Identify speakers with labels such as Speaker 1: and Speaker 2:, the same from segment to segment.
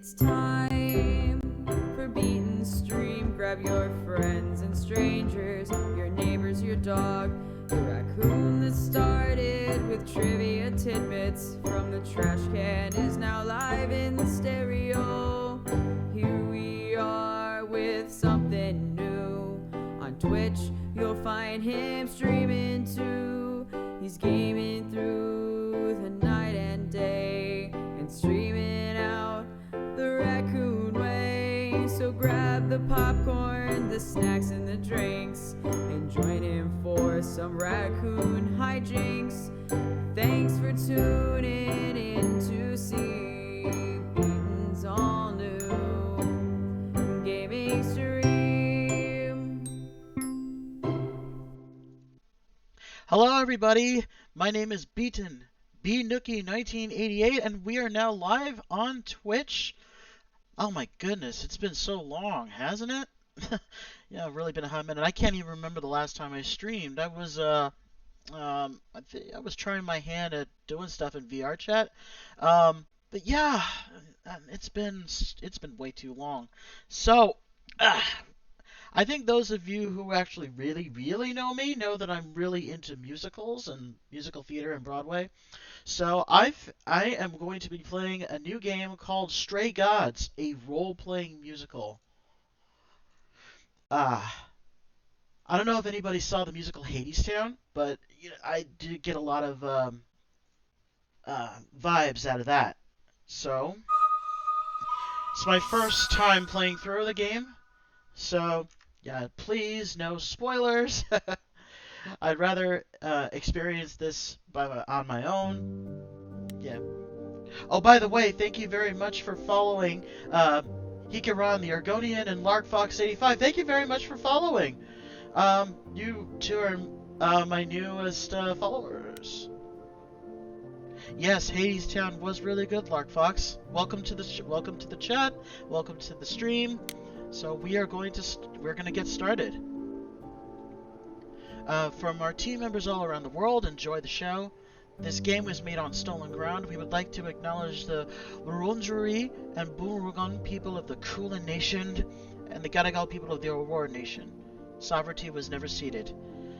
Speaker 1: It's time for Beat and Stream. Grab your friends and strangers, your neighbors, your dog, your raccoon that started with trivia tidbits from the trash can is now live in the stereo. Here we are with something new. On Twitch, you'll find him streaming too. He's gaming through the night and day and streaming out the raccoon way. So grab the popcorn, the snacks, and the drinks and join him for some raccoon hijinks. Thanks for tuning in to see Beaton's all new gaming stream.
Speaker 2: Hello everybody, my name is Beaton, B-Nookie1988, and we are now live on Twitch. Oh my goodness, it's been so long, hasn't it? Yeah, really been a hot minute. I can't even remember the last time I streamed. I was trying my hand at doing stuff in VR chat. But yeah, it's been way too long. So, I think those of you who actually really know me know that I'm really into musicals and musical theater and Broadway. So I am going to be playing a new game called Stray Gods, a role-playing musical. I don't know if anybody saw the musical Hadestown, but I did get a lot of vibes out of that. So it's my first time playing through the game. So yeah, please, no spoilers. I'd rather experience this on my own. Yeah. Oh, by the way, thank you very much for following Hikaran the Argonian and LarkFox85. Thank you very much for following. You two are my newest followers. Yes, Hadestown was really good, LarkFox. Welcome to the chat. Welcome to the stream. So we're going to get started. From our team members all around the world, enjoy the show. This game was made on stolen ground. We would like to acknowledge the Wurundjeri and Bunurong people of the Kulin Nation and the Gadigal people of the Aurora Nation. Sovereignty was never ceded.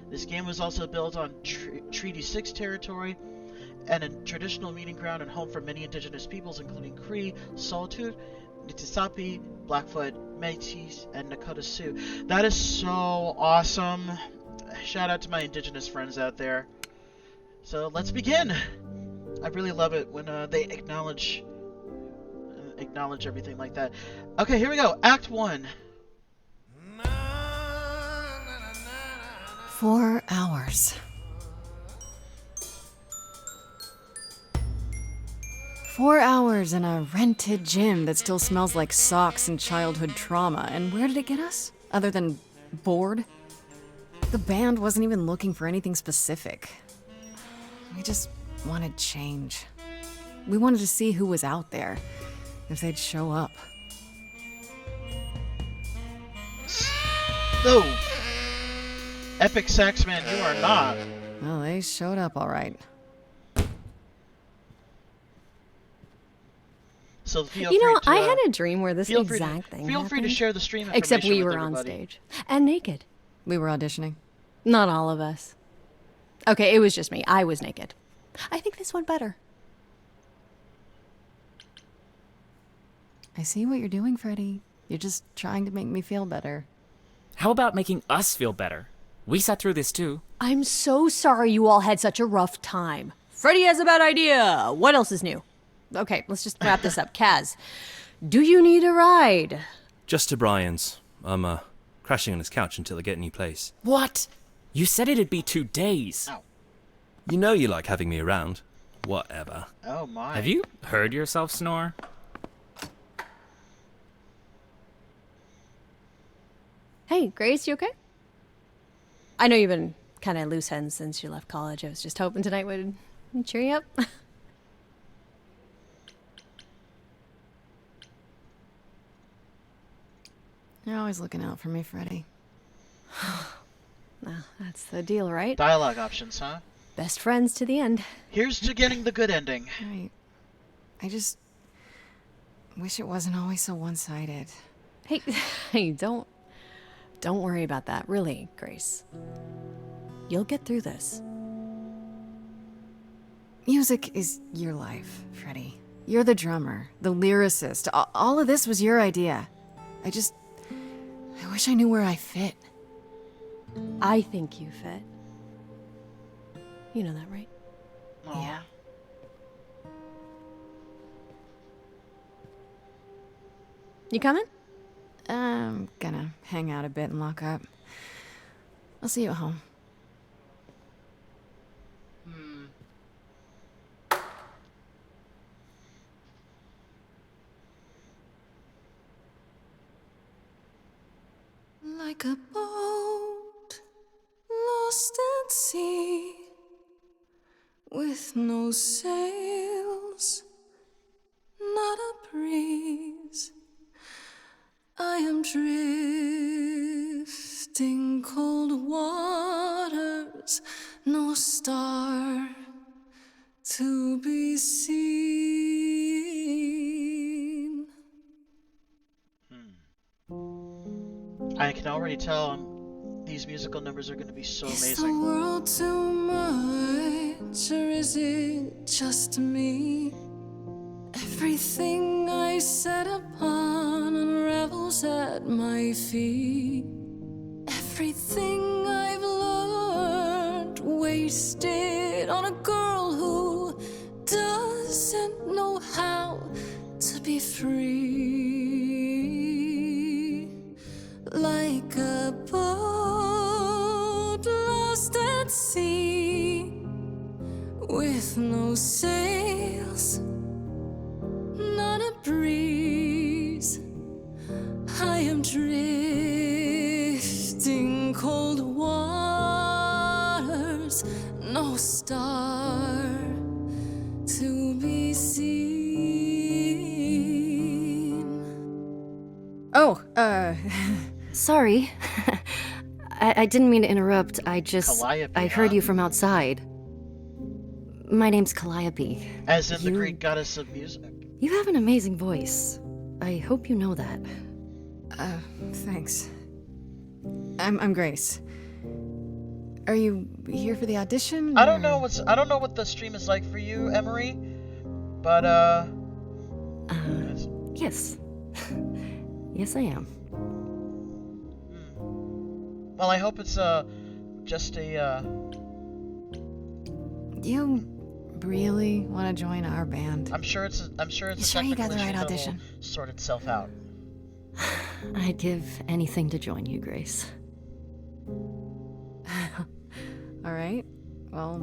Speaker 2: This game was also built on Treaty 6 territory and a traditional meeting ground and home for many indigenous peoples, including Cree, Solitude, Nitisapi, Blackfoot, Métis, and Nakota Sioux. That is so awesome. Shout out to my indigenous friends out there. So let's begin. I really love it when they acknowledge everything like that. Okay, here we go. Act 1.
Speaker 3: 4 hours. 4 hours in a rented gym that still smells like socks and childhood trauma. And where did it get us? Other than bored? The band wasn't even looking for anything specific. We just wanted change. We wanted to see who was out there, if they'd show up.
Speaker 2: No! Epic sax man, you are not.
Speaker 3: Well, they showed up all right.
Speaker 2: So feel
Speaker 4: You
Speaker 2: free
Speaker 4: know,
Speaker 2: to,
Speaker 4: I had a dream where this
Speaker 2: feel free
Speaker 4: exact
Speaker 2: to,
Speaker 4: thing
Speaker 2: Feel free to
Speaker 4: happened.
Speaker 2: share the stream information
Speaker 4: Except we
Speaker 2: with
Speaker 4: were on
Speaker 2: everybody.
Speaker 4: stage. And naked.
Speaker 3: We were auditioning.
Speaker 4: Not all of us. Okay, it was just me. I was naked. I think this went better.
Speaker 3: I see what you're doing, Freddie. You're just trying to make me feel better.
Speaker 5: How about making us feel better? We sat through this too.
Speaker 4: I'm so sorry you all had such a rough time. Freddie has a bad idea. What else is new? Okay, let's just wrap this up. Kaz, do you need a ride?
Speaker 6: Just to Brian's. I'm crashing on his couch until I get a new place.
Speaker 5: What? You said it'd be 2 days.
Speaker 2: Ow.
Speaker 6: You know you like having me around. Whatever.
Speaker 2: Oh my.
Speaker 5: Have you heard yourself snore?
Speaker 4: Hey, Grace, you okay? I know you've been kind of loose ends since you left college. I was just hoping tonight would cheer you up.
Speaker 3: You're always looking out for me, Freddie.
Speaker 4: Well, that's the deal, right?
Speaker 2: Dialogue options, huh?
Speaker 4: Best friends to the end.
Speaker 2: Here's to getting the good ending.
Speaker 3: Right. I just... I don't know. I feel like I'm losing my way. Wish it wasn't always so one-sided.
Speaker 4: Hey, hey, don't worry about that. Really, Grace. You'll get through this.
Speaker 3: Music is your life, Freddie. You're the drummer, the lyricist. All of this was your idea. I wish I knew where I fit.
Speaker 4: I think you fit. You know that, right?
Speaker 2: Aw.
Speaker 3: Yeah.
Speaker 4: You coming?
Speaker 3: I'm gonna hang out a bit and lock up. I'll see you at home. Like a boat lost at sea, with no sails, not a breeze. I am drifting cold waters, no star to be seen.
Speaker 2: I can already tell these musical numbers are going to be so
Speaker 3: Is the
Speaker 2: amazing.
Speaker 3: world too much, or is it just me? Everything I set upon unravels at my feet. Everything I've learned wasted on a girl who doesn't know how to be free. Like a boat lost at sea, with no sails, not a breeze. I am drifting cold waters, no star to be seen. Oh,
Speaker 7: Sorry. I didn't mean to interrupt. I
Speaker 2: Calliope,
Speaker 7: heard
Speaker 2: huh?
Speaker 7: you from outside. My name's Calliope.
Speaker 2: As in the
Speaker 7: You-
Speaker 2: Greek goddess of music.
Speaker 7: You have an amazing voice. I hope you know that.
Speaker 3: thanks. I'm Grace. Are you here for the audition?
Speaker 2: I don't
Speaker 3: or-
Speaker 2: know what the stream is like for you, Emery, but it's-
Speaker 7: Yes. Yes, I am.
Speaker 2: well, I hope it's just a
Speaker 3: Do you really want to join our band?
Speaker 2: I'm sure it's a
Speaker 3: You sure you
Speaker 2: technical
Speaker 3: got the
Speaker 2: issue
Speaker 3: right
Speaker 2: that
Speaker 3: audition?
Speaker 2: will sort itself out.
Speaker 7: I'd give anything to join you, Grace.
Speaker 3: All right. Well,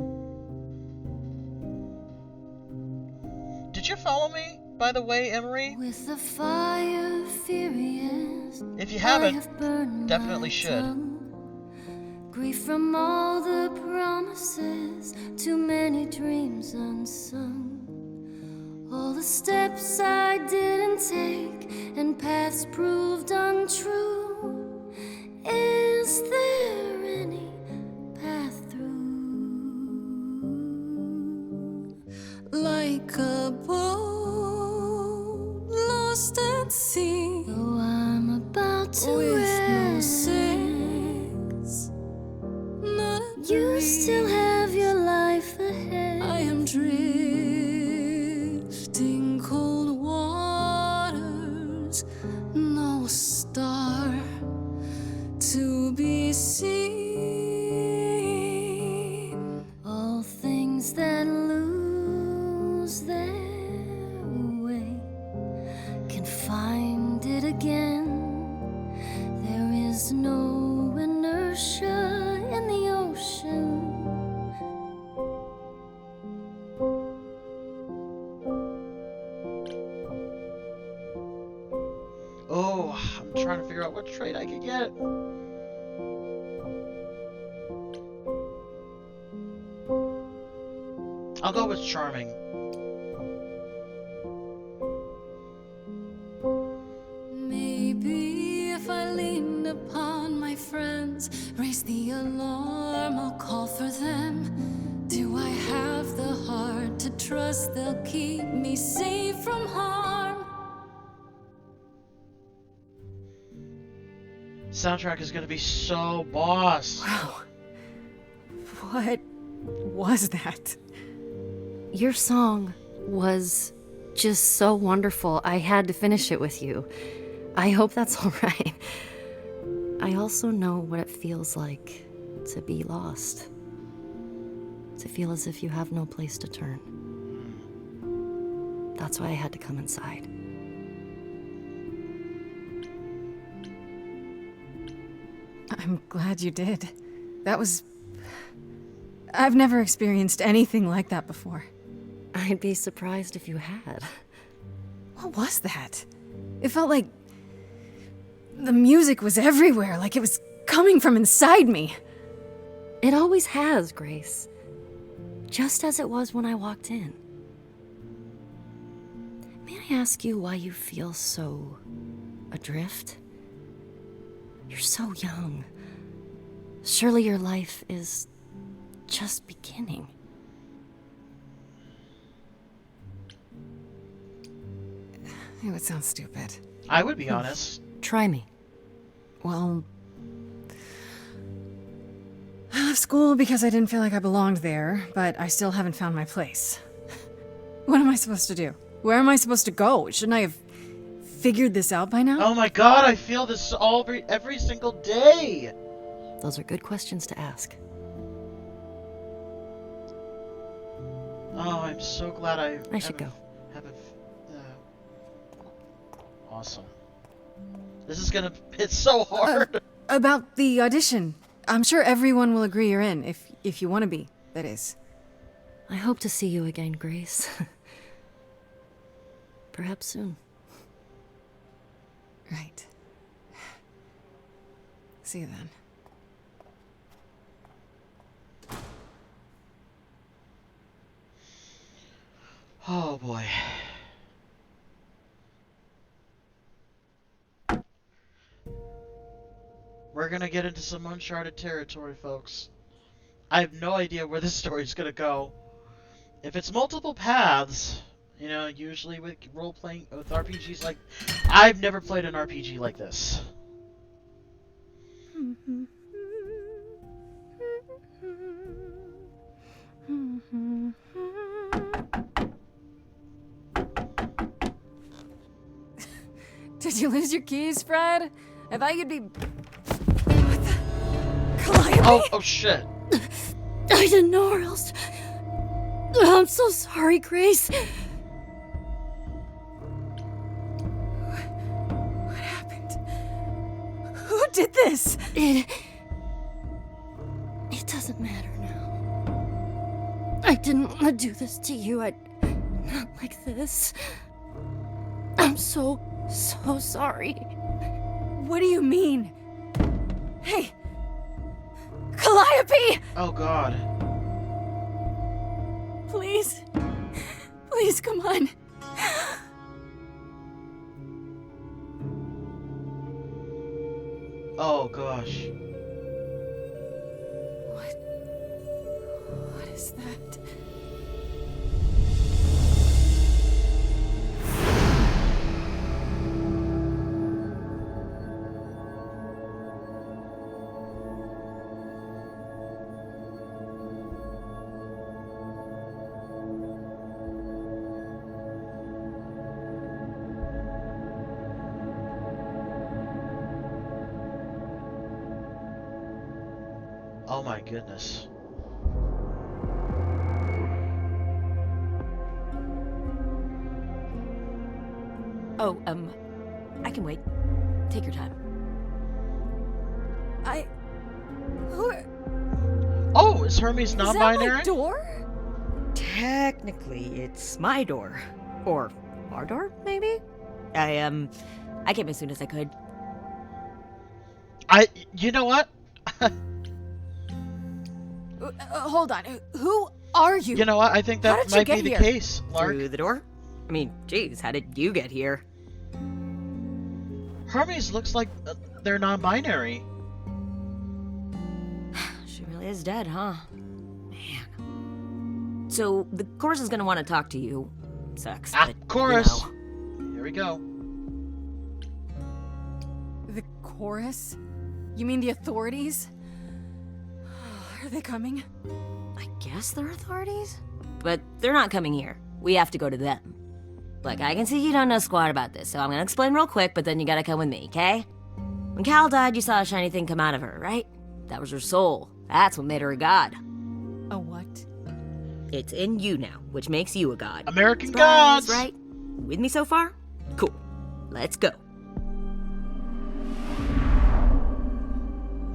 Speaker 2: Did you follow me, by the way, Emery?
Speaker 8: With the fire furious,
Speaker 2: If you
Speaker 8: I
Speaker 2: haven't,
Speaker 8: have burned
Speaker 2: definitely
Speaker 8: my
Speaker 2: should.
Speaker 8: tongue. Grief from all the promises, too many dreams unsung. All the steps I didn't take and paths proved untrue. Is there any path through?
Speaker 3: like a boat lost at sea,
Speaker 8: Though I'm about to
Speaker 3: with no
Speaker 8: end,
Speaker 3: sails, not a
Speaker 8: you
Speaker 3: breeze.
Speaker 8: still have your life ahead.
Speaker 3: I am drifting cold waters, no star to be seen.
Speaker 8: All things that lose their way can find it again. There is no inertia in the ocean.
Speaker 2: Oh, I'm trying to figure out what trait I could get. I'll go with charming.
Speaker 3: Maybe if I leaned upon my friends, raise the alarm, I'll call for them. Do I have the heart to trust they'll keep me safe from harm?
Speaker 2: Soundtrack is gonna be so boss.
Speaker 3: Wow. What was that?
Speaker 7: Your song was just so wonderful. I had to finish it with you. I hope that's all right. I also know what it feels like to be lost. To feel as if you have no place to turn. That's why I had to come inside.
Speaker 3: I'm glad you did. That was... I've never experienced anything like that before.
Speaker 7: I'd be surprised if you had.
Speaker 3: What was that? It felt like... the music was everywhere, like it was coming from inside me.
Speaker 7: It always has, Grace. Just as it was when I walked in. May I ask you why you feel so... adrift? You're so young. Surely your life is just beginning.
Speaker 3: It would sound stupid.
Speaker 2: I would be honest.
Speaker 7: Try me.
Speaker 3: Well... I left school because I didn't feel like I belonged there, but I still haven't found my place. What am I supposed to do? Where am I supposed to go? Shouldn't I have figured this out by now?
Speaker 2: Oh my god, I feel this every single day!
Speaker 7: Those are good questions to ask.
Speaker 2: Oh, I'm so glad
Speaker 7: I should go.
Speaker 2: Awesome. This is gonna... It's so hard!
Speaker 3: About the audition. I'm sure everyone will agree you're in, if you want to be, that is.
Speaker 7: I hope to see you again, Grace. Perhaps soon.
Speaker 3: Right. See you then.
Speaker 2: Oh boy. We're gonna get into some uncharted territory, folks. I have no idea where this story's gonna go. If it's multiple paths, you know, usually with role-playing, with RPGs like... I've never played an RPG like this.
Speaker 3: Did you lose your keys, Fred? I thought you'd be... What the... Calliope?
Speaker 2: Oh shit.
Speaker 7: I didn't know or else... I'm so sorry, Grace.
Speaker 3: What happened? Who did this?
Speaker 7: It doesn't matter now. I didn't want to do this to you. Not like this. I'm so sorry.
Speaker 3: What do you mean? Hey! Calliope!
Speaker 2: Oh god.
Speaker 3: Please. Please, come on.
Speaker 2: Oh gosh.
Speaker 3: What is that?
Speaker 2: Oh my goodness.
Speaker 4: Oh, I can wait. Take your time.
Speaker 3: Who...
Speaker 2: Oh, is Hermes
Speaker 3: Is that
Speaker 2: non-binary?
Speaker 3: my door?
Speaker 4: Technically, it's my door. Or our door, maybe? I came as soon as I could.
Speaker 2: You know what?
Speaker 3: Hold on. Who are you?
Speaker 2: You know what? I think
Speaker 3: How
Speaker 2: that
Speaker 3: did you
Speaker 2: might
Speaker 3: get
Speaker 2: be the
Speaker 3: here?
Speaker 2: case, Lark.
Speaker 4: Through the door? I mean, geez, how did you get here?
Speaker 2: Hermes looks like they're non-binary.
Speaker 4: She really is dead, huh? Man. So, the chorus is gonna want to talk to you. Sucks, but,
Speaker 2: Chorus!
Speaker 4: you know.
Speaker 2: Here we go.
Speaker 3: The chorus? You mean the authorities? Are they coming?
Speaker 9: I guess they're authorities? But they're not coming here. We have to go to them. Look, I can see you don't know squat about this, so I'm gonna explain real quick, but then you gotta come with me, okay? When Cal died, you saw a shiny thing come out of her, right? That was her soul. That's what made her a god.
Speaker 3: A what?
Speaker 9: It's in you now, which makes you a god.
Speaker 2: American
Speaker 9: Surprise,
Speaker 2: gods!
Speaker 9: right? With me so far? Cool. Let's go.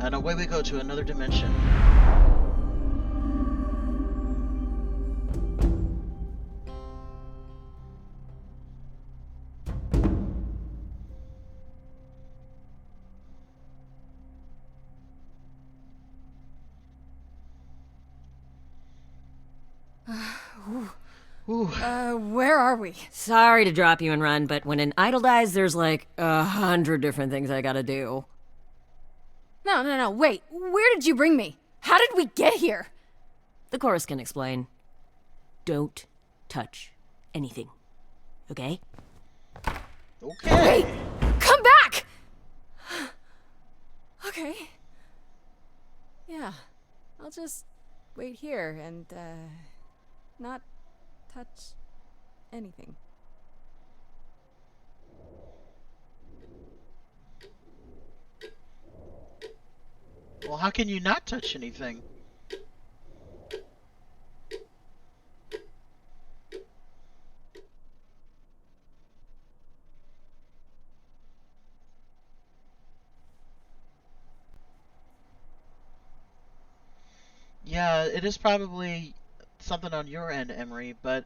Speaker 2: And away we go to another dimension. Ooh.
Speaker 3: Where are we?
Speaker 9: Sorry to drop you and run, but when an idol dies, there's like 100 different things I gotta do.
Speaker 3: No, wait. Where did you bring me? How did we get here?
Speaker 9: The chorus can explain. Don't touch anything. Okay?
Speaker 2: Okay.
Speaker 3: Wait! Come back! Okay. Yeah. I'll just wait here and, not touch anything.
Speaker 2: Well, how can you not touch anything? Yeah, it is probably something on your end, Emery, but,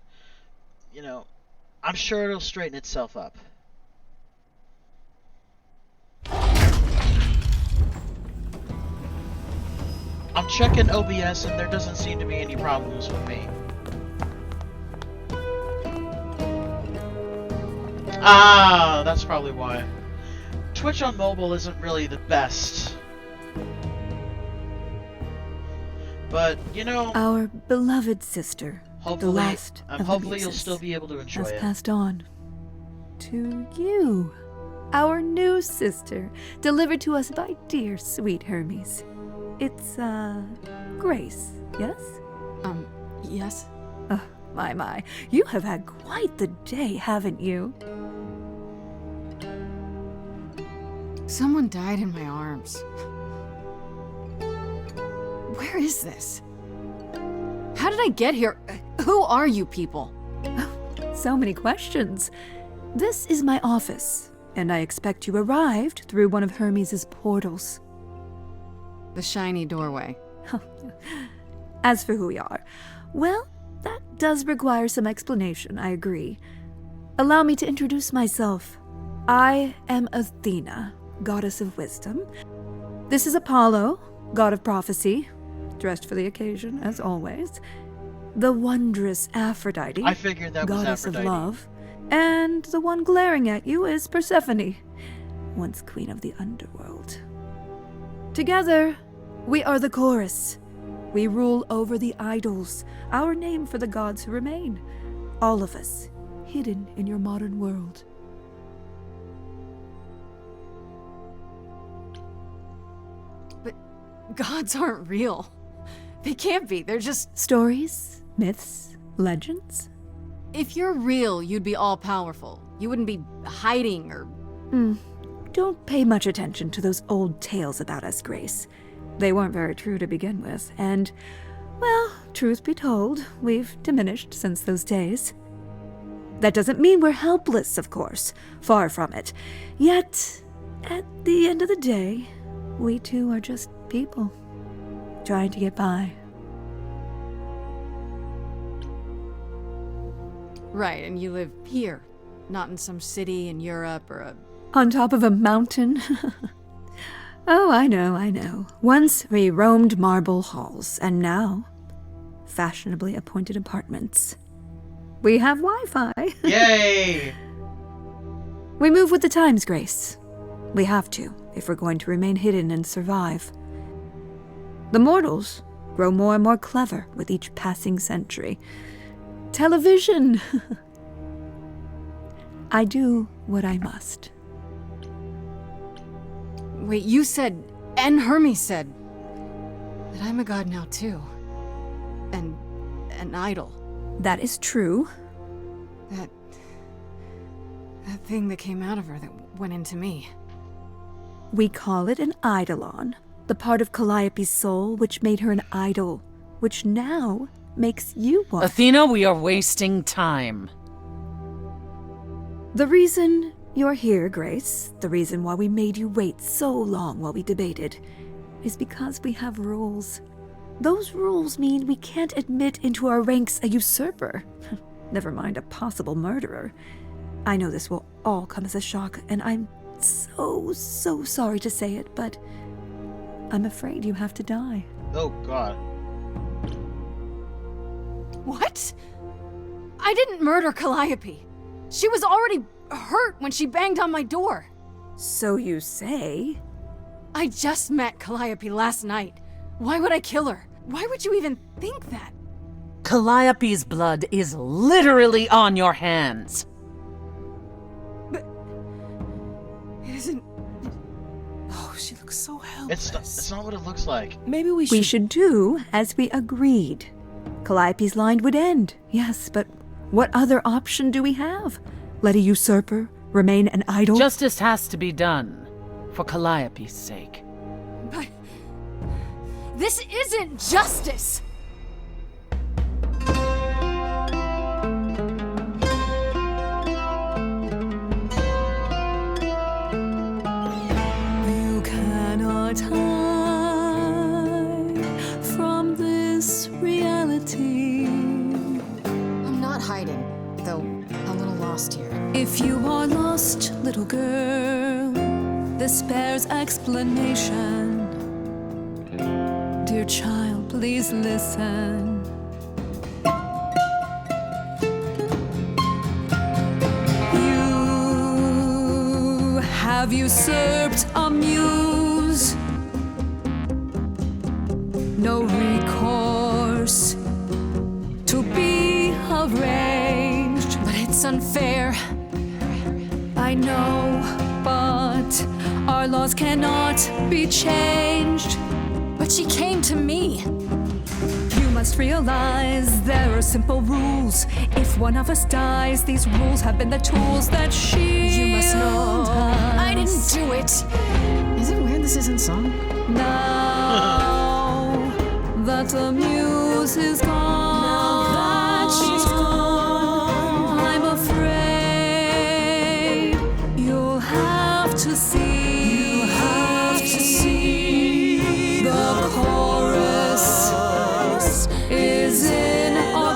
Speaker 2: you know, I'm sure it'll straighten itself up. I'm checking OBS and there doesn't seem to be any problems with me. Ah, that's probably why. Twitch on mobile isn't really the best.
Speaker 10: But, you know,
Speaker 11: our beloved sister, the last of the
Speaker 10: hopefully you'll
Speaker 11: Muses,
Speaker 10: still be able to enjoy
Speaker 11: has
Speaker 10: it.
Speaker 11: passed on to you, our new sister, delivered to us by dear sweet Hermes. It's, Grace, yes?
Speaker 3: Yes?
Speaker 11: Oh, my. You have had quite the day, haven't you?
Speaker 3: Someone died in my arms. Where is this? How did I get here? Who are you people?
Speaker 11: So many questions. This is my office, and I expect you arrived through one of Hermes' portals.
Speaker 3: The shiny doorway.
Speaker 11: As for who we are, well, that does require some explanation, I agree. Allow me to introduce myself. I am Athena, goddess of wisdom. This is Apollo, god of prophecy, dressed for the occasion, as always. The wondrous Aphrodite,
Speaker 10: I figured that was
Speaker 11: goddess
Speaker 10: Aphrodite.
Speaker 11: of love. And the one glaring at you is Persephone, once queen of the underworld. Together, we are the chorus. We rule over the idols, our name for the gods who remain. All of us, hidden in your modern world.
Speaker 3: But gods aren't real. They can't be. They're just...
Speaker 11: Stories, myths, legends.
Speaker 3: If you're real, you'd be all-powerful. You wouldn't be hiding or...
Speaker 11: Don't pay much attention to those old tales about us, Grace. They weren't very true to begin with, and, well, truth be told, we've diminished since those days. That doesn't mean we're helpless, of course. Far from it. Yet, at the end of the day, we too are just people, trying to get by.
Speaker 3: Right, and you live here, not in some city in Europe or a...
Speaker 11: On top of a mountain? Oh, I know. Once we roamed marble halls, and now, fashionably appointed apartments. We have Wi-Fi.
Speaker 10: Yay!
Speaker 11: We move with the times, Grace. We have to, if we're going to remain hidden and survive. The mortals grow more and more clever with each passing century. Television! I do what I must.
Speaker 3: Wait, you said And Hermes said that I'm a god now too. And an idol.
Speaker 11: That is true.
Speaker 3: That thing that came out of her that went into me.
Speaker 11: We call it an eidolon, the part of Calliope's soul which made her an idol, which now makes you one.
Speaker 12: Athena, we are wasting time.
Speaker 11: The reason you're here, Grace, the reason why we made you wait so long while we debated, is because we have rules. Those rules mean we can't admit into our ranks a usurper, never mind a possible murderer. I know this will all come as a shock, and I'm so sorry to say it, but I'm afraid you have to die.
Speaker 10: Oh, God.
Speaker 3: What? I didn't murder Calliope. She was already hurt when she banged on my door.
Speaker 11: So you say?
Speaker 3: I just met Calliope last night. Why would I kill her? Why would you even think that?
Speaker 12: Calliope's blood is literally on your hands.
Speaker 3: But it isn't. Oh, she looks so helpless.
Speaker 10: It's not what it looks like.
Speaker 12: Maybe we
Speaker 11: should do as we agreed. Calliope's line would end, yes, but what other option do we have? Let a usurper remain an idol?
Speaker 12: Justice has to be done, for Calliope's sake.
Speaker 3: But this isn't justice!
Speaker 8: You cannot hide from this reality.
Speaker 3: I'm not hiding, though a little lost here.
Speaker 8: If you are lost, little girl, this bears explanation. Dear child, please listen. You have usurped a muse. No recourse to be arranged.
Speaker 3: But it's unfair.
Speaker 8: I know, but our laws cannot be changed.
Speaker 3: But she came to me.
Speaker 8: You must realize there are simple rules. If one of us dies, these rules have been the tools that
Speaker 3: You must know
Speaker 8: us.
Speaker 3: I didn't do it. Is it weird this isn't song?
Speaker 8: Now that the muse is gone,
Speaker 3: Now that she's
Speaker 8: gone, I'm afraid you'll have to see.
Speaker 3: You'll have to see
Speaker 8: the chorus is in accord.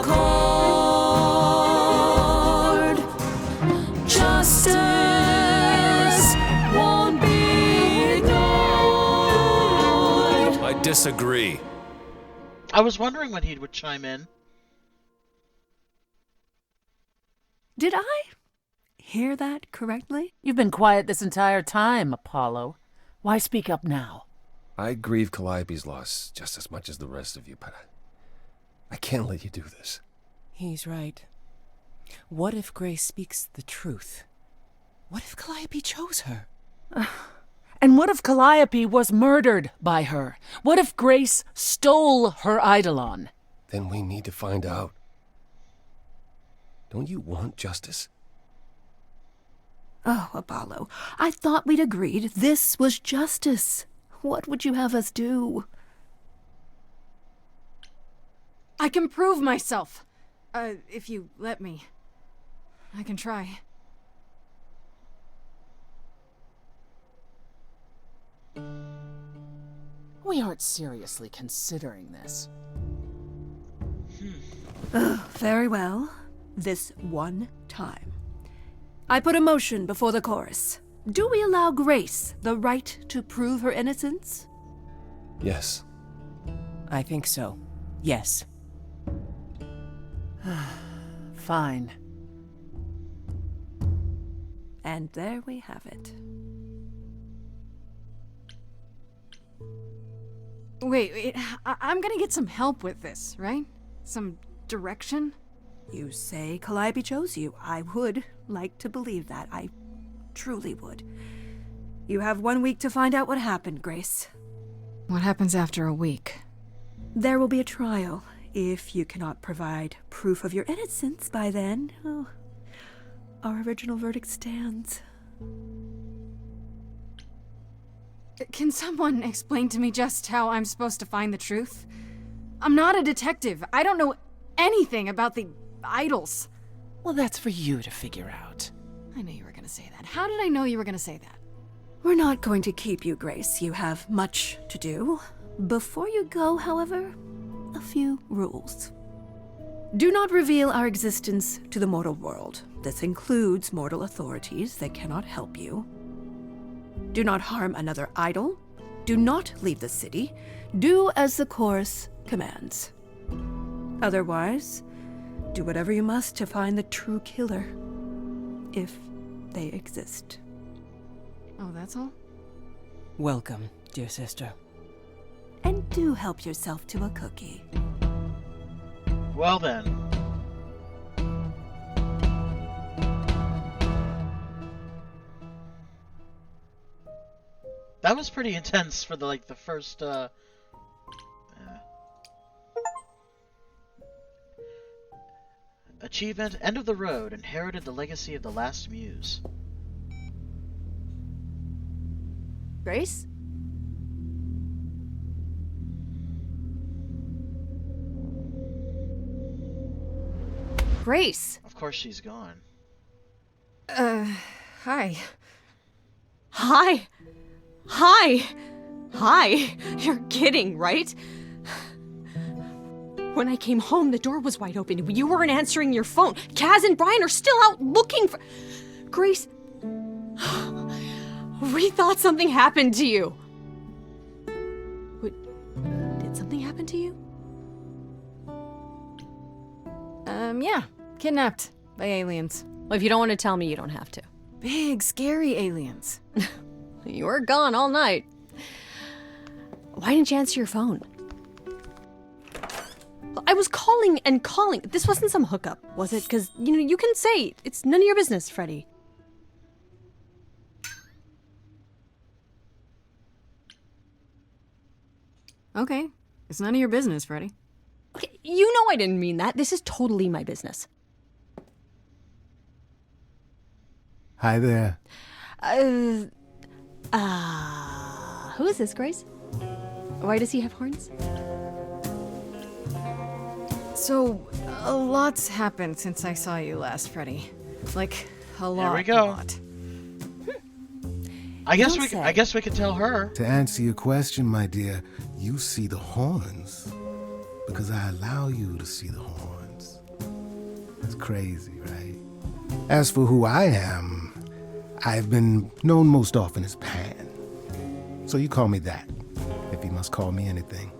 Speaker 8: Justice won't be ignored.
Speaker 6: I disagree.
Speaker 10: I was wondering when he would chime in.
Speaker 11: Did I hear that correctly?
Speaker 12: You've been quiet this entire time, Apollo. Why speak up now?
Speaker 13: I grieve Calliope's loss just as much as the rest of you, but I can't let you do this.
Speaker 14: He's right. What if Grace speaks the truth? What if Calliope chose her?
Speaker 12: And what if Calliope was murdered by her? What if Grace stole her eidolon?
Speaker 13: Then we need to find out. Don't you want justice?
Speaker 11: Oh, Apollo, I thought we'd agreed this was justice. What would you have us do?
Speaker 3: I can prove myself. If you let me. I can try.
Speaker 12: We aren't seriously considering this.
Speaker 11: Very well. This one time. I put a motion before the chorus. Do we allow Grace the right to prove her innocence?
Speaker 13: Yes.
Speaker 14: I think so. Yes.
Speaker 12: Fine.
Speaker 11: And there we have it.
Speaker 3: Wait, I'm gonna get some help with this, right? Some direction?
Speaker 11: You say Calliope chose you. I would like to believe that. I truly would. You have 1 week to find out what happened, Grace.
Speaker 3: What happens after a week?
Speaker 11: There will be a trial. If you cannot provide proof of your innocence by then, our original verdict stands.
Speaker 3: Can someone explain to me just how I'm supposed to find the truth? I'm not a detective. I don't know anything about the idols.
Speaker 12: Well, that's for you to figure out.
Speaker 3: I knew you were gonna say that. How did I know you were gonna say that?
Speaker 11: We're not going to keep you, Grace. You have much to do. Before you go, however, a few rules. Do not reveal our existence to the mortal world. This includes mortal authorities that cannot help you. Do not harm another idol. Do not leave the city. Do as the chorus commands. Otherwise, do whatever you must to find the true killer, if they exist.
Speaker 3: Oh, that's all?
Speaker 14: Welcome, dear sister.
Speaker 11: And do help yourself to a cookie.
Speaker 10: Well then. That was pretty intense for the first achievement, end of the road, inherited the legacy of the last muse.
Speaker 4: Grace? Grace!
Speaker 10: Of course she's gone.
Speaker 3: Hi.
Speaker 4: Hi! Hi! Hi! You're kidding, right? When I came home, the door was wide open. You weren't answering your phone. Kaz and Brian are still out looking for... Grace... We thought something happened to you. What... Did something happen to you?
Speaker 3: Yeah. Kidnapped by aliens.
Speaker 4: Well, if you don't want to tell me, you don't have to.
Speaker 3: Big, scary aliens.
Speaker 4: You were gone all night. Why didn't you answer your phone? I was calling and calling. This wasn't some hookup, was it? Because, you can say it's none of your business, Freddie.
Speaker 3: Okay. It's none of your business, Freddie.
Speaker 4: Okay, you know I didn't mean that. This is totally my business.
Speaker 15: Hi there.
Speaker 4: Who is this, Grace? Why does he have horns?
Speaker 3: So, a lot's happened since I saw you last, Freddie. Like, a lot.
Speaker 10: There we go.
Speaker 3: A lot.
Speaker 10: I guess we could tell her.
Speaker 15: To answer your question, my dear, you see the horns because I allow you to see the horns. That's crazy, right? As for who I am, I've been known most often as Pan. So you call me that, if you must call me anything.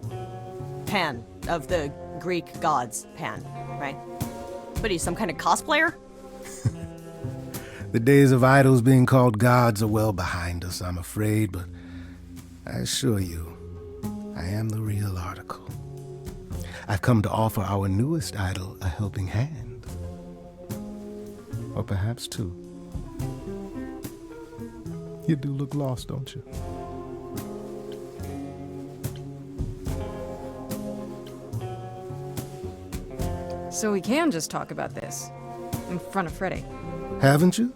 Speaker 4: Pan, of the Greek gods, Pan, right? But he's some kind of cosplayer?
Speaker 15: The days of idols being called gods are well behind us, I'm afraid, but I assure you, I am the real article. I've come to offer our newest idol a helping hand. Or perhaps two. You do look lost, don't you?
Speaker 3: So we can just talk about this in front of Freddie.
Speaker 15: Haven't you?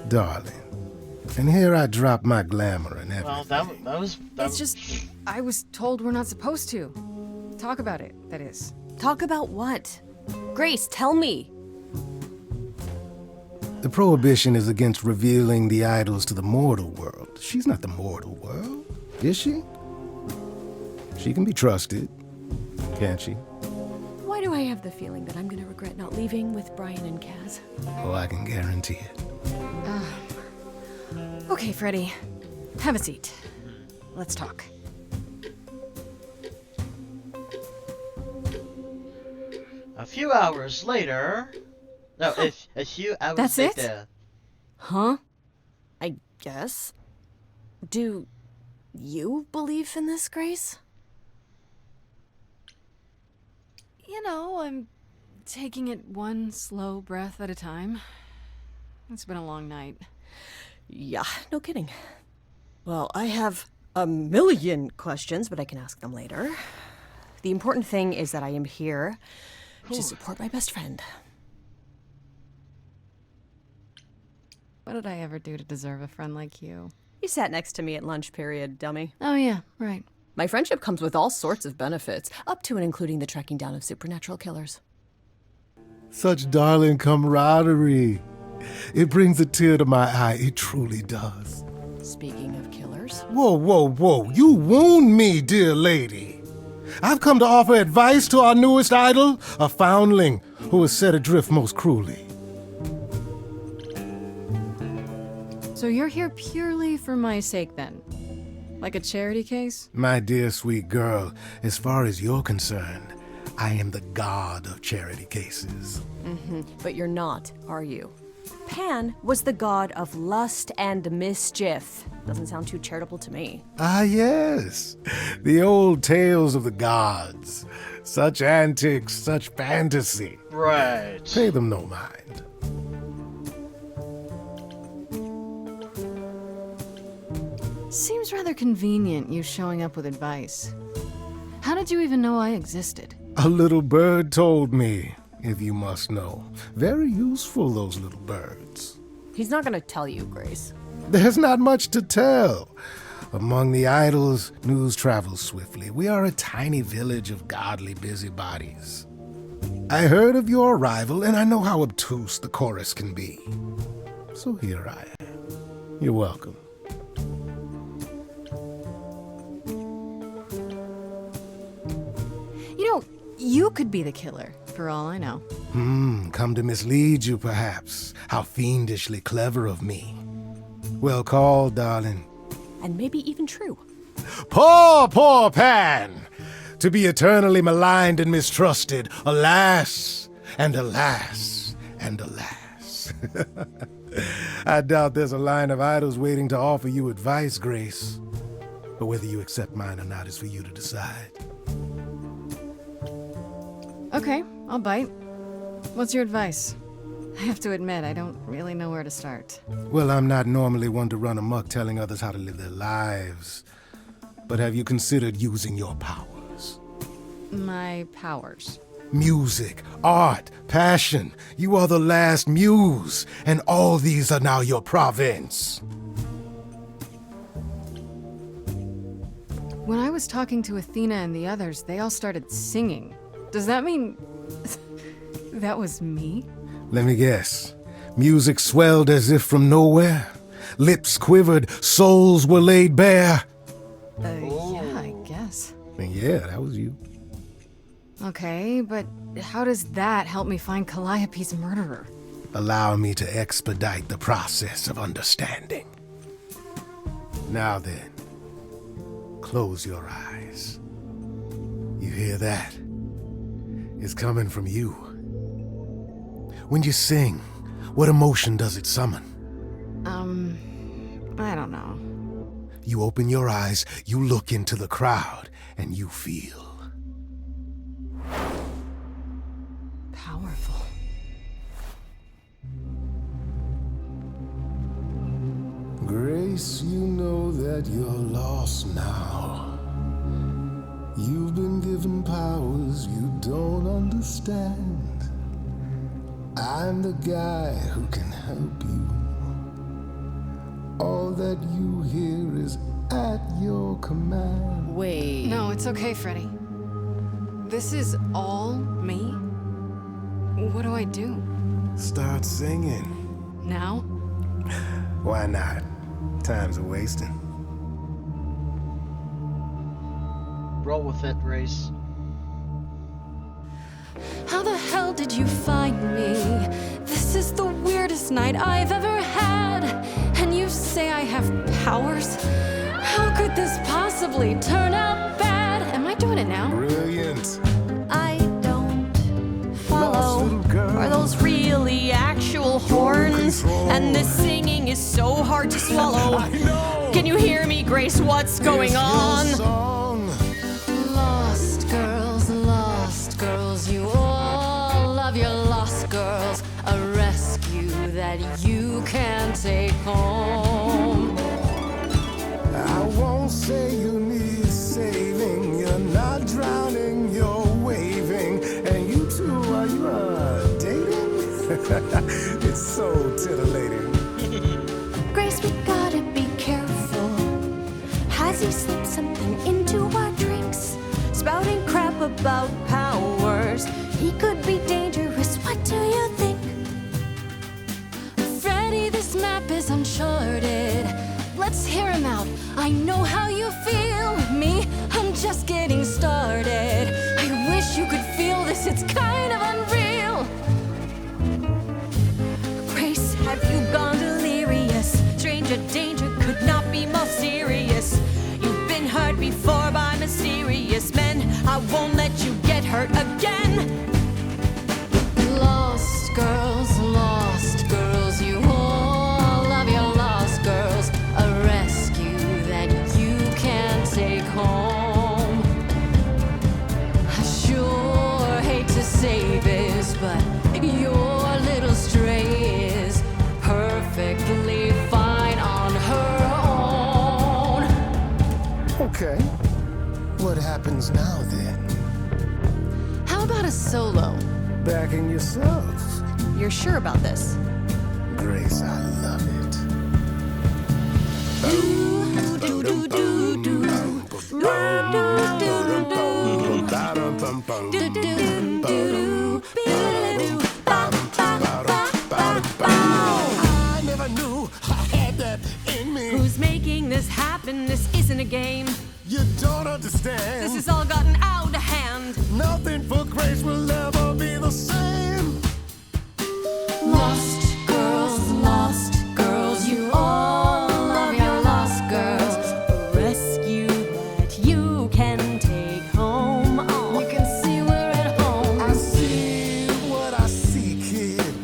Speaker 15: Darling. And here I drop my glamour and everything.
Speaker 10: Well, that was
Speaker 3: Just, I was told we're not supposed to. Talk about it, that is.
Speaker 4: Talk about what? Grace, tell me.
Speaker 15: The prohibition is against revealing the idols to the mortal world. She's not the mortal world, is she? She can be trusted, can't she?
Speaker 4: Why do I have the feeling that I'm gonna regret not leaving with Brian and Kaz?
Speaker 15: Oh, I can guarantee it.
Speaker 3: Okay, Freddie. Have a seat. Let's talk.
Speaker 10: a few hours later. No, a few hours
Speaker 3: That's
Speaker 10: later.
Speaker 3: it?
Speaker 4: Huh? I guess. Do you believe in this, Grace?
Speaker 3: You know, I'm taking it one slow breath at a time. It's been a long night.
Speaker 4: Yeah, no kidding. Well, I have a million questions, but I can ask them later. The important thing is that I am here to support my best friend.
Speaker 3: What did I ever do to deserve a friend like you?
Speaker 4: You sat next to me at lunch period, dummy.
Speaker 3: Oh yeah, right.
Speaker 4: My friendship comes with all sorts of benefits, up to and including the tracking down of supernatural killers.
Speaker 15: Such darling camaraderie. It brings a tear to my eye. It truly does.
Speaker 4: Speaking of killers...
Speaker 15: Whoa, whoa, whoa. You wound me, dear lady. I've come to offer advice to our newest idol, a foundling who was set adrift most cruelly.
Speaker 3: So you're here purely for my sake then? Like a charity case?
Speaker 15: My dear sweet girl, as far as you're concerned, I am the god of charity cases.
Speaker 4: But you're not, are you? Pan was the god of lust and mischief. Doesn't sound too charitable to me.
Speaker 15: Ah, yes. The old tales of the gods. Such antics, such fantasy.
Speaker 10: Right.
Speaker 15: Pay them no mind.
Speaker 3: Seems rather convenient, you showing up with advice. How did you even know I existed?
Speaker 15: A little bird told me, if you must know. Very useful, those little birds.
Speaker 4: He's not gonna tell you, Grace.
Speaker 15: There's not much to tell. Among the idols, news travels swiftly. We are a tiny village of godly busybodies. I heard of your arrival, and I know how obtuse the chorus can be. So here I am. You're welcome.
Speaker 3: You know, you could be the killer, for all I know.
Speaker 15: Come to mislead you, perhaps. How fiendishly clever of me. Well called, darling.
Speaker 4: And maybe even true.
Speaker 15: Poor, poor Pan! To be eternally maligned and mistrusted. Alas, and alas, and alas. I doubt there's a line of idols waiting to offer you advice, Grace. But whether you accept mine or not is for you to decide.
Speaker 3: Okay, I'll bite. What's your advice? I have to admit, I don't really know where to start.
Speaker 15: Well, I'm not normally one to run amok telling others how to live their lives. But have you considered using your powers?
Speaker 3: My powers?
Speaker 15: Music, art, passion. You are the last muse, and all these are now your province.
Speaker 3: When I was talking to Athena and the others, they all started singing. Does that mean that was me?
Speaker 15: Let me guess. Music swelled as if from nowhere. Lips quivered, souls were laid bare.
Speaker 3: Yeah, I guess.
Speaker 15: And yeah, that was you.
Speaker 3: Okay, but how does that help me find Calliope's murderer?
Speaker 15: Allow me to expedite the process of understanding. Now then, close your eyes. You hear that? It's coming from you. When you sing, what emotion does it summon?
Speaker 3: I don't know.
Speaker 15: You open your eyes, you look into the crowd, and you feel
Speaker 3: powerful.
Speaker 15: Grace, you know that you're lost now. You've been given powers you don't understand. I'm the guy who can help you. All that you hear is at your command.
Speaker 4: Wait.
Speaker 3: No, it's okay, Freddy. This is all me? What do I do?
Speaker 15: Start singing.
Speaker 3: Now?
Speaker 15: Why not? Time's a wasting.
Speaker 10: Roll with it, Grace.
Speaker 8: How the hell did you find me? This is the weirdest night I've ever had. And you say I have powers? How could this possibly turn out bad?
Speaker 3: Am I doing it now?
Speaker 15: Brilliant.
Speaker 4: I don't follow. Are those really actual horns? And this singing is so hard to swallow.
Speaker 15: I know.
Speaker 4: Can you hear me, Grace? What's going on?
Speaker 3: Lost girls, you all love your lost girls. A rescue that you can take home.
Speaker 15: I won't say you need saving. You're not drowning, you're waving. And you two, are you dating? It's so titillating.
Speaker 8: Grace, we gotta be careful. Has he slipped something into our drinks? Spouting crap about powers. He could be dangerous, what do you think? Freddy, this map is uncharted. Let's hear him out. I know how you feel. Me, I'm just getting started. I wish you could feel this, it's kind of unreal. Grace, have you gone delirious? Stranger danger could not be more serious. You've been hurt before by mysterious men. I won't let you get hurt again. Lost girls, you all love your lost girls. A rescue that you can't take home. I sure hate to say this, but your little stray is perfectly fine on her own.
Speaker 15: Okay. What happens now then?
Speaker 3: How about a solo?
Speaker 15: Backing yourself.
Speaker 3: You're sure about this?
Speaker 15: Grace, I love it. I never knew I had that in me.
Speaker 8: Who's making this happen? This isn't a game.
Speaker 15: You don't understand.
Speaker 8: This has all gotten out of hand.
Speaker 15: Nothing for Grace will ever be the same.
Speaker 8: Lost girls, you all love your lost girls. A rescue that you can take home. Oh, you can see we're at home.
Speaker 15: I see what I see, kid.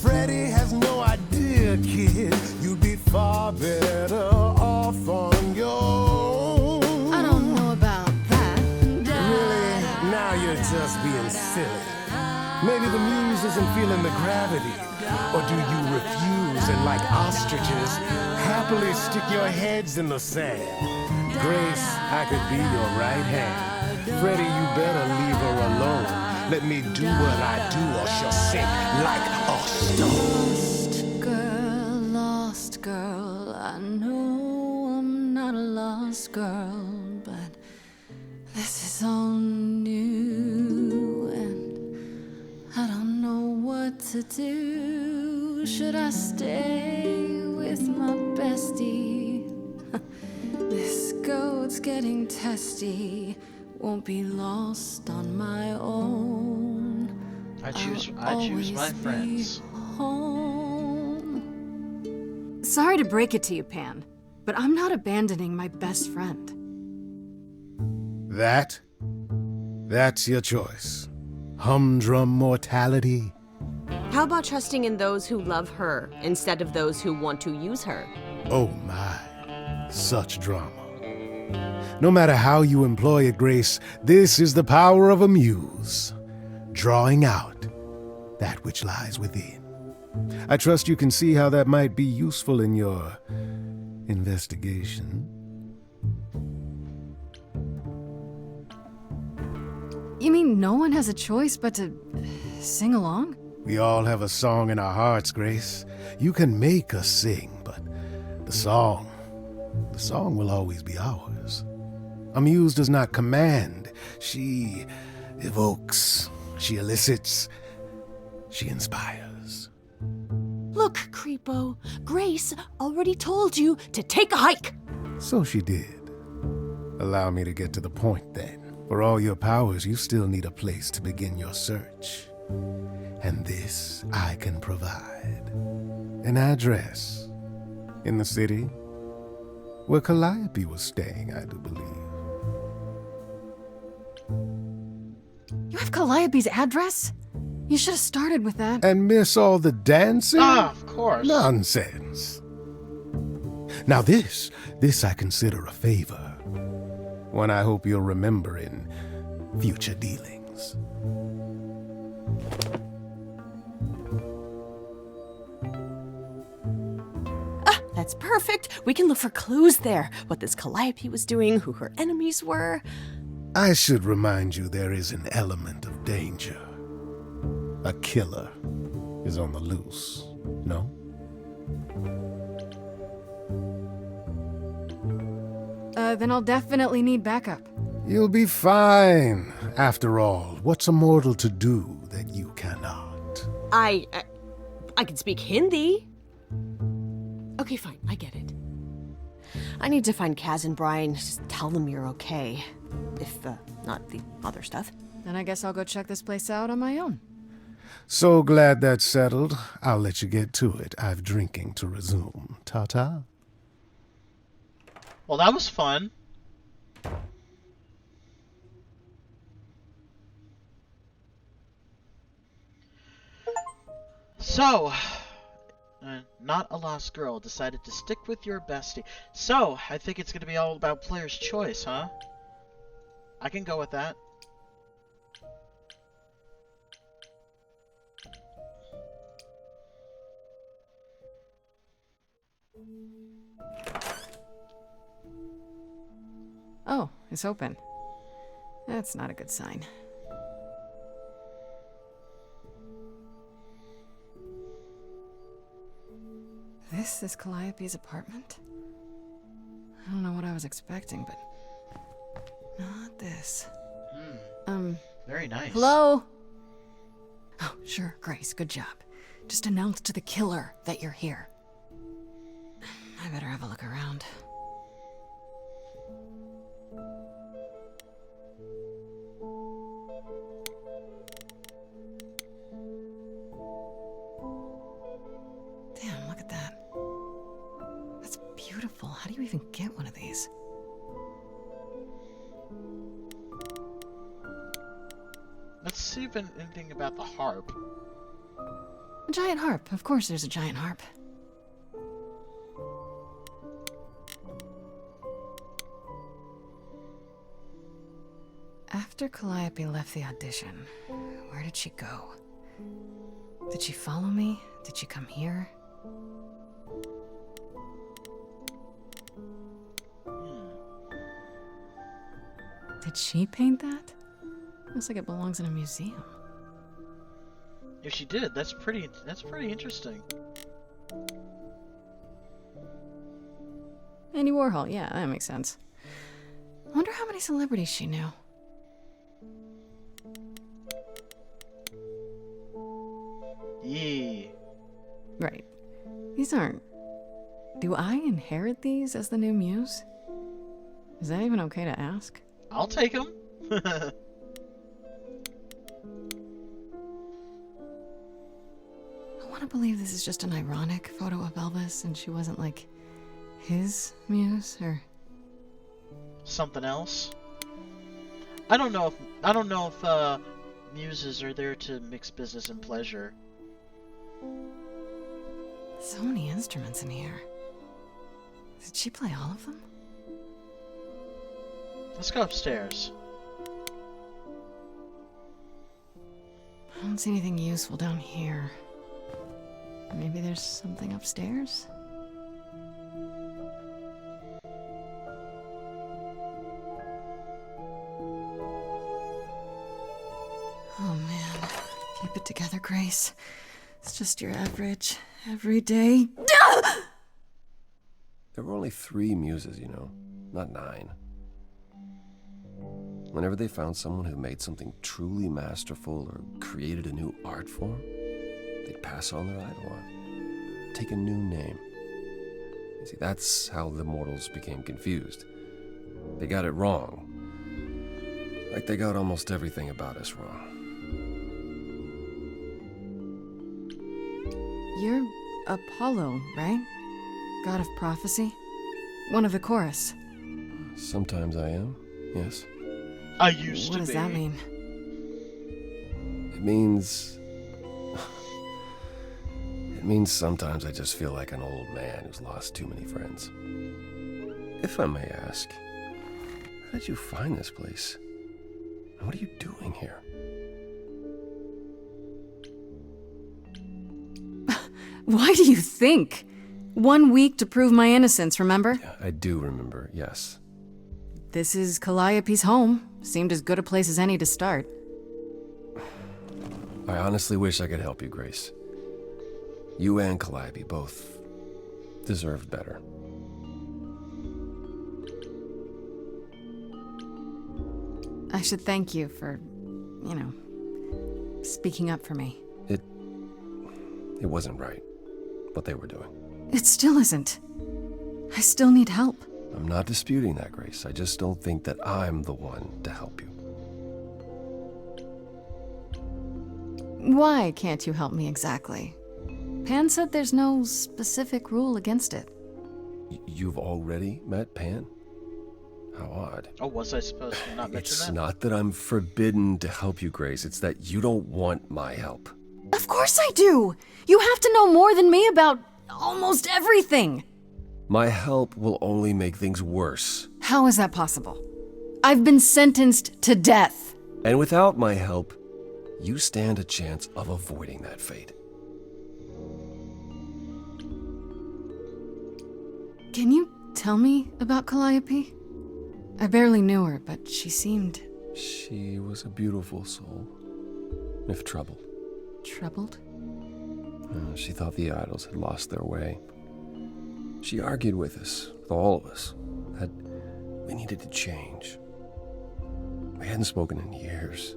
Speaker 15: Freddy has no idea, kid. You'd be far better off on your own.
Speaker 3: I don't know about that.
Speaker 15: Really? Now you're just being silly. Maybe the muse isn't feeling the gravity. Or do you refuse and, like ostriches, happily stick your heads in the sand? Grace, I could be your right hand. Freddy, you better leave her alone. Let me do what I do or she'll sink like a stone.
Speaker 8: Lost girl, I know I'm not a lost girl, but this is all new and I don't know what to do. Should I stay with my bestie? This goat's getting testy. Won't be lost on my own.
Speaker 2: I choose my friends.
Speaker 8: Home.
Speaker 3: Sorry to break it to you, Pan, but I'm not abandoning my best friend.
Speaker 15: That's your choice. Humdrum mortality.
Speaker 4: How about trusting in those who love her instead of those who want to use her?
Speaker 15: Oh my, such drama. No matter how you employ it, Grace, this is the power of a muse, drawing out that which lies within. I trust you can see how that might be useful in your investigation.
Speaker 3: You mean no one has a choice but to sing along?
Speaker 15: We all have a song in our hearts, Grace. You can make us sing, but the song will always be ours. A muse does not command. She evokes, she elicits, she inspires.
Speaker 4: Look, Creepo, Grace already told you to take a hike.
Speaker 15: So she did. Allow me to get to the point then. For all your powers, you still need a place to begin your search. And this I can provide. An address in the city where Calliope was staying, I do believe.
Speaker 3: You have Calliope's address? You should have started with that.
Speaker 15: And miss all the dancing?
Speaker 2: Ah, of course.
Speaker 15: Nonsense. Now this I consider a favor. One I hope you'll remember in future dealings.
Speaker 4: That's perfect. We can look for clues there. What this Calliope was doing, who her enemies were.
Speaker 15: I should remind you there is an element of danger. A killer is on the loose, no?
Speaker 3: Then I'll definitely need backup.
Speaker 15: You'll be fine. After all, what's a mortal to do that you cannot?
Speaker 4: I can speak Hindi. Okay, fine. I get it. I need to find Kaz and Brian. Just tell them you're okay. If, not the other stuff.
Speaker 3: Then I guess I'll go check this place out on my own.
Speaker 15: So glad that's settled. I'll let you get to it. I've drinking to resume. Ta-ta.
Speaker 2: Well, that was fun. So, not a lost girl decided to stick with your bestie. So, I think it's going to be all about player's choice, huh? I can go with that.
Speaker 3: Oh, it's open. That's not a good sign. This is Calliope's apartment? I don't know what I was expecting, but not this.
Speaker 2: Very nice.
Speaker 3: Hello? Oh, sure, Grace, good job. Just announce to the killer that you're here. I better have a look around. Damn, look at that. That's beautiful. How do you even get one of these?
Speaker 2: Let's see if anything about the harp.
Speaker 3: A giant harp. Of course there's a giant harp. After Calliope left the audition, where did she go? Did she follow me? Did she come here? Did she paint that? Looks like it belongs in a museum.
Speaker 2: If she did, that's pretty interesting.
Speaker 3: Andy Warhol, yeah, that makes sense. Wonder how many celebrities she knew.
Speaker 2: Yee.
Speaker 3: Right. These aren't... Do I inherit these as the new muse? Is that even okay to ask?
Speaker 2: I'll take them.
Speaker 3: I want to believe this is just an ironic photo of Elvis and she wasn't like his muse or
Speaker 2: Something else. I don't know if muses are there to mix business and pleasure.
Speaker 3: So many instruments in here. Did she play all of them?
Speaker 2: Let's go upstairs.
Speaker 3: I don't see anything useful down here. Maybe there's something upstairs? Oh man. Keep it together, Grace. It's just your average, everyday...
Speaker 13: There were only 3 muses, you know, not 9. Whenever they found someone who made something truly masterful or created a new art form, they'd pass on their idol on, take a new name. You see, that's how the mortals became confused. They got it wrong. Like they got almost everything about us wrong.
Speaker 3: You're Apollo, right? God of prophecy? One of the chorus.
Speaker 13: Sometimes I am, yes.
Speaker 2: I used
Speaker 3: What
Speaker 2: to
Speaker 3: does
Speaker 2: be.
Speaker 3: that mean?
Speaker 13: It means... It means sometimes I just feel like an old man who's lost too many friends. If I may ask, how did you find this place? And what are you doing here?
Speaker 3: Why do you think? 1 week to prove my innocence, remember?
Speaker 13: I do remember, yes.
Speaker 3: This is Calliope's home. Seemed as good a place as any to start.
Speaker 13: I honestly wish I could help you, Grace. You and Calliope both deserved better.
Speaker 3: I should thank you for, speaking up for me.
Speaker 13: It wasn't right, what they were doing.
Speaker 3: It still isn't. I still need help.
Speaker 13: I'm not disputing that, Grace. I just don't think that I'm the one to help you.
Speaker 3: Why can't you help me exactly? Pan said there's no specific rule against it.
Speaker 13: You've already met Pan? How odd.
Speaker 2: Oh, was I supposed to not mention that?
Speaker 13: It's not that I'm forbidden to help you, Grace. It's that you don't want my help.
Speaker 3: Of course I do! You have to know more than me about almost everything!
Speaker 13: My help will only make things worse.
Speaker 3: How is that possible? I've been sentenced to death.
Speaker 13: And without my help, you stand a chance of avoiding that fate.
Speaker 3: Can you tell me about Calliope? I barely knew her, but she seemed...
Speaker 13: She was a beautiful soul, if troubled.
Speaker 3: Troubled?
Speaker 13: She thought the idols had lost their way. She argued with us, with all of us, that we needed to change. We hadn't spoken in years.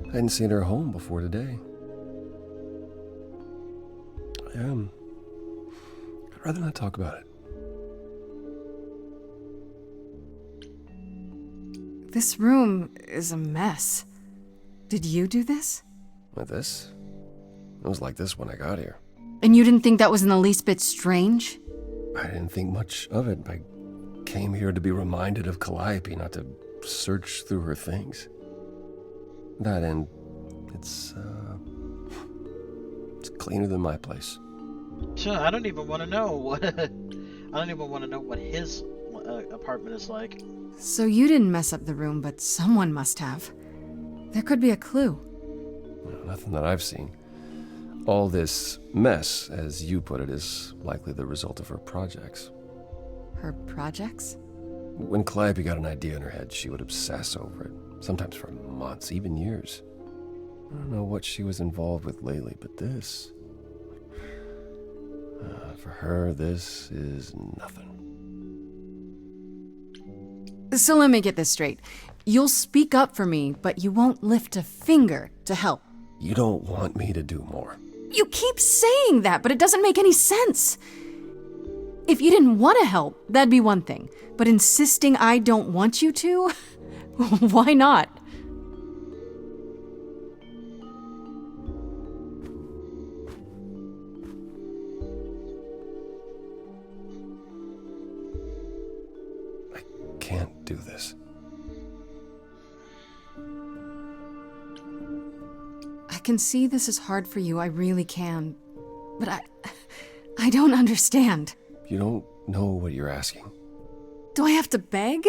Speaker 13: I hadn't seen her home before today. I'd rather not talk about it.
Speaker 3: This room is a mess. Did you do this?
Speaker 13: With this? It was like this when I got here.
Speaker 3: And you didn't think that was in the least bit strange?
Speaker 13: I didn't think much of it. I came here to be reminded of Calliope, not to search through her things. That and it's cleaner than my place.
Speaker 2: Sure, I don't even want to know what his apartment is like.
Speaker 3: So you didn't mess up the room, but someone must have. There could be a clue.
Speaker 13: Nothing that I've seen. All this mess, as you put it, is likely the result of her projects.
Speaker 3: Her projects?
Speaker 13: When Calliope got an idea in her head, she would obsess over it, sometimes for months, even years. I don't know what she was involved with lately, but this... for her, this is nothing.
Speaker 3: So let me get this straight. You'll speak up for me, but you won't lift a finger to help.
Speaker 13: You don't want me to do more.
Speaker 3: You keep saying that, but it doesn't make any sense. If you didn't want to help, that'd be one thing. But insisting I don't want you to? Why not?
Speaker 13: I can't do this.
Speaker 3: I can see this is hard for you, I really can. But I don't understand.
Speaker 13: You don't know what you're asking.
Speaker 3: Do I have to beg?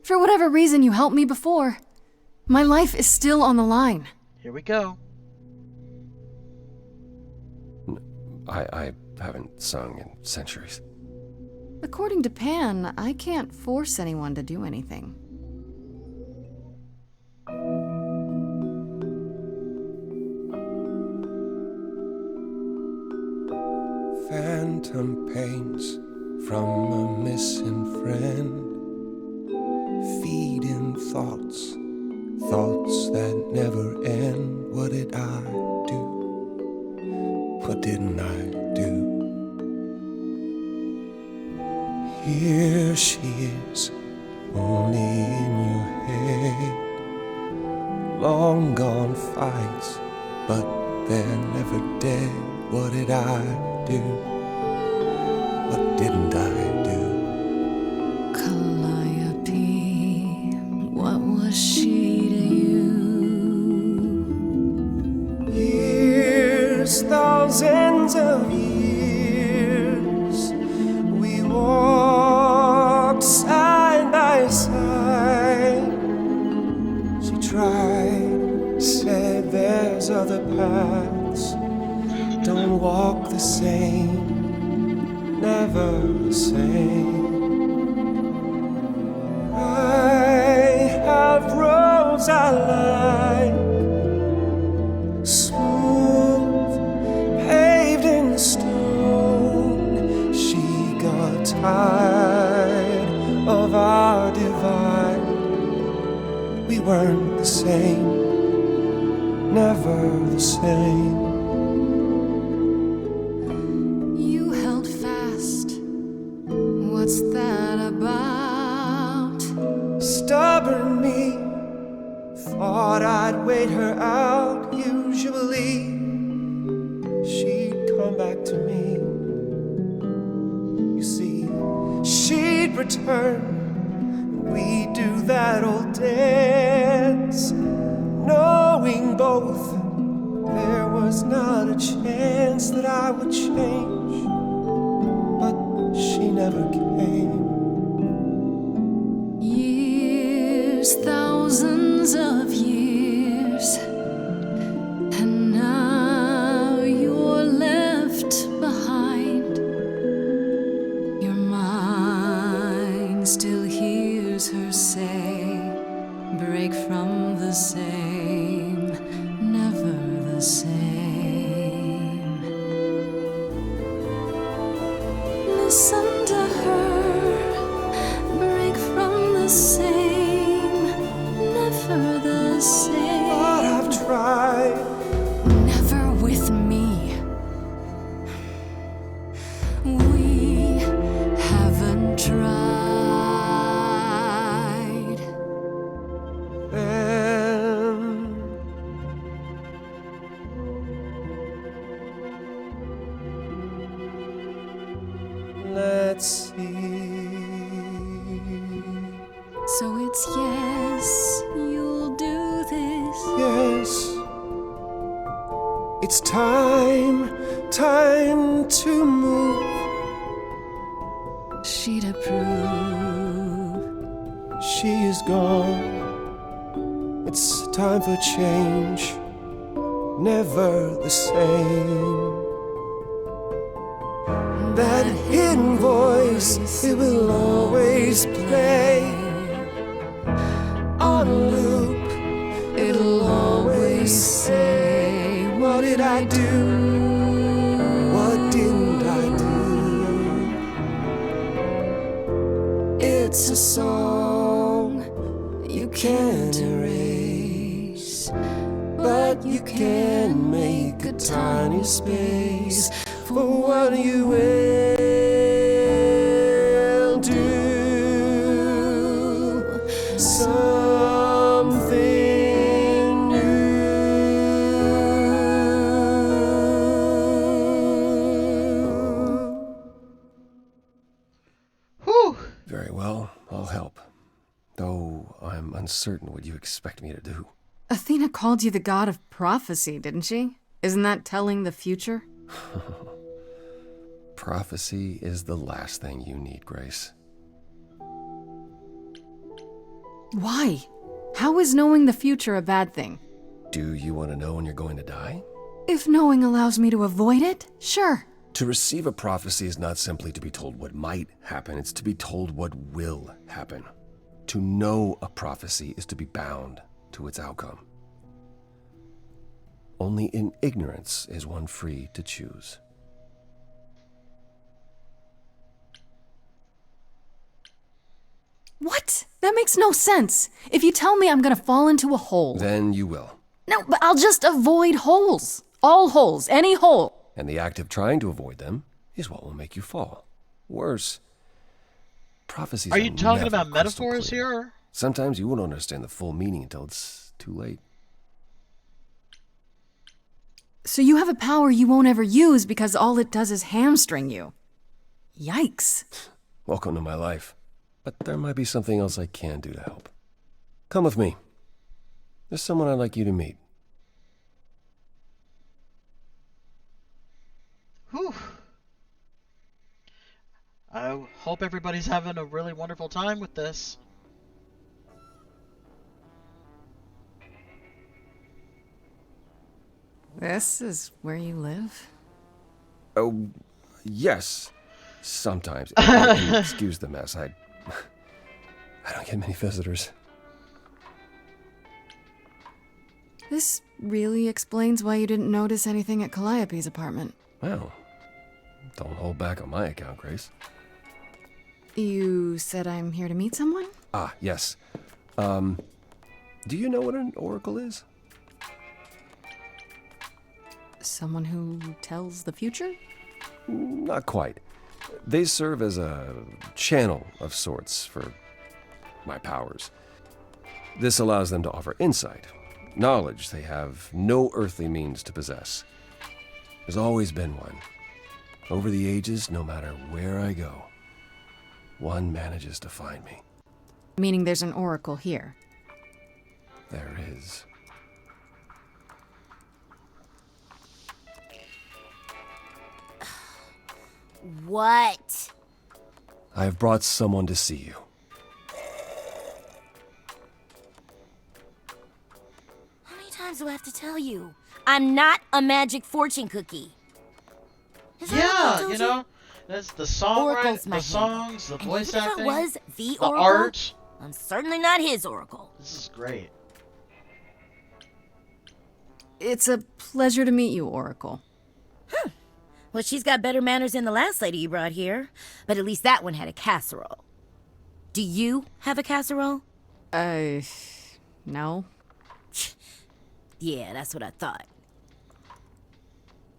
Speaker 3: For whatever reason you helped me before. My life is still on the line.
Speaker 2: Here we go.
Speaker 13: I haven't sung in centuries.
Speaker 3: According to Pan, I can't force anyone to do anything.
Speaker 16: Phantom pains from a missing friend, feeding thoughts, thoughts that never end. What did I do? What didn't I do? Here she is, only in your head. Long gone fights, but they're never dead. What did I do? What didn't I do?
Speaker 8: Calliope, what was she to you?
Speaker 16: Years, thousands of years, we walked side by side. She tried, said there's other paths. Don't walk the same. never the same. I have roads I like, smooth, paved in stone. She got tired of our divide. We weren't the same, never the same.
Speaker 8: You held fast. What's that about?
Speaker 16: Stubborn me, thought I'd wait her out. Usually she'd come back to me. You see, she'd return. We'd do that old dance, knowing both there was not a chance that I would change. But she never came.
Speaker 8: Years, thousands of years, and now you're left behind. Your mind still hears her say, break from the same, never the same. Listen to her, break from the same, never the same.
Speaker 16: But I've tried.
Speaker 8: Never with me. We haven't tried.
Speaker 16: Then let's see.
Speaker 8: So it's yes, you'll do this.
Speaker 16: Yes, it's time to move.
Speaker 8: She'd approve.
Speaker 16: She is gone. It's time for change. Never the same. That hidden voice, it will always play on a loop. It'll always say, what did I do? What didn't I do? It's a song you can't erase, but you can make a tiny space for what you will do. Something new.
Speaker 2: Whew.
Speaker 13: Very well, I'll help. Though I'm uncertain what you expect me to do.
Speaker 3: Athena called you the god of prophecy, didn't she? Isn't that telling the future?
Speaker 13: Prophecy is the last thing you need, Grace.
Speaker 3: Why? How is knowing the future a bad thing?
Speaker 13: Do you want to know when you're going to die?
Speaker 3: If knowing allows me to avoid it, sure.
Speaker 13: To receive a prophecy is not simply to be told what might happen, it's to be told what will happen. To know a prophecy is to be bound to its outcome. Only in ignorance is one free to choose.
Speaker 3: What? That makes no sense. If you tell me I'm gonna fall into a hole.
Speaker 13: Then you will.
Speaker 3: No, but I'll just avoid holes. All holes, any hole.
Speaker 13: And the act of trying to avoid them is what will make you fall. Worse, prophecies
Speaker 2: Are you talking
Speaker 13: never
Speaker 2: about
Speaker 13: crystal
Speaker 2: metaphors
Speaker 13: clear.
Speaker 2: here?
Speaker 13: Sometimes you won't understand the full meaning until it's too late.
Speaker 3: So you have a power you won't ever use because all it does is hamstring you. Yikes.
Speaker 13: Welcome to my life. But there might be something else I can do to help. Come with me. There's someone I'd like you to meet.
Speaker 2: Whew. I hope everybody's having a really wonderful time with this.
Speaker 3: This is where you live?
Speaker 13: Oh, yes. Sometimes. Excuse the mess. I don't get many visitors.
Speaker 3: This really explains why you didn't notice anything at Calliope's apartment.
Speaker 13: Well, don't hold back on my account, Grace.
Speaker 3: You said I'm here to meet someone?
Speaker 13: Ah, yes. Do you know what an oracle is?
Speaker 3: Someone who tells the future?
Speaker 13: Not quite. They serve as a channel of sorts for my powers. This allows them to offer insight, knowledge they have no earthly means to possess. There's always been one. Over the ages, no matter where I go, one manages to find me.
Speaker 3: Meaning there's an oracle here.
Speaker 13: There is.
Speaker 9: What?
Speaker 13: I have brought someone to see you.
Speaker 9: How many times do I have to tell you? I'm not a magic fortune cookie.
Speaker 10: Yeah, you know, that's the songwriting, the
Speaker 9: handle.
Speaker 10: songs, the
Speaker 9: And
Speaker 10: voice
Speaker 9: even if
Speaker 10: acting,
Speaker 9: it was the
Speaker 10: the
Speaker 9: oracle,
Speaker 10: art.
Speaker 9: I'm certainly not his oracle.
Speaker 10: This is great.
Speaker 3: It's a pleasure to meet you, Oracle.
Speaker 9: Well, she's got better manners than the last lady you brought here. But at least that one had a casserole. Do you have a casserole?
Speaker 3: No.
Speaker 9: Yeah, that's what I thought.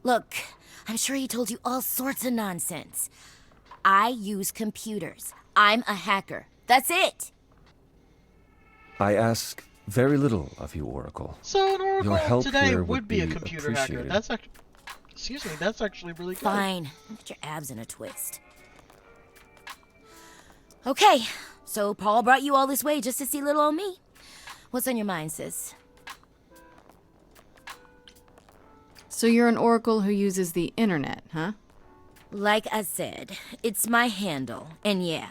Speaker 9: Look, I'm sure he told you all sorts of nonsense. I use computers. I'm a hacker. That's it.
Speaker 13: I ask very little of you, Oracle.
Speaker 10: So an oracle
Speaker 13: Your help
Speaker 10: today
Speaker 13: here
Speaker 10: would be a computer hacker.
Speaker 13: appreciated.
Speaker 10: That's actually, excuse me, that's actually really good.
Speaker 9: Fine. Get your abs in a twist. Okay, so Paul brought you all this way just to see little old me. What's on your mind, sis?
Speaker 3: So you're an oracle who uses the internet, huh?
Speaker 9: Like I said, it's my handle. And yeah,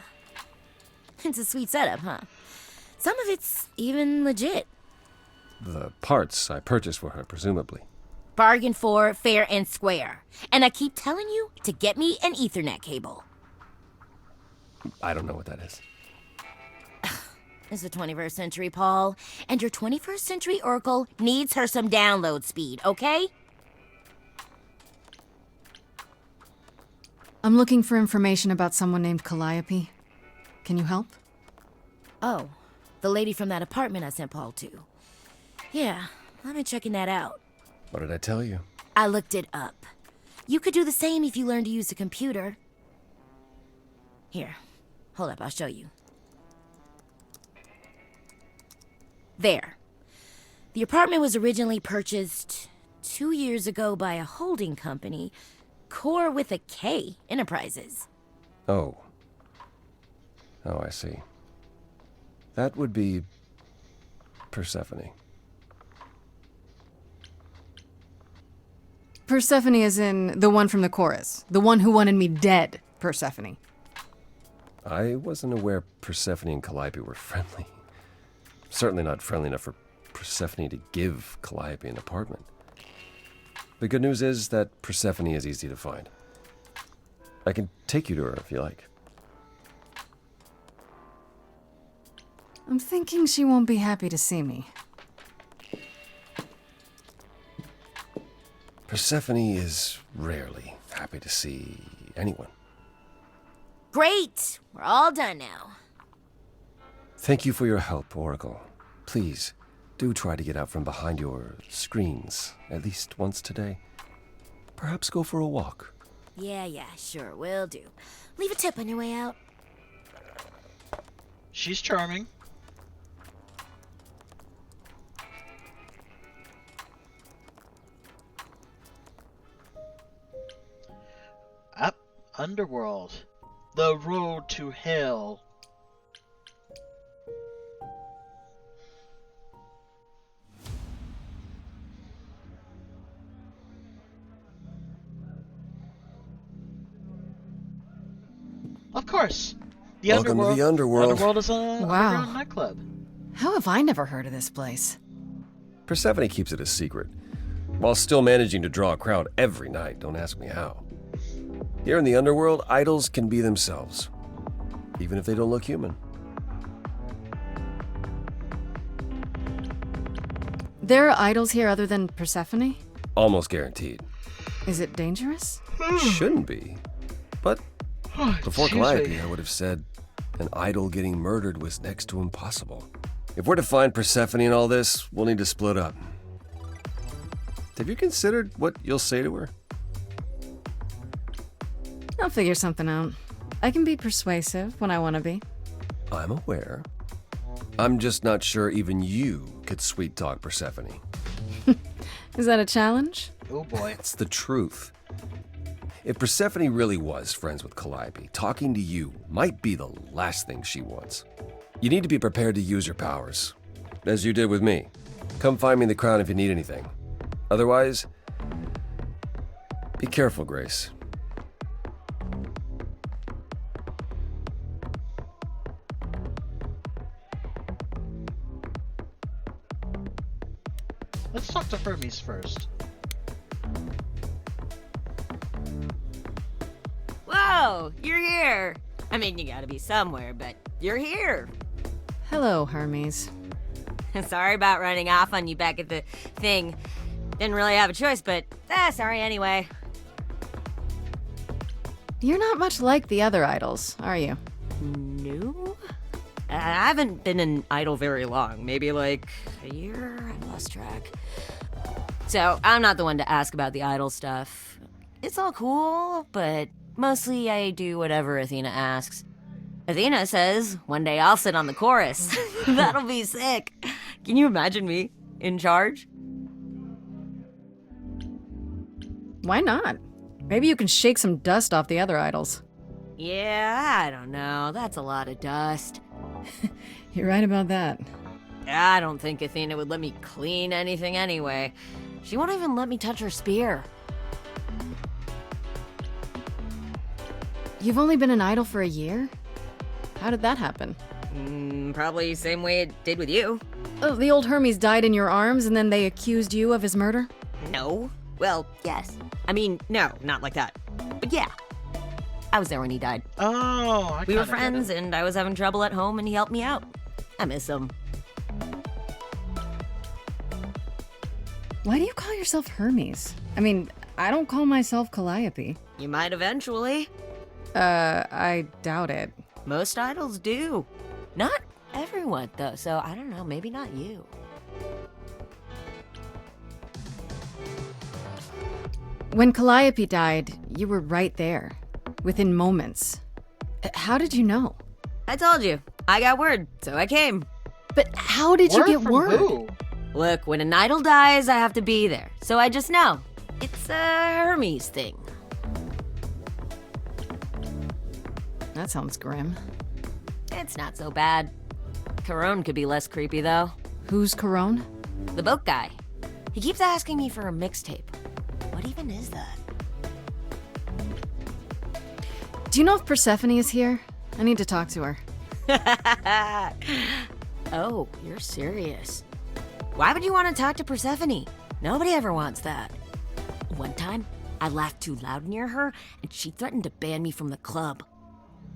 Speaker 9: it's a sweet setup, huh? Some of it's even legit.
Speaker 13: The parts I purchased for her, presumably.
Speaker 9: Bargain for, fair and square. And I keep telling you to get me an Ethernet cable.
Speaker 13: I don't know what that is.
Speaker 9: It's the 21st century, Paul. And your 21st century oracle needs her some download speed, okay?
Speaker 3: I'm looking for information about someone named Calliope. Can you help?
Speaker 9: Oh, the lady from that apartment I sent Paul to. Yeah, I've been checking that out.
Speaker 13: What did I tell you?
Speaker 9: I looked it up. You could do the same if you learned to use a computer. Here, hold up, I'll show you. There. The apartment was originally purchased 2 years ago by a holding company, Core with a K Enterprises.
Speaker 13: Oh. Oh, I see. That would be Persephone.
Speaker 3: Persephone is in the one from the chorus. The one who wanted me dead, Persephone.
Speaker 13: I wasn't aware Persephone and Calliope were friendly. Certainly not friendly enough for Persephone to give Calliope an apartment. The good news is that Persephone is easy to find. I can take you to her if you like.
Speaker 3: I'm thinking she won't be happy to see me.
Speaker 13: Persephone is rarely happy to see anyone.
Speaker 9: Great! We're all done now.
Speaker 13: Thank you for your help, Oracle. Please, do try to get out from behind your screens at least once today. Perhaps go for a walk.
Speaker 9: Yeah, sure, will do. Leave a tip on your way out.
Speaker 10: She's charming. Up Underworld. The road to hell. Of course. The
Speaker 13: Welcome
Speaker 10: Underworld.
Speaker 13: to the Underworld.
Speaker 10: Underworld is a
Speaker 3: Wow.
Speaker 10: underground nightclub.
Speaker 3: How have I never heard of this place?
Speaker 13: Persephone keeps it a secret, while still managing to draw a crowd every night. Don't ask me how. Here in the underworld, idols can be themselves, even if they don't look human.
Speaker 3: There are idols here other than Persephone?
Speaker 13: Almost guaranteed.
Speaker 3: Is it dangerous?
Speaker 13: Shouldn't be. But before
Speaker 2: excuse
Speaker 13: Calliope,
Speaker 2: me.
Speaker 13: I would have said an idol getting murdered was next to impossible. If we're to find Persephone in all this, we'll need to split up. Have you considered what you'll say to her?
Speaker 3: I'll figure something out. I can be persuasive when I want to be.
Speaker 13: I'm aware. I'm just not sure even you could sweet-talk Persephone.
Speaker 3: Is that a challenge?
Speaker 2: Oh boy.
Speaker 13: It's the truth. If Persephone really was friends with Calliope, talking to you might be the last thing she wants. You need to be prepared to use your powers, as you did with me. Come find me in the crown if you need anything. Otherwise, be careful, Grace.
Speaker 2: Let's talk to Hermes first.
Speaker 9: Whoa, you're here. I mean, you gotta be somewhere, but you're here.
Speaker 3: Hello, Hermes.
Speaker 9: Sorry about running off on you back at the thing. Didn't really have a choice, but sorry anyway.
Speaker 3: You're not much like the other idols, are you?
Speaker 9: No? I haven't been an idol very long. Maybe like a year? I lost track. So, I'm not the one to ask about the idol stuff. It's all cool, but mostly I do whatever Athena asks. Athena says, one day I'll sit on the chorus. That'll be sick. Can you imagine me in charge?
Speaker 3: Why not? Maybe you can shake some dust off the other idols.
Speaker 9: Yeah, I don't know. That's a lot of dust.
Speaker 3: You're right about that.
Speaker 9: I don't think Athena would let me clean anything anyway. She won't even let me touch her spear.
Speaker 3: You've only been an idol for a year? How did that happen?
Speaker 9: Probably same way it did with you.
Speaker 3: Oh, the old Hermes died in your arms and then they accused you of his murder?
Speaker 9: No. Well, yes. I mean, no, not like that. But yeah. I was there when he died.
Speaker 2: Oh,
Speaker 9: We were friends and I was having trouble at home and he helped me out. I miss him.
Speaker 3: Why do you call yourself Hermes? I mean, I don't call myself Calliope.
Speaker 9: You might eventually.
Speaker 3: I doubt it.
Speaker 9: Most idols do. Not everyone, though, so I don't know, maybe not you.
Speaker 3: When Calliope died, you were right there, within moments. How did you know?
Speaker 9: I told you. I got word, so I came.
Speaker 3: But how did you get word?
Speaker 2: Who?
Speaker 9: Look, when an idol dies, I have to be there, so I just know. It's a Hermes thing.
Speaker 3: That sounds grim.
Speaker 9: It's not so bad. Carone could be less creepy, though.
Speaker 3: Who's Carone?
Speaker 9: The boat guy. He keeps asking me for a mixtape. What even is that?
Speaker 3: Do you know if Persephone is here? I need to talk to her.
Speaker 9: Oh, you're serious. Why would you want to talk to Persephone? Nobody ever wants that. One time, I laughed too loud near her, and she threatened to ban me from the club.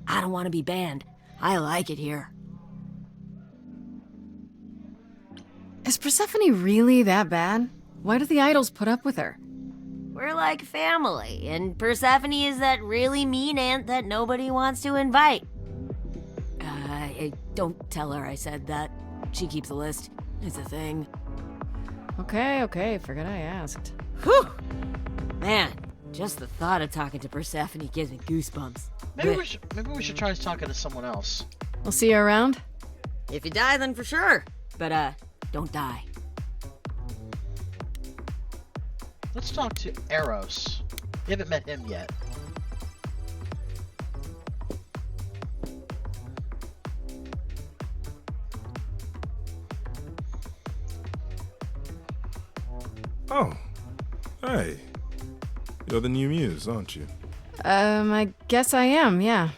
Speaker 9: I don't want to be banned. I like it here.
Speaker 3: Is Persephone really that bad? Why do the idols put up with her?
Speaker 9: We're like family, and Persephone is that really mean aunt that nobody wants to invite. Don't tell her I said that. She keeps a list. It's a thing.
Speaker 3: Okay, forget I asked.
Speaker 9: Whew! Man, just the thought of talking to Persephone gives me goosebumps.
Speaker 2: Maybe we should try talking to someone else.
Speaker 3: We'll see you around?
Speaker 9: If you die, then for sure. But, don't die.
Speaker 2: Let's talk to Eros. We haven't met him yet.
Speaker 17: Oh, hey. You're the new muse, aren't you?
Speaker 3: I guess I am, yeah.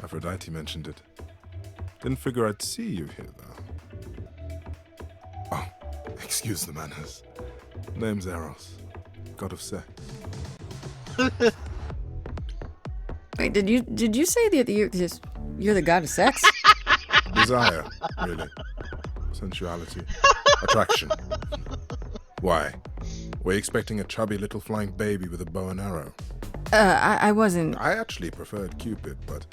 Speaker 17: Aphrodite mentioned it. Didn't figure I'd see you here, though. Oh, excuse the manners. Name's Eros, god of sex.
Speaker 3: Wait, did you say that you're the god of sex?
Speaker 17: Desire, really. Sensuality. Attraction. Why? Were you expecting a chubby little flying baby with a bow and arrow?
Speaker 3: I wasn't.
Speaker 17: I actually preferred Cupid, but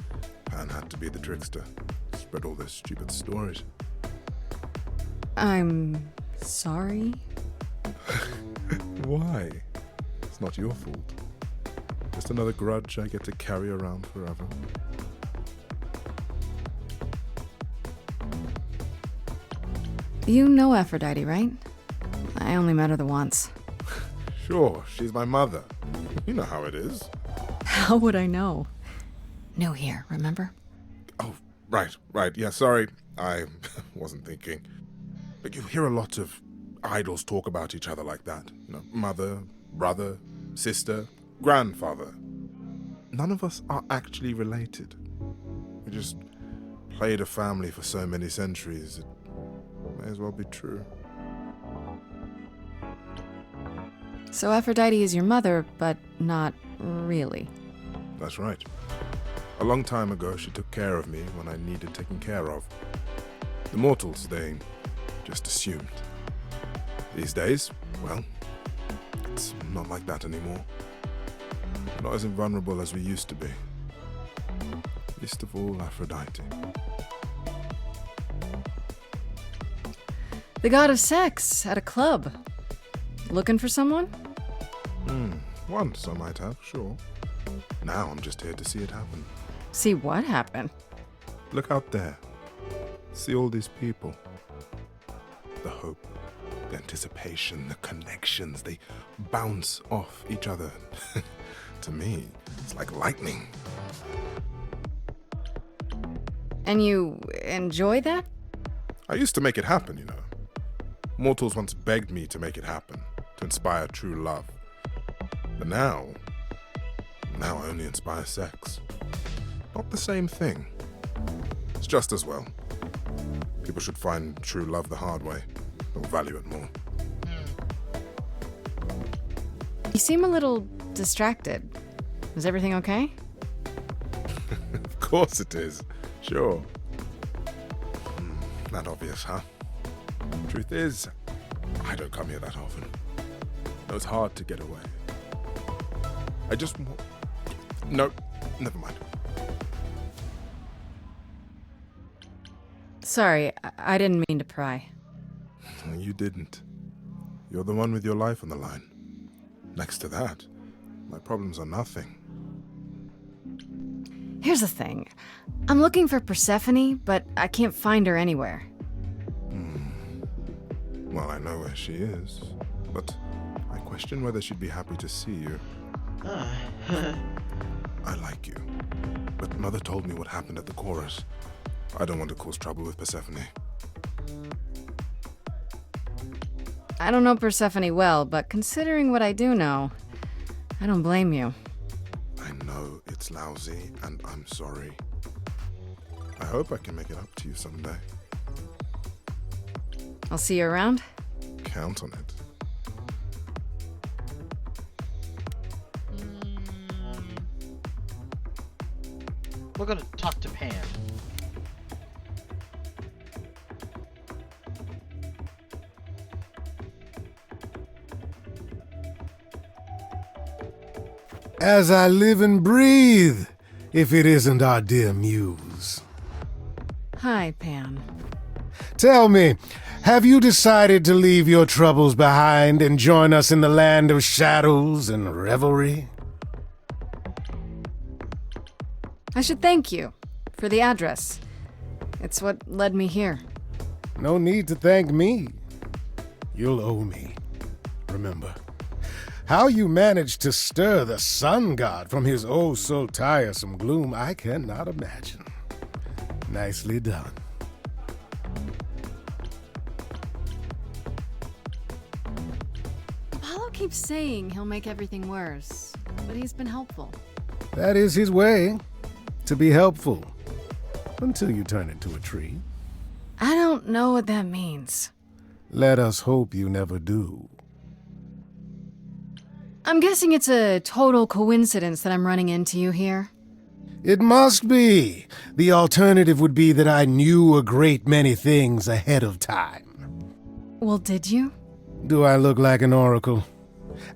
Speaker 17: Pan had to be the trickster. Spread all those stupid stories.
Speaker 3: I'm sorry.
Speaker 17: Why? It's not your fault. Just another grudge I get to carry around forever.
Speaker 3: You know Aphrodite, right? I only met her the once.
Speaker 17: Sure, she's my mother. You know how it is.
Speaker 3: How would I know? New here, remember?
Speaker 17: Oh, right. Yeah, sorry. I wasn't thinking. But you hear a lot of idols talk about each other like that. You know, mother, brother, sister, grandfather. None of us are actually related. We just played a family for so many centuries. It may as well be true.
Speaker 3: So Aphrodite is your mother, but not really.
Speaker 17: That's right. A long time ago, she took care of me when I needed taking care of. The mortals, they just assumed. These days, well, it's not like that anymore. Not as invulnerable as we used to be. Least of all, Aphrodite.
Speaker 3: The god of sex at a club. Looking for someone?
Speaker 17: Once I might have, sure. Now I'm just here to see it happen.
Speaker 3: See what happen?
Speaker 17: Look out there. See all these people. The hope, the anticipation, the connections, they bounce off each other. To me, it's like lightning.
Speaker 3: And you enjoy that?
Speaker 17: I used to make it happen, you know. Mortals once begged me to make it happen, to inspire true love. But now I only inspire sex. Not the same thing. It's just as well. People should find true love the hard way. They'll value it more.
Speaker 3: You seem a little distracted. Is everything okay?
Speaker 17: Of course it is. Sure. That obvious, huh? Truth is, I don't come here that often. No, it's hard to get away. I just... No, never mind.
Speaker 3: Sorry, I didn't mean to pry.
Speaker 17: You didn't. You're the one with your life on the line. Next to that, my problems are nothing.
Speaker 3: Here's the thing. I'm looking for Persephone, but I can't find her anywhere.
Speaker 17: Well, I know where she is, but I question whether she'd be happy to see you. I like you, but Mother told me what happened at the chorus. I don't want to cause trouble with Persephone.
Speaker 3: I don't know Persephone well, but considering what I do know, I don't blame you.
Speaker 17: I know it's lousy, and I'm sorry. I hope I can make it up to you someday.
Speaker 3: I'll see you around?
Speaker 17: Count on it.
Speaker 2: We're gonna talk to Pan.
Speaker 15: As I live and breathe, if it isn't our dear muse.
Speaker 3: Hi, Pan.
Speaker 15: Tell me, have you decided to leave your troubles behind and join us in the land of shadows and revelry?
Speaker 3: I should thank you for the address. It's what led me here.
Speaker 15: No need to thank me. You'll owe me. Remember, how you managed to stir the sun god from his oh so tiresome gloom, I cannot imagine. Nicely done.
Speaker 3: Apollo keeps saying he'll make everything worse, but he's been helpful.
Speaker 15: That is his way, to be helpful, until you turn into a tree.
Speaker 3: I don't know what that means.
Speaker 15: Let us hope you never do.
Speaker 3: I'm guessing it's a total coincidence that I'm running into you here.
Speaker 15: It must be. The alternative would be that I knew a great many things ahead of time.
Speaker 3: Well, did you?
Speaker 15: Do I look like an oracle?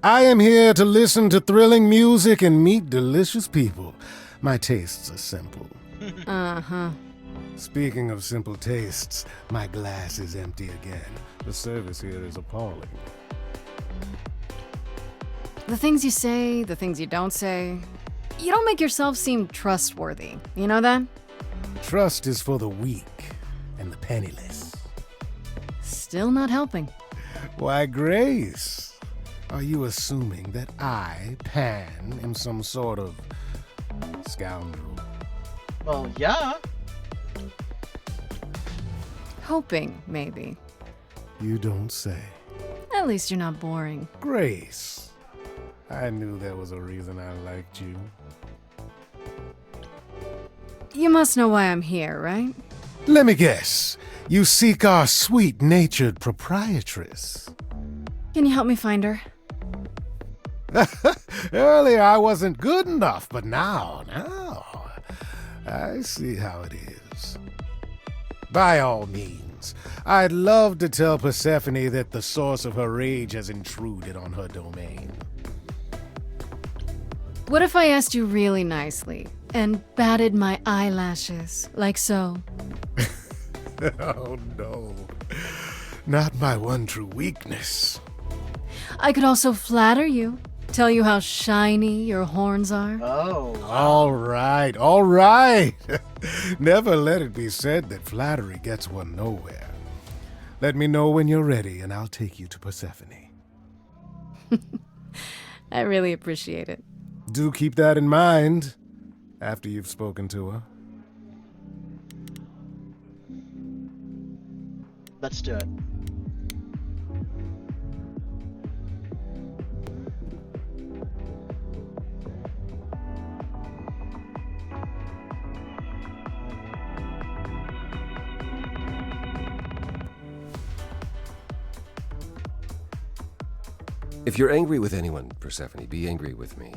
Speaker 15: I am here to listen to thrilling music and meet delicious people. My tastes are simple.
Speaker 3: Uh-huh.
Speaker 15: Speaking of simple tastes, my glass is empty again. The service here is appalling.
Speaker 3: The things you say, the things you don't say. You don't make yourself seem trustworthy. You know that?
Speaker 15: Trust is for the weak and the penniless.
Speaker 3: Still not helping.
Speaker 15: Why, Grace, are you assuming that I, Pan, am some sort of scoundrel?
Speaker 2: Well, yeah.
Speaker 3: Hoping, maybe.
Speaker 15: You don't say.
Speaker 3: At least you're not boring.
Speaker 15: Grace, I knew there was a reason I liked you.
Speaker 3: You must know why I'm here, right?
Speaker 15: Let me guess. You seek our sweet-natured proprietress.
Speaker 3: Can you help me find her?
Speaker 15: Earlier I wasn't good enough, but now, I see how it is. By all means, I'd love to tell Persephone that the source of her rage has intruded on her domain.
Speaker 3: What if I asked you really nicely and batted my eyelashes, like so?
Speaker 15: Oh no, not my one true weakness.
Speaker 3: I could also flatter you, tell you how shiny your horns are.
Speaker 2: Oh.
Speaker 15: All right. Never let it be said that flattery gets one nowhere. Let me know when you're ready and I'll take you to Persephone.
Speaker 3: I really appreciate it.
Speaker 15: Do keep that in mind after you've spoken to her.
Speaker 2: Let's do it.
Speaker 13: If you're angry with anyone, Persephone, be angry with me.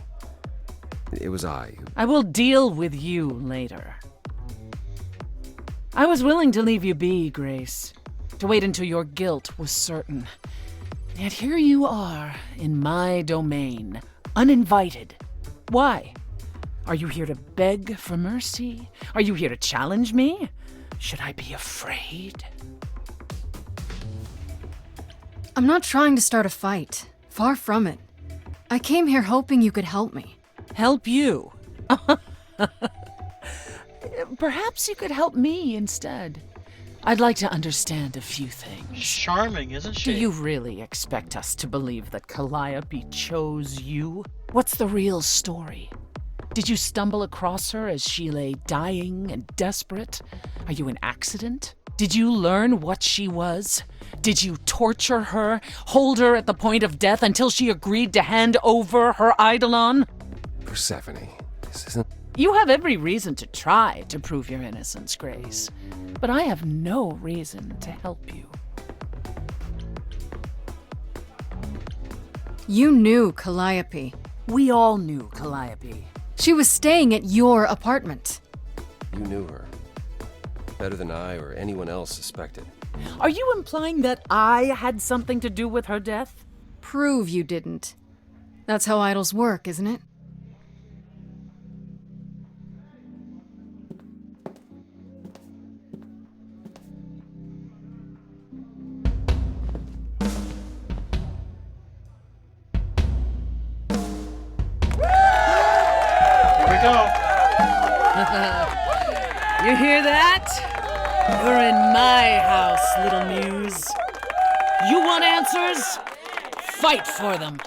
Speaker 13: It was I who...
Speaker 12: I will deal with you later. I was willing to leave you be, Grace. To wait until your guilt was certain. Yet here you are, in my domain, uninvited. Why? Are you here to beg for mercy? Are you here to challenge me? Should I be afraid?
Speaker 3: I'm not trying to start a fight. Far from it. I came here hoping you could help me.
Speaker 12: Help you? Perhaps you could help me instead. I'd like to understand a few things.
Speaker 2: Charming, isn't she?
Speaker 12: Do you really expect us to believe that Calliope chose you? What's the real story? Did you stumble across her as she lay dying and desperate? Are you an accident? Did you learn what she was? Did you torture her, hold her at the point of death until she agreed to hand over her eidolon?
Speaker 13: Persephone, this isn't...
Speaker 12: You have every reason to try to prove your innocence, Grace. But I have no reason to help you.
Speaker 3: You knew Calliope.
Speaker 12: We all knew Calliope.
Speaker 3: She was staying at your apartment.
Speaker 13: You knew her. Better than I or anyone else suspected.
Speaker 12: Are you implying that I had something to do with her death?
Speaker 3: Prove you didn't. That's how idols work, isn't it?
Speaker 12: You hear that? You're in my house, little muse. You want answers? Fight for them.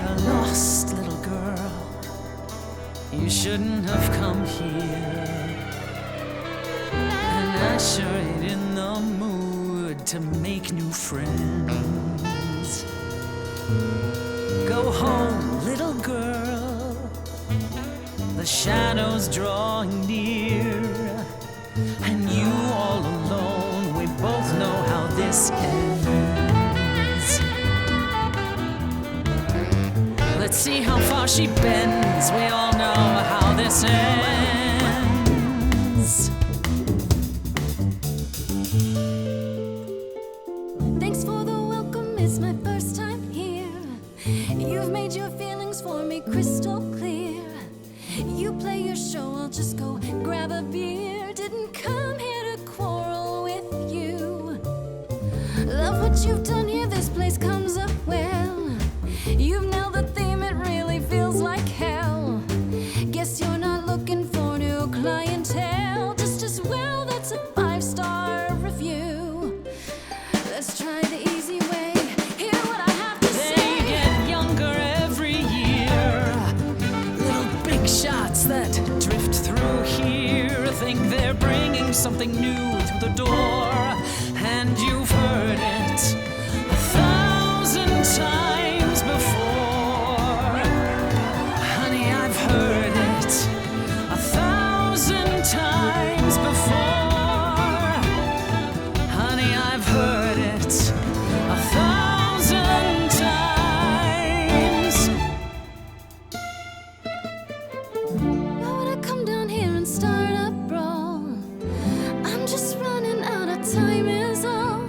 Speaker 12: A lost little girl. You shouldn't have come here. And I sure ain't in the mood to make new friends. Go home, little girl. The shadows drawing near, and you all alone. We both know how this ends. see how far she bends. We all know how this ends.
Speaker 8: Thanks for the welcome, it's my first time here. You've made your feelings for me crystal clear. You play your show, I'll just go grab a beer. Didn't come here to quarrel with you. Love what you've done here, this place comes up well. You've nailed the theme, it really feels like hell. Guess you're not looking for new clientele. Just as well, that's a 5-star review. Let's try the easy way. Hear what I have to say.
Speaker 12: They get younger every year. Little big shots that drift through here think they're bringing something new through the door. And you've heard it 1,000 times before. Honey, I've heard it 1,000 times before. Honey, I've heard it 1,000 times.
Speaker 8: Why would I come down here and start a brawl? I'm just running out of time is all.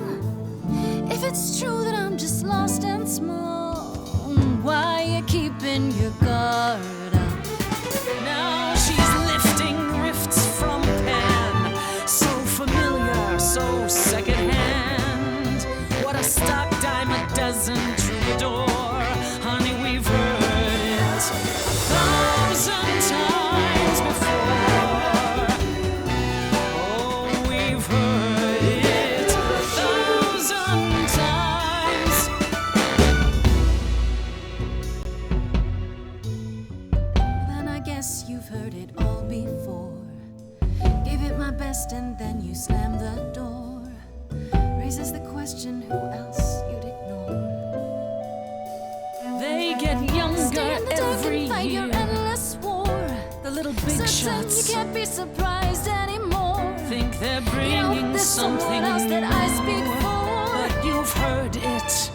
Speaker 8: If it's true that I'm just lost and small, why you keeping your guard up?
Speaker 12: Now she's lifting rifts from pen. So familiar, so secondhand. What a stock dime a dozen troubadour. Honey, we've heard it 1,000 times before. Oh, we've heard it 1,000 times.
Speaker 8: Then I guess you've heard it all before. Gave it my best and then you slammed the door. Raises the question, who else you'd ignore?
Speaker 12: They get younger
Speaker 8: Stay in the dark
Speaker 12: every
Speaker 8: and fight
Speaker 12: year.
Speaker 8: your endless war.
Speaker 12: The little big
Speaker 8: Certain
Speaker 12: shots
Speaker 8: you can't be surprised anymore.
Speaker 12: think they're
Speaker 8: You know,
Speaker 12: bringing
Speaker 8: there's
Speaker 12: something
Speaker 8: someone else that I speak
Speaker 12: new.
Speaker 8: for.
Speaker 12: But you've heard it.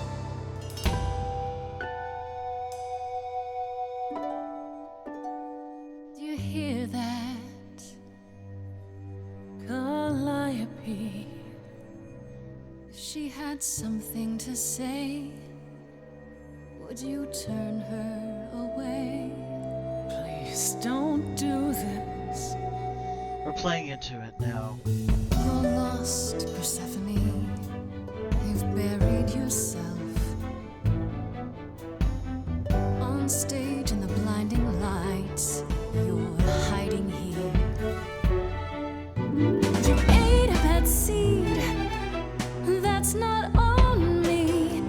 Speaker 8: Do you hear that?
Speaker 12: Calliope.
Speaker 8: If she had something to say, would you turn her away?
Speaker 12: Please don't do this.
Speaker 2: We're playing into it now.
Speaker 8: You're lost, Persephone. You've buried yourself on stage in the blinding lights. You're hiding here. You ate a bad seed. That's not on me.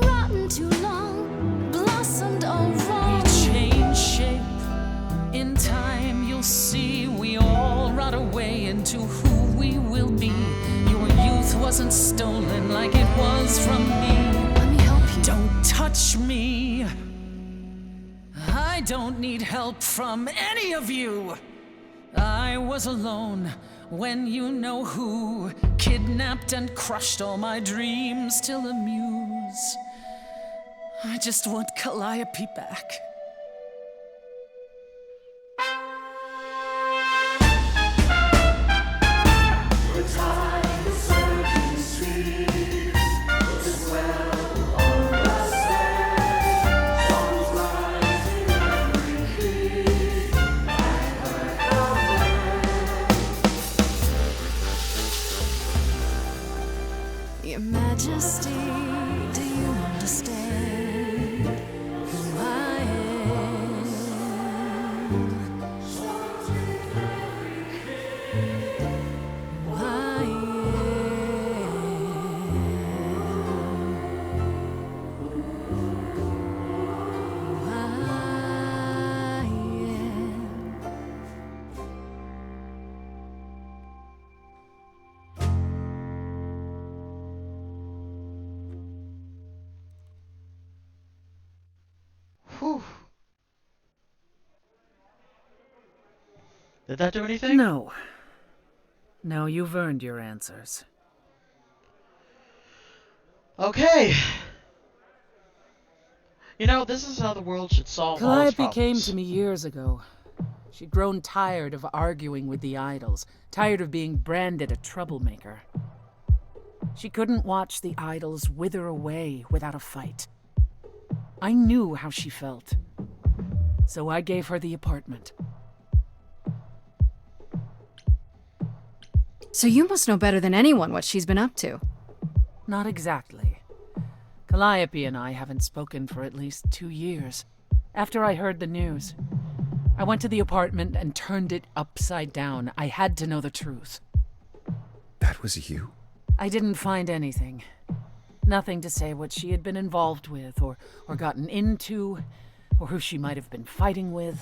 Speaker 8: Rotten too long, blossomed all wrong.
Speaker 12: We change shape. In time, you'll see we all rot away into who we will be. Your youth wasn't stolen like it was from me.
Speaker 8: Let me help you.
Speaker 12: Don't touch me. I don't need help from any of you. I was alone when you know who kidnapped and crushed all my dreams till amuse. I just want Calliope back.
Speaker 8: Your Majesty, do you understand who I am? Who I am? Who I am?
Speaker 2: Whew. Did that do anything?
Speaker 12: No. No, you've earned your answers.
Speaker 2: Okay. You know, this is how the world should solve all its
Speaker 12: Calliope came
Speaker 2: problems.
Speaker 12: to me years ago. She'd grown tired of arguing with the idols, tired of being branded a troublemaker. She couldn't watch the idols wither away without a fight. I knew how she felt, so I gave her the apartment.
Speaker 3: So you must know better than anyone what she's been up to.
Speaker 12: Not exactly. Calliope and I haven't spoken for at least 2 years. After I heard the news, I went to the apartment and turned it upside down. I had to know the truth.
Speaker 13: That was you?
Speaker 12: I didn't find anything. Nothing to say what she had been involved with, or gotten into, or who she might have been fighting with.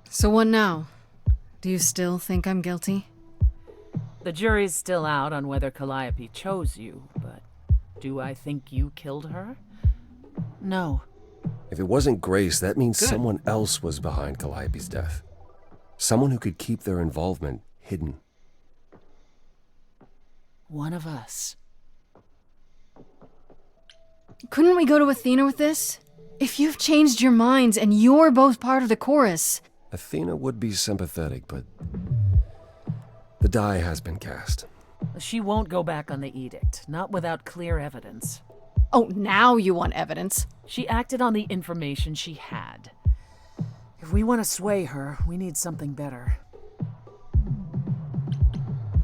Speaker 3: So what now? Do you still think I'm guilty?
Speaker 12: The jury's still out on whether Calliope chose you, but do I think you killed her? No.
Speaker 13: If it wasn't Grace, that means
Speaker 12: Good.
Speaker 13: someone else was behind Calliope's death. Someone who could keep their involvement hidden.
Speaker 12: One of us.
Speaker 3: Couldn't we go to Athena with this? If you've changed your minds and you're both part of the chorus.
Speaker 13: Athena would be sympathetic, but the die has been cast.
Speaker 12: She won't go back on the edict, not without clear evidence.
Speaker 3: Oh, now you want evidence.
Speaker 12: She acted on the information she had. If we want to sway her, we need something better.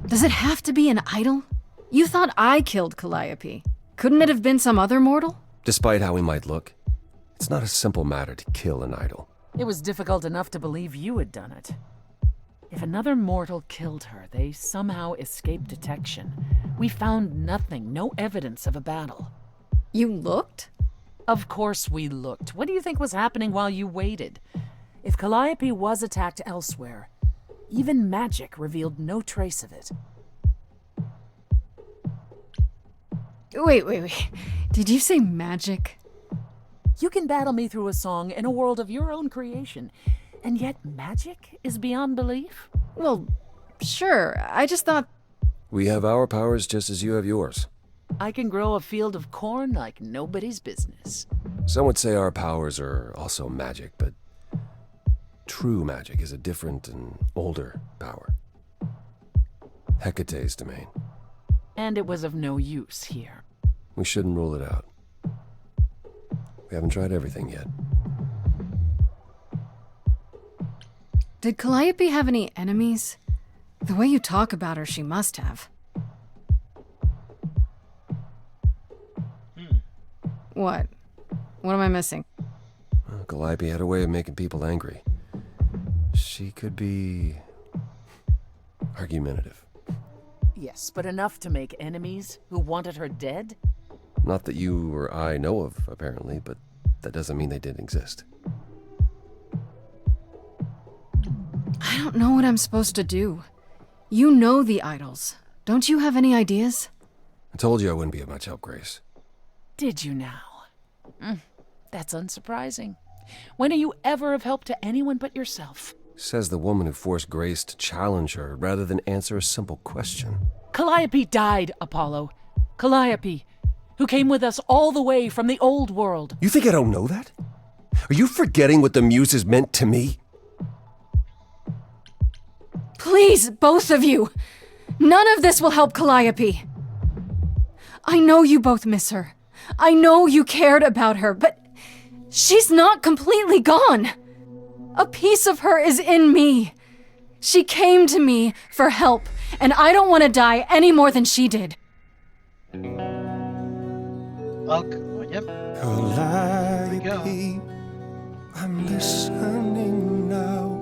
Speaker 3: Does it have to be an idol? You thought I killed Calliope. Couldn't it have been some other mortal?
Speaker 13: Despite how he might look, it's not a simple matter to kill an idol.
Speaker 12: It was difficult enough to believe you had done it. If another mortal killed her, they somehow escaped detection. We found nothing, no evidence of a battle.
Speaker 3: You looked?
Speaker 12: Of course we looked. What do you think was happening while you waited? If Calliope was attacked elsewhere, even magic revealed no trace of it.
Speaker 3: Wait. Did you say magic?
Speaker 12: You can battle me through a song in a world of your own creation, and yet magic is beyond belief?
Speaker 3: Well, sure. I just thought...
Speaker 13: We have our powers just as you have yours.
Speaker 12: I can grow a field of corn like nobody's business.
Speaker 13: Some would say our powers are also magic, but true magic is a different and older power. Hecate's domain.
Speaker 12: And it was of no use here.
Speaker 13: We shouldn't rule it out. We haven't tried everything yet.
Speaker 3: Did Calliope have any enemies? The way you talk about her, she must have. What? What am I missing?
Speaker 13: Calliope had a way of making people angry. She could be argumentative.
Speaker 12: Yes, but enough to make enemies who wanted her dead?
Speaker 13: Not that you or I know of, apparently, but that doesn't mean they didn't exist.
Speaker 3: I don't know what I'm supposed to do. You know the idols. Don't you have any ideas?
Speaker 13: I told you I wouldn't be of much help, Grace.
Speaker 12: Did you now? That's unsurprising. When are you ever of help to anyone but yourself?
Speaker 13: Says the woman who forced Grace to challenge her rather than answer a simple question.
Speaker 12: Calliope died, Apollo. Calliope, who came with us all the way from the old world.
Speaker 13: You think I don't know that? Are you forgetting what the Muses meant to me?
Speaker 3: Please, both of you! None of this will help Calliope. I know you both miss her. I know you cared about her, but she's not completely gone. A piece of her is in me. She came to me for help, and I don't want to die any more than she did.
Speaker 2: Yep.
Speaker 16: Calliope, I'm listening now.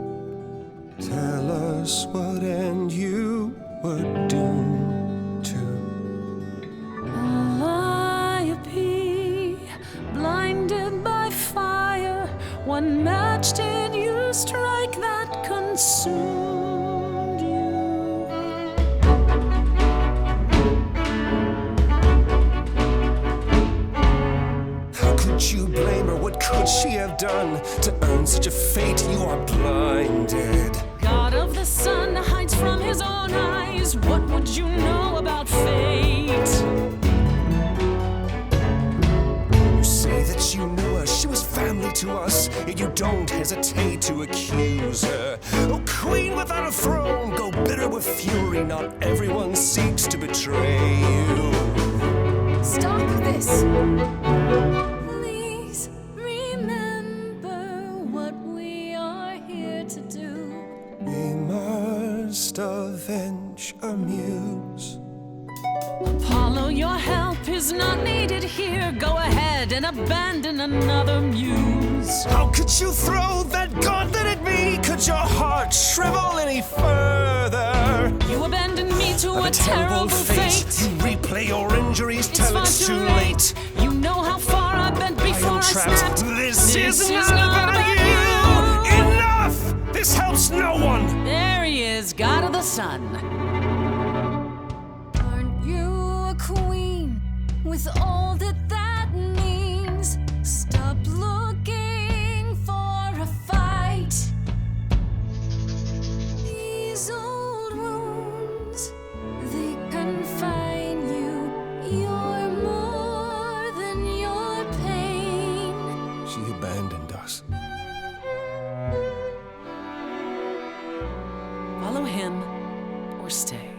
Speaker 16: Tell us what end you were doomed to.
Speaker 8: Calliope, blinded by fire, one match did you strike that consumed you.
Speaker 16: How could you blame her? What could she have done to earn such a fate? You are blinded.
Speaker 8: God of the sun hides from his own eyes. What would you know about fate?
Speaker 16: don't hesitate to accuse her. Oh, queen without a throne, go bitter with fury. Not everyone seeks to betray you.
Speaker 8: Stop this! Please remember what we are here to do.
Speaker 16: We must avenge our muse.
Speaker 12: Apollo, your help is not needed here. Go ahead and abandon another muse.
Speaker 16: How could you throw that gauntlet at me? Could your heart shrivel any further?
Speaker 12: You abandoned me to
Speaker 16: Of
Speaker 12: a terrible fate.
Speaker 16: You replay your injuries
Speaker 12: It's
Speaker 16: till
Speaker 12: far
Speaker 16: it's
Speaker 12: too
Speaker 16: too
Speaker 12: late.
Speaker 16: late.
Speaker 12: You know how far I bent before I
Speaker 16: trapped.
Speaker 12: snapped.
Speaker 16: This is not about you. Enough! This helps no one.
Speaker 12: There he is, God of the Sun.
Speaker 8: Aren't you a queen with all that means? Stop looking for a fight. These old wounds, they confine you. You're more than your pain.
Speaker 16: She abandoned us.
Speaker 12: Follow him or stay.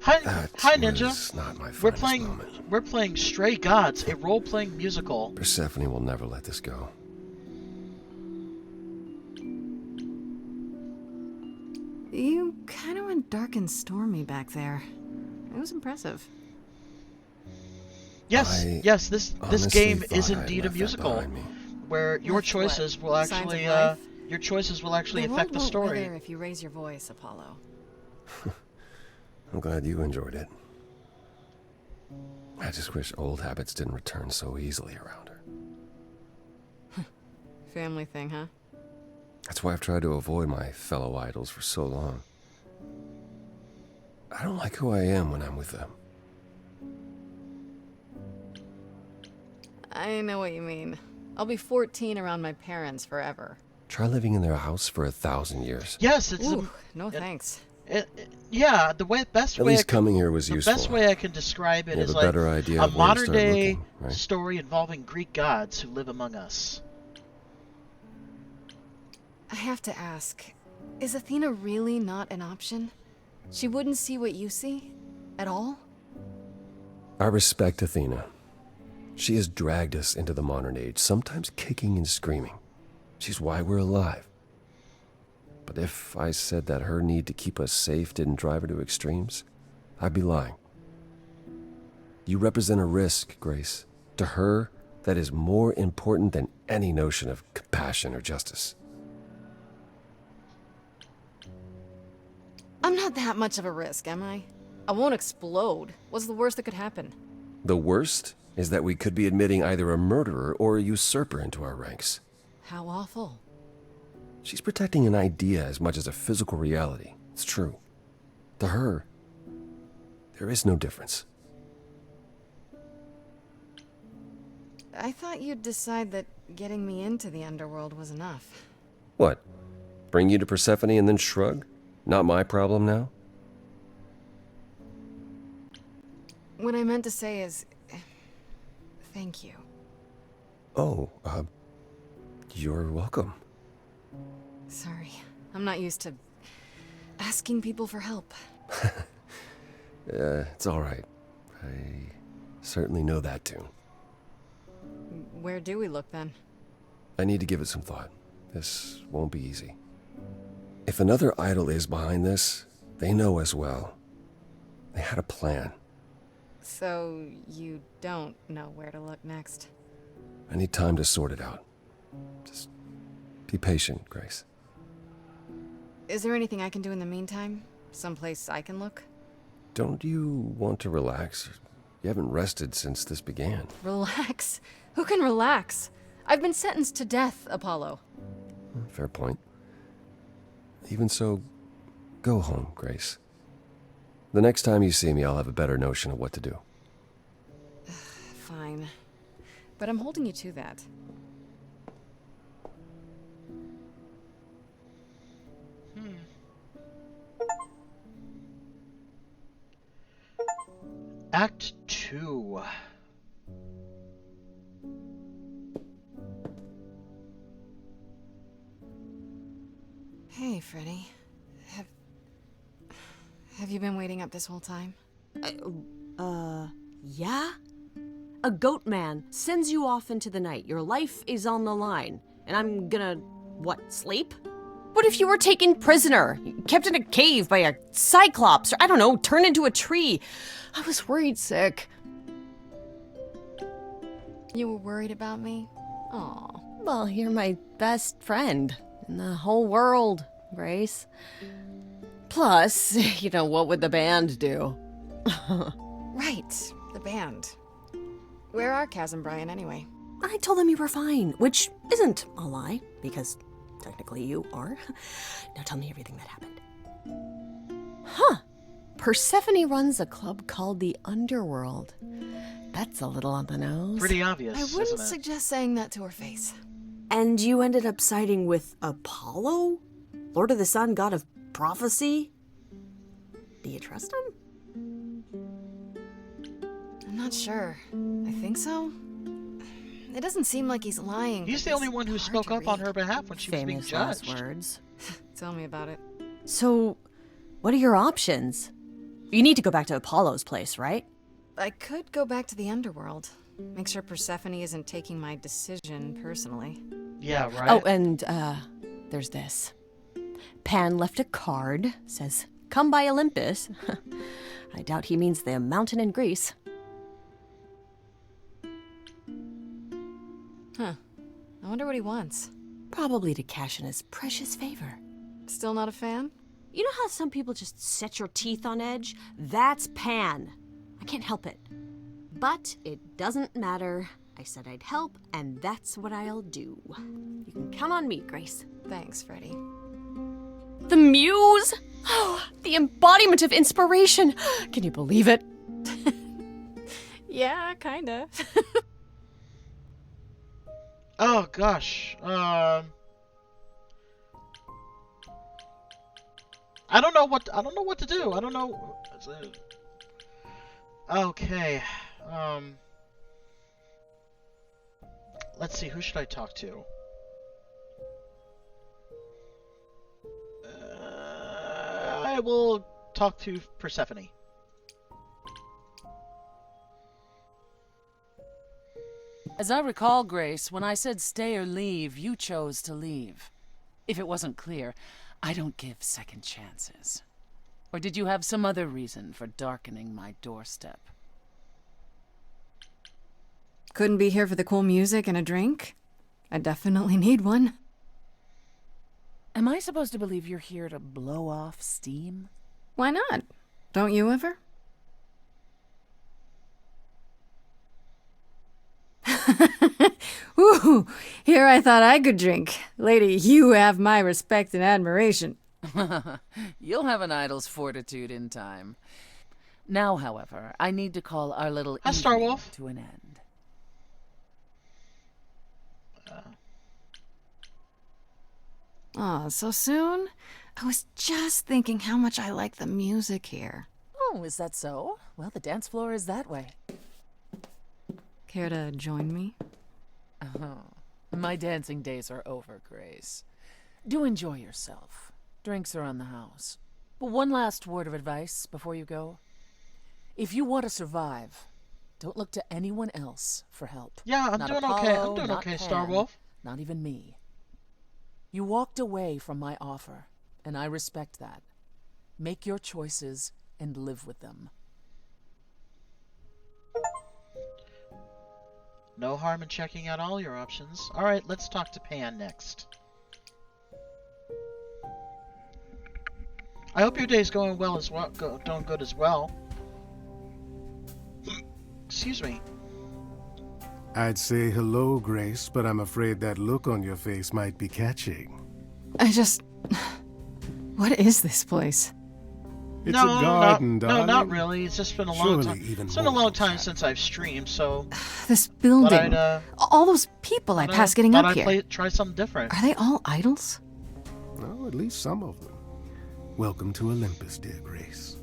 Speaker 2: Hi, Ninja.
Speaker 16: was not my
Speaker 2: We're
Speaker 16: finest moment.
Speaker 2: we're playing Stray Gods, a role-playing musical.
Speaker 16: Persephone will never let this go.
Speaker 3: You kind of went dark and stormy back there. It was impressive.
Speaker 2: Yes,
Speaker 16: I
Speaker 2: yes, this
Speaker 16: honestly
Speaker 2: game
Speaker 16: thought
Speaker 2: is
Speaker 16: I
Speaker 2: indeed a
Speaker 16: left that
Speaker 2: musical,
Speaker 16: behind me.
Speaker 2: where your
Speaker 3: Left what?
Speaker 2: choices will
Speaker 3: Signs of
Speaker 2: actually
Speaker 3: life?
Speaker 2: your choices will actually
Speaker 3: The
Speaker 2: affect
Speaker 3: world
Speaker 2: the
Speaker 3: won't
Speaker 2: story.
Speaker 3: wither if you raise your voice, Apollo.
Speaker 16: I'm glad you enjoyed it. I just wish old habits didn't return so easily around her.
Speaker 3: Family thing, huh?
Speaker 16: That's why I've tried to avoid my fellow idols for so long. I don't like who I am when I'm with them.
Speaker 3: I know what you mean. I'll be 14 around my parents forever.
Speaker 16: Try living in their house for 1,000 years.
Speaker 2: Yes, it's
Speaker 3: Ooh, no thanks.
Speaker 2: yeah. The best
Speaker 16: At
Speaker 2: way
Speaker 16: least coming here was
Speaker 2: the
Speaker 16: useful.
Speaker 2: best way I can describe it
Speaker 16: You have
Speaker 2: is
Speaker 16: a
Speaker 2: like
Speaker 16: better idea
Speaker 2: a
Speaker 16: of where to start
Speaker 2: modern-day
Speaker 16: looking, right?
Speaker 2: story involving Greek gods who live among us.
Speaker 3: I have to ask, is Athena really not an option? She wouldn't see what you see? At all?
Speaker 16: I respect Athena. She has dragged us into the modern age, sometimes kicking and screaming. She's why we're alive. But if I said that her need to keep us safe didn't drive her to extremes, I'd be lying. You represent a risk, Grace. To her, that is more important than any notion of compassion or justice.
Speaker 3: I'm not that much of a risk, am I? I won't explode. What's the worst that could happen?
Speaker 16: The worst is that we could be admitting either a murderer or a usurper into our ranks.
Speaker 3: How awful.
Speaker 16: She's protecting an idea as much as a physical reality. It's true. To her, there is no difference.
Speaker 3: I thought you'd decide that getting me into the underworld was enough.
Speaker 16: What? Bring you to Persephone and then shrug? Not my problem now?
Speaker 3: What I meant to say is... thank you.
Speaker 16: Oh, you're welcome.
Speaker 3: Sorry. I'm not used to asking people for help.
Speaker 16: It's all right. I certainly know that tune.
Speaker 3: Where do we look then?
Speaker 16: I need to give it some thought. This won't be easy. If another idol is behind this, they know as well. They had a plan.
Speaker 3: So you don't know where to look next?
Speaker 16: I need time to sort it out. Just be patient, Grace.
Speaker 3: Is there anything I can do in the meantime? Someplace I can look?
Speaker 16: Don't you want to relax? You haven't rested since this began.
Speaker 3: Relax? Who can relax? I've been sentenced to death, Apollo.
Speaker 16: Fair point. Even so, go home, Grace. The next time you see me, I'll have a better notion of what to do.
Speaker 3: Fine. But I'm holding you to that.
Speaker 2: Act 2.
Speaker 3: Hey, Freddy. Have you been waiting up this whole time?
Speaker 4: Yeah? A goat man sends you off into the night. Your life is on the line. And I'm gonna, what, sleep? What if you were taken prisoner? Kept in a cave by a cyclops, or I don't know, turned into a tree? I was worried sick.
Speaker 3: You were worried about me? Aw.
Speaker 4: Well, you're my best friend in the whole world, Grace. Plus, you know, what would the band do?
Speaker 3: Right, the band. Where are Kaz and Brian anyway?
Speaker 4: I told them you were fine, which isn't a lie, because technically you are. Now tell me everything that happened. Huh. Persephone runs a club called the Underworld. That's a little on the nose.
Speaker 2: Pretty obvious,
Speaker 3: I wouldn't
Speaker 2: isn't it?
Speaker 3: suggest saying that to her face.
Speaker 4: And you ended up siding with Apollo? Lord of the Sun, god of prophecy? Do you trust him?
Speaker 3: I'm not sure. I think so. It doesn't seem like he's lying.
Speaker 2: He's the only one who spoke up on her behalf when she was being
Speaker 4: Famous last
Speaker 2: judged.
Speaker 4: words.
Speaker 3: Tell me about it.
Speaker 4: So, what are your options? You need to go back to Apollo's place, right?
Speaker 3: I could go back to the underworld. Make sure Persephone isn't taking my decision personally.
Speaker 2: Yeah, right?
Speaker 4: Oh, and, there's this. Pan left a card, says, "Come by Olympus." I doubt he means the mountain in Greece.
Speaker 3: Huh. I wonder what he wants.
Speaker 4: Probably to cash in his precious favor.
Speaker 3: Still not a fan?
Speaker 4: You know how some people just set your teeth on edge? That's Pan. I can't help it. But it doesn't matter. I said I'd help, and that's what I'll do. You can count on me, Grace.
Speaker 3: Thanks, Freddy.
Speaker 4: The muse! Oh, the embodiment of inspiration! Can you believe it?
Speaker 3: Yeah, kinda.
Speaker 2: Oh gosh. I don't know what to do. I don't know. Okay. Let's see, who should I talk to? I will talk to Persephone.
Speaker 12: As I recall, Grace, when I said stay or leave, you chose to leave. If it wasn't clear, I don't give second chances. Or did you have some other reason for darkening my doorstep?
Speaker 3: Couldn't be here for the cool music and a drink? I definitely need one.
Speaker 12: Am I supposed to believe you're here to blow off steam?
Speaker 3: Why not? Don't you ever? Ooh, here I thought I could drink. Lady, you have my respect and admiration.
Speaker 12: You'll have an idol's fortitude in time. Now, however, I need to call our little evening to an end.
Speaker 3: Aw, so soon? I was just thinking how much I like the music here.
Speaker 12: Oh, is that so? Well, the dance floor is that way.
Speaker 3: Care to join me?
Speaker 12: Oh, my dancing days are over, Grace. Do enjoy yourself. Drinks are on the house. But one last word of advice before you go. If you want to survive, don't look to anyone else for help.
Speaker 2: Yeah, I'm
Speaker 12: Not
Speaker 2: doing
Speaker 12: Apollo,
Speaker 2: okay. I'm doing
Speaker 12: not
Speaker 2: okay,
Speaker 12: Pan,
Speaker 2: Starwolf.
Speaker 12: Not even me. You walked away from my offer, and I respect that. Make your choices and live with them.
Speaker 2: No harm in checking out all your options. Alright, let's talk to Pan next. I hope your day's going well as well. Doing good as well. Excuse me.
Speaker 15: I'd say hello, Grace, but I'm afraid that look on your face might be catching.
Speaker 3: What is this place?
Speaker 15: It's a garden, darling.
Speaker 2: No, not really. It's just been a long time. It's been a long time since I've streamed, so...
Speaker 3: This building. All those people I passed getting up here.
Speaker 2: Try something different.
Speaker 3: Are they all idols?
Speaker 15: No, at least some of them. Welcome to Olympus, dear Grace.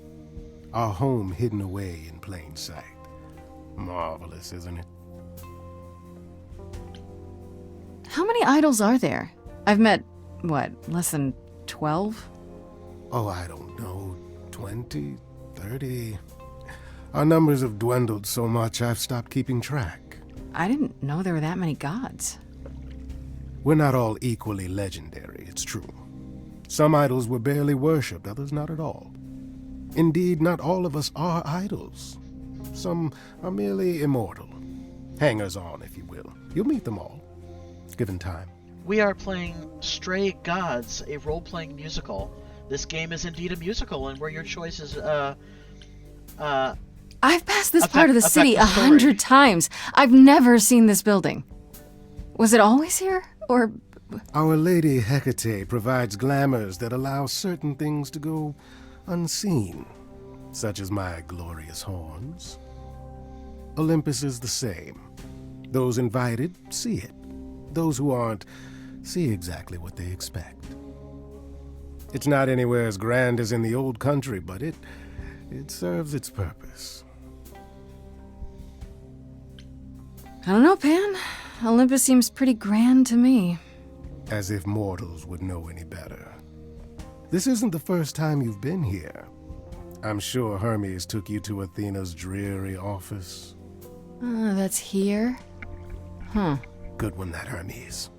Speaker 15: Our home hidden away in plain sight. Marvelous, isn't it?
Speaker 3: How many idols are there? I've met, less than 12?
Speaker 15: Oh, I don't know, 20, 30. Our numbers have dwindled so much I've stopped keeping track.
Speaker 3: I didn't know there were that many gods.
Speaker 15: We're not all equally legendary, it's true. Some idols were barely worshipped, others not at all. Indeed, not all of us are idols. Some are merely immortal. Hangers-on, if you will. You'll meet them all, given time.
Speaker 2: We are playing Stray Gods, a role-playing musical. This game is indeed a musical, and where your choices,
Speaker 3: I've passed this part of the city 100 times. I've never seen this building. Was it always here, or...?
Speaker 15: Our Lady Hecate provides glamours that allow certain things to go unseen, such as my glorious horns. Olympus is the same. Those invited see it. Those who aren't see exactly what they expect. It's not anywhere as grand as in the old country, but it serves its purpose.
Speaker 3: I don't know, Pan. Olympus seems pretty grand to me.
Speaker 15: As if mortals would know any better. This isn't the first time you've been here. I'm sure Hermes took you to Athena's dreary office.
Speaker 3: That's here? Huh.
Speaker 15: Good one, that Hermes.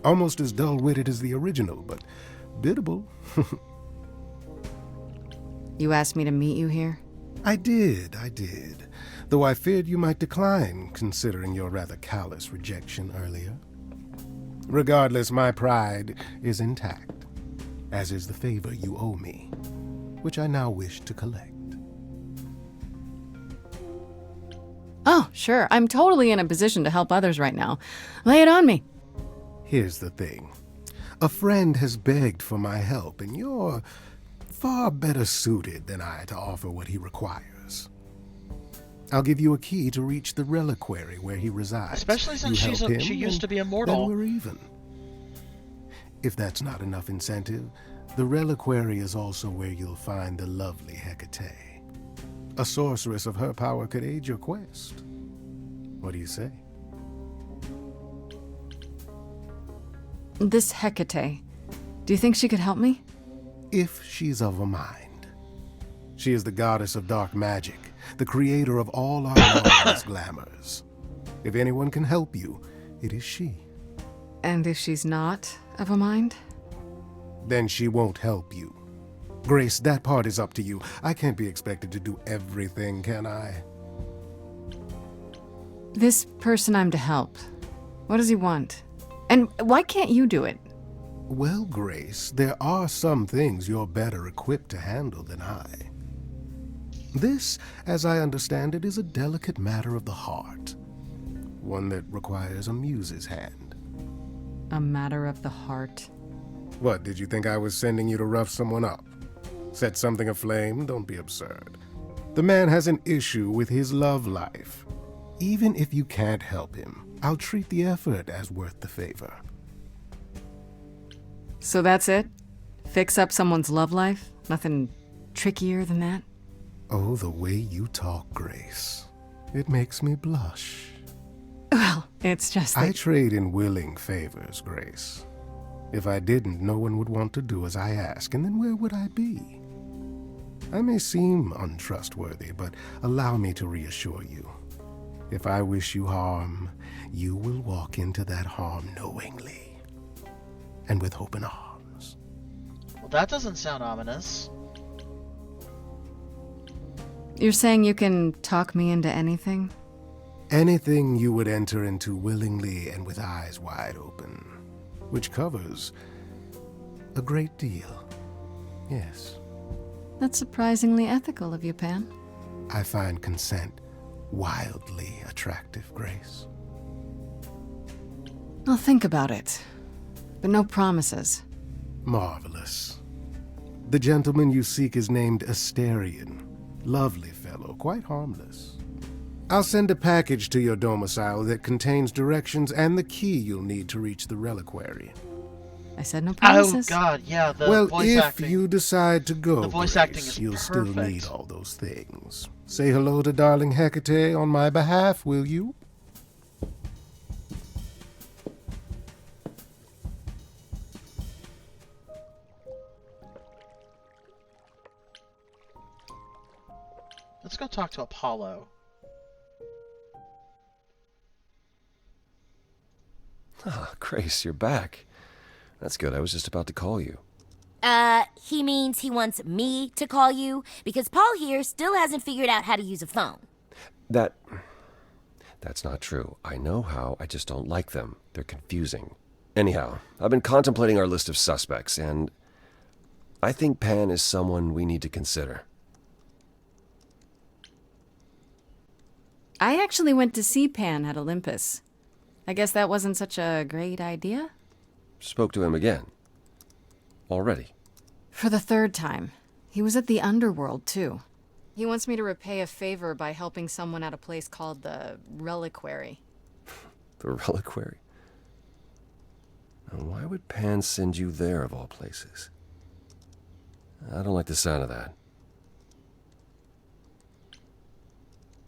Speaker 15: Almost as dull-witted as the original, but biddable.
Speaker 3: You asked me to meet you here?
Speaker 15: I did. Though I feared you might decline, considering your rather callous rejection earlier. Regardless, my pride is intact, as is the favor you owe me, which I now wish to collect.
Speaker 3: Oh, sure. I'm totally in a position to help others right now. Lay it on me.
Speaker 15: Here's the thing. A friend has begged for my help, and you're far better suited than I to offer what he requires. I'll give you a key to reach the reliquary where he resides.
Speaker 2: Especially since she used to be
Speaker 15: Then
Speaker 2: immortal.
Speaker 15: we're even. If that's not enough incentive, the reliquary is also where you'll find the lovely Hecate. A sorceress of her power could aid your quest. What do you say?
Speaker 3: This Hecate, do you think she could help me?
Speaker 15: If she's of a mind. She is the goddess of dark magic, the creator of all our marvelous glamours. If anyone can help you, it is she.
Speaker 3: And if she's not of a mind?
Speaker 15: Then she won't help you. Grace, that part is up to you. I can't be expected to do everything, can I?
Speaker 3: This person I'm to help, what does he want? And why can't you do it?
Speaker 15: Well, Grace, there are some things you're better equipped to handle than I. This, as I understand it, is a delicate matter of the heart. One that requires a muse's hand.
Speaker 3: A matter of the heart.
Speaker 15: What, did you think I was sending you to rough someone up? Set something aflame? Don't be absurd. The man has an issue with his love life. Even if you can't help him, I'll treat the effort as worth the favor.
Speaker 3: So that's it? Fix up someone's love life? Nothing trickier than that?
Speaker 15: Oh, the way you talk, Grace. It makes me blush.
Speaker 3: Well, it's just that...
Speaker 15: I trade in willing favors, Grace. If I didn't, no one would want to do as I ask, and then where would I be? I may seem untrustworthy, but allow me to reassure you. If I wish you harm, you will walk into that harm knowingly, and with open arms.
Speaker 2: Well, that doesn't sound ominous.
Speaker 3: You're saying you can talk me into anything?
Speaker 15: Anything you would enter into willingly and with eyes wide open, which covers a great deal. Yes.
Speaker 3: That's surprisingly ethical of you, Pan.
Speaker 15: I find consent wildly attractive, Grace.
Speaker 3: I'll think about it, but no promises.
Speaker 15: Marvelous. The gentleman you seek is named Asterion. Lovely fellow, quite harmless. I'll send a package to your domicile that contains directions and the key you'll need to reach the reliquary.
Speaker 3: I said no
Speaker 2: Oh
Speaker 3: promises.
Speaker 2: God, yeah. The
Speaker 15: Well,
Speaker 2: voice
Speaker 15: if
Speaker 2: acting.
Speaker 15: you decide to go,
Speaker 2: The voice
Speaker 15: Grace,
Speaker 2: acting is
Speaker 15: you'll still
Speaker 2: perfect.
Speaker 15: need all those things. Say hello to darling Hecate on my behalf, will you?
Speaker 2: Let's go talk to Apollo.
Speaker 16: Ah, Grace, you're back. That's good. I was just about to call you.
Speaker 9: He means he wants me to call you because Paul here still hasn't figured out how to use a phone.
Speaker 16: That's not true. I know how, I just don't like them. They're confusing. Anyhow, I've been contemplating our list of suspects, and I think Pan is someone we need to consider.
Speaker 3: I actually went to see Pan at Olympus. I guess that wasn't such a great idea?
Speaker 16: Spoke to him again. Already.
Speaker 3: For the third time. He was at the underworld, too. He wants me to repay a favor by helping someone at a place called the Reliquary.
Speaker 16: The Reliquary? Now, why would Pan send you there, of all places? I don't like the sound of that.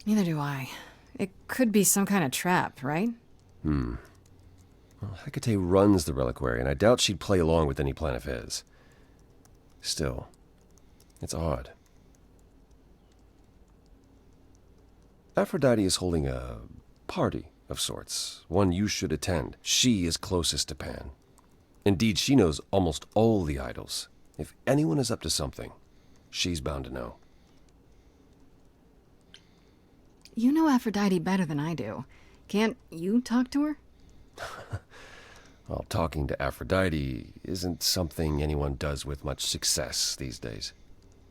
Speaker 3: Neither do I. It could be some kind of trap, right?
Speaker 16: Well, Hecate runs the Reliquary, and I doubt she'd play along with any plan of his. Still, it's odd. Aphrodite is holding a party of sorts, one you should attend. She is closest to Pan. Indeed, she knows almost all the idols. If anyone is up to something, she's bound to know.
Speaker 3: You know Aphrodite better than I do. Can't you talk to her?
Speaker 16: Well, talking to Aphrodite isn't something anyone does with much success these days.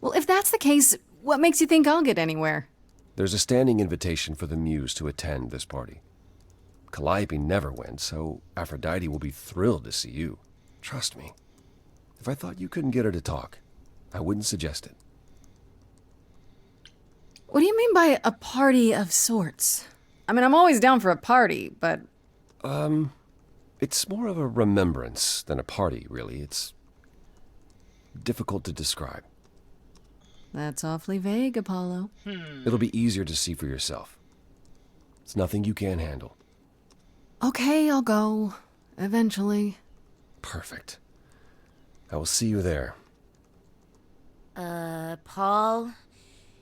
Speaker 3: Well, if that's the case, what makes you think I'll get anywhere?
Speaker 16: There's a standing invitation for the Muse to attend this party. Calliope never went, so Aphrodite will be thrilled to see you. Trust me. If I thought you couldn't get her to talk, I wouldn't suggest it.
Speaker 3: What do you mean by a party of sorts? I mean, I'm always down for a party, but...
Speaker 16: It's more of a remembrance than a party, really. It's difficult to describe.
Speaker 3: That's awfully vague, Apollo.
Speaker 16: It'll be easier to see for yourself. It's nothing you can't handle.
Speaker 3: Okay, I'll go. Eventually.
Speaker 16: Perfect. I will see you there.
Speaker 9: Paul,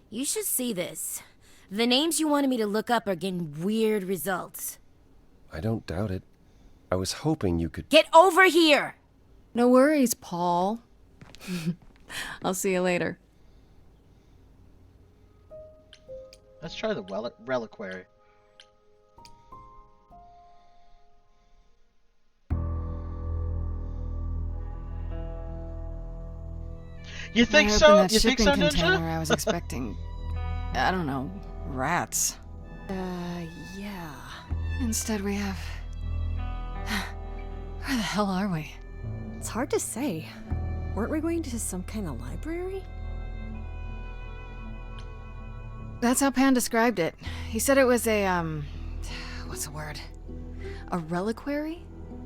Speaker 9: you should see this. The names you wanted me to look up are getting weird results.
Speaker 16: I don't doubt it. I was hoping you could...
Speaker 9: Get over here!
Speaker 3: No worries, Paul. I'll see you later.
Speaker 2: Let's try the Reliquary. You think so?
Speaker 3: That
Speaker 2: You think
Speaker 3: shipping
Speaker 2: so,
Speaker 3: container,
Speaker 2: Ninja?
Speaker 3: I was expecting, I don't know, rats.
Speaker 4: Yeah.
Speaker 3: Instead we have... Where the hell are we?
Speaker 4: It's hard to say. Weren't we going to some kind of library?
Speaker 3: That's how Pan described it. He said it was a, what's the word? A reliquary?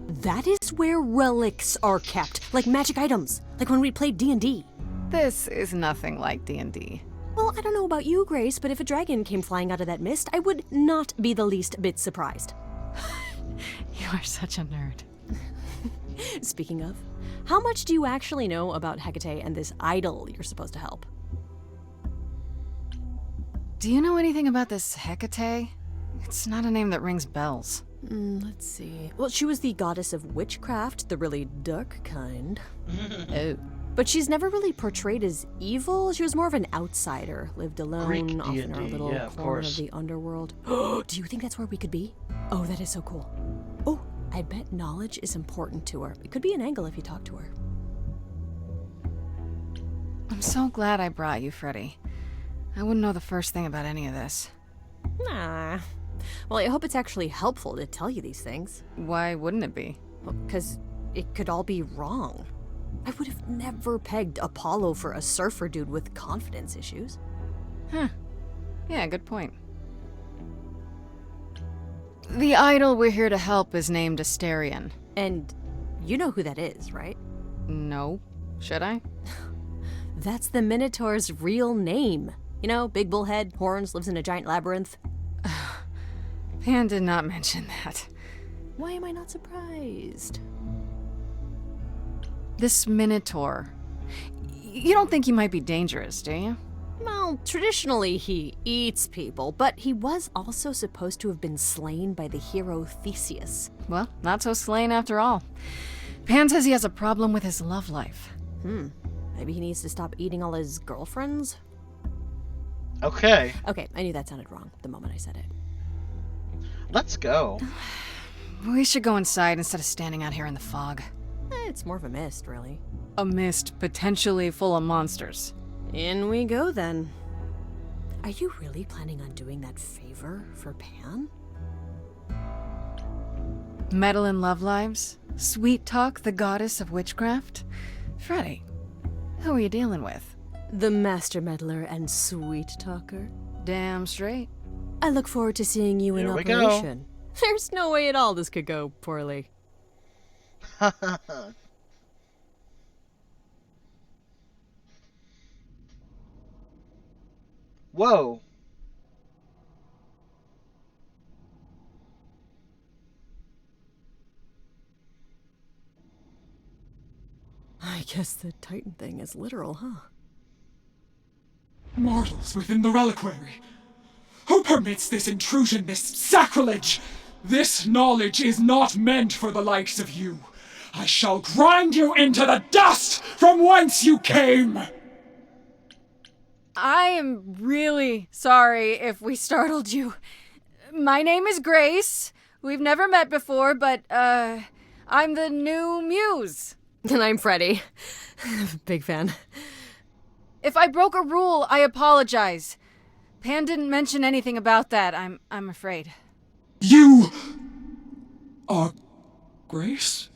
Speaker 4: That is where relics are kept, like magic items, like when we played D&D.
Speaker 3: This is nothing like D&D.
Speaker 4: Well, I don't know about you, Grace, but if a dragon came flying out of that mist, I would not be the least bit surprised.
Speaker 3: You are such a nerd.
Speaker 4: Speaking of, how much do you actually know about Hecate and this idol you're supposed to help?
Speaker 3: Do you know anything about this Hecate? It's not a name that rings bells.
Speaker 4: Let's see. Well, she was the goddess of witchcraft, the really dark kind. Oh. But she's never really portrayed as evil. She was more of an outsider, lived alone,
Speaker 2: Greek
Speaker 4: off in her
Speaker 2: D&D,
Speaker 4: little
Speaker 2: yeah, of
Speaker 4: corner
Speaker 2: course.
Speaker 4: of the underworld. Do you think that's where we could be? Oh, that is so cool. Oh, I bet knowledge is important to her. It could be an angle if you talk to her.
Speaker 3: I'm so glad I brought you, Freddy. I wouldn't know the first thing about any of this.
Speaker 4: Nah. Well, I hope it's actually helpful to tell you these things.
Speaker 3: Why wouldn't it be?
Speaker 4: Because it could all be wrong. I would have never pegged Apollo for a surfer dude with confidence issues.
Speaker 3: Huh. Yeah, good point. The idol we're here to help is named Asterion.
Speaker 4: And You know who that is, right?
Speaker 3: No. Should I?
Speaker 4: That's the Minotaur's real name. You know, big bullhead, horns, lives in a giant labyrinth.
Speaker 3: Pan did not mention that.
Speaker 4: Why am I not surprised?
Speaker 3: This Minotaur. You don't think he might be dangerous, do you?
Speaker 4: Well, traditionally he eats people, but he was also supposed to have been slain by the hero Theseus.
Speaker 3: Well, not so slain after all. Pan says he has a problem with his love life.
Speaker 4: Maybe he needs to stop eating all his girlfriends?
Speaker 2: Okay.
Speaker 4: Okay, I knew that sounded wrong the moment I said it.
Speaker 2: Let's go.
Speaker 3: We should go inside instead of standing out here in the fog.
Speaker 4: It's more of a mist, really.
Speaker 3: A mist potentially full of monsters.
Speaker 4: In we go, then. Are you really planning on doing that favor for Pan?
Speaker 3: Meddle in love lives? Sweet Talk, the goddess of witchcraft? Freddy, who are you dealing with?
Speaker 4: The master meddler and sweet talker.
Speaker 3: Damn straight.
Speaker 4: I look forward to seeing you in
Speaker 2: Here we
Speaker 4: operation.
Speaker 2: go.
Speaker 4: There's no way at all this could go poorly.
Speaker 2: Whoa.
Speaker 4: I guess the Titan thing is literal, huh?
Speaker 18: Mortals within the reliquary. Who permits this intrusion, this sacrilege? This knowledge is not meant for the likes of you. I shall grind you into the dust from whence you came!
Speaker 3: I am really sorry if we startled you. My name is Grace. We've never met before, but, I'm the new muse.
Speaker 4: And I'm Freddy. Big fan.
Speaker 3: If I broke a rule, I apologize. Pan didn't mention anything about that, I'm afraid.
Speaker 18: You are Grace?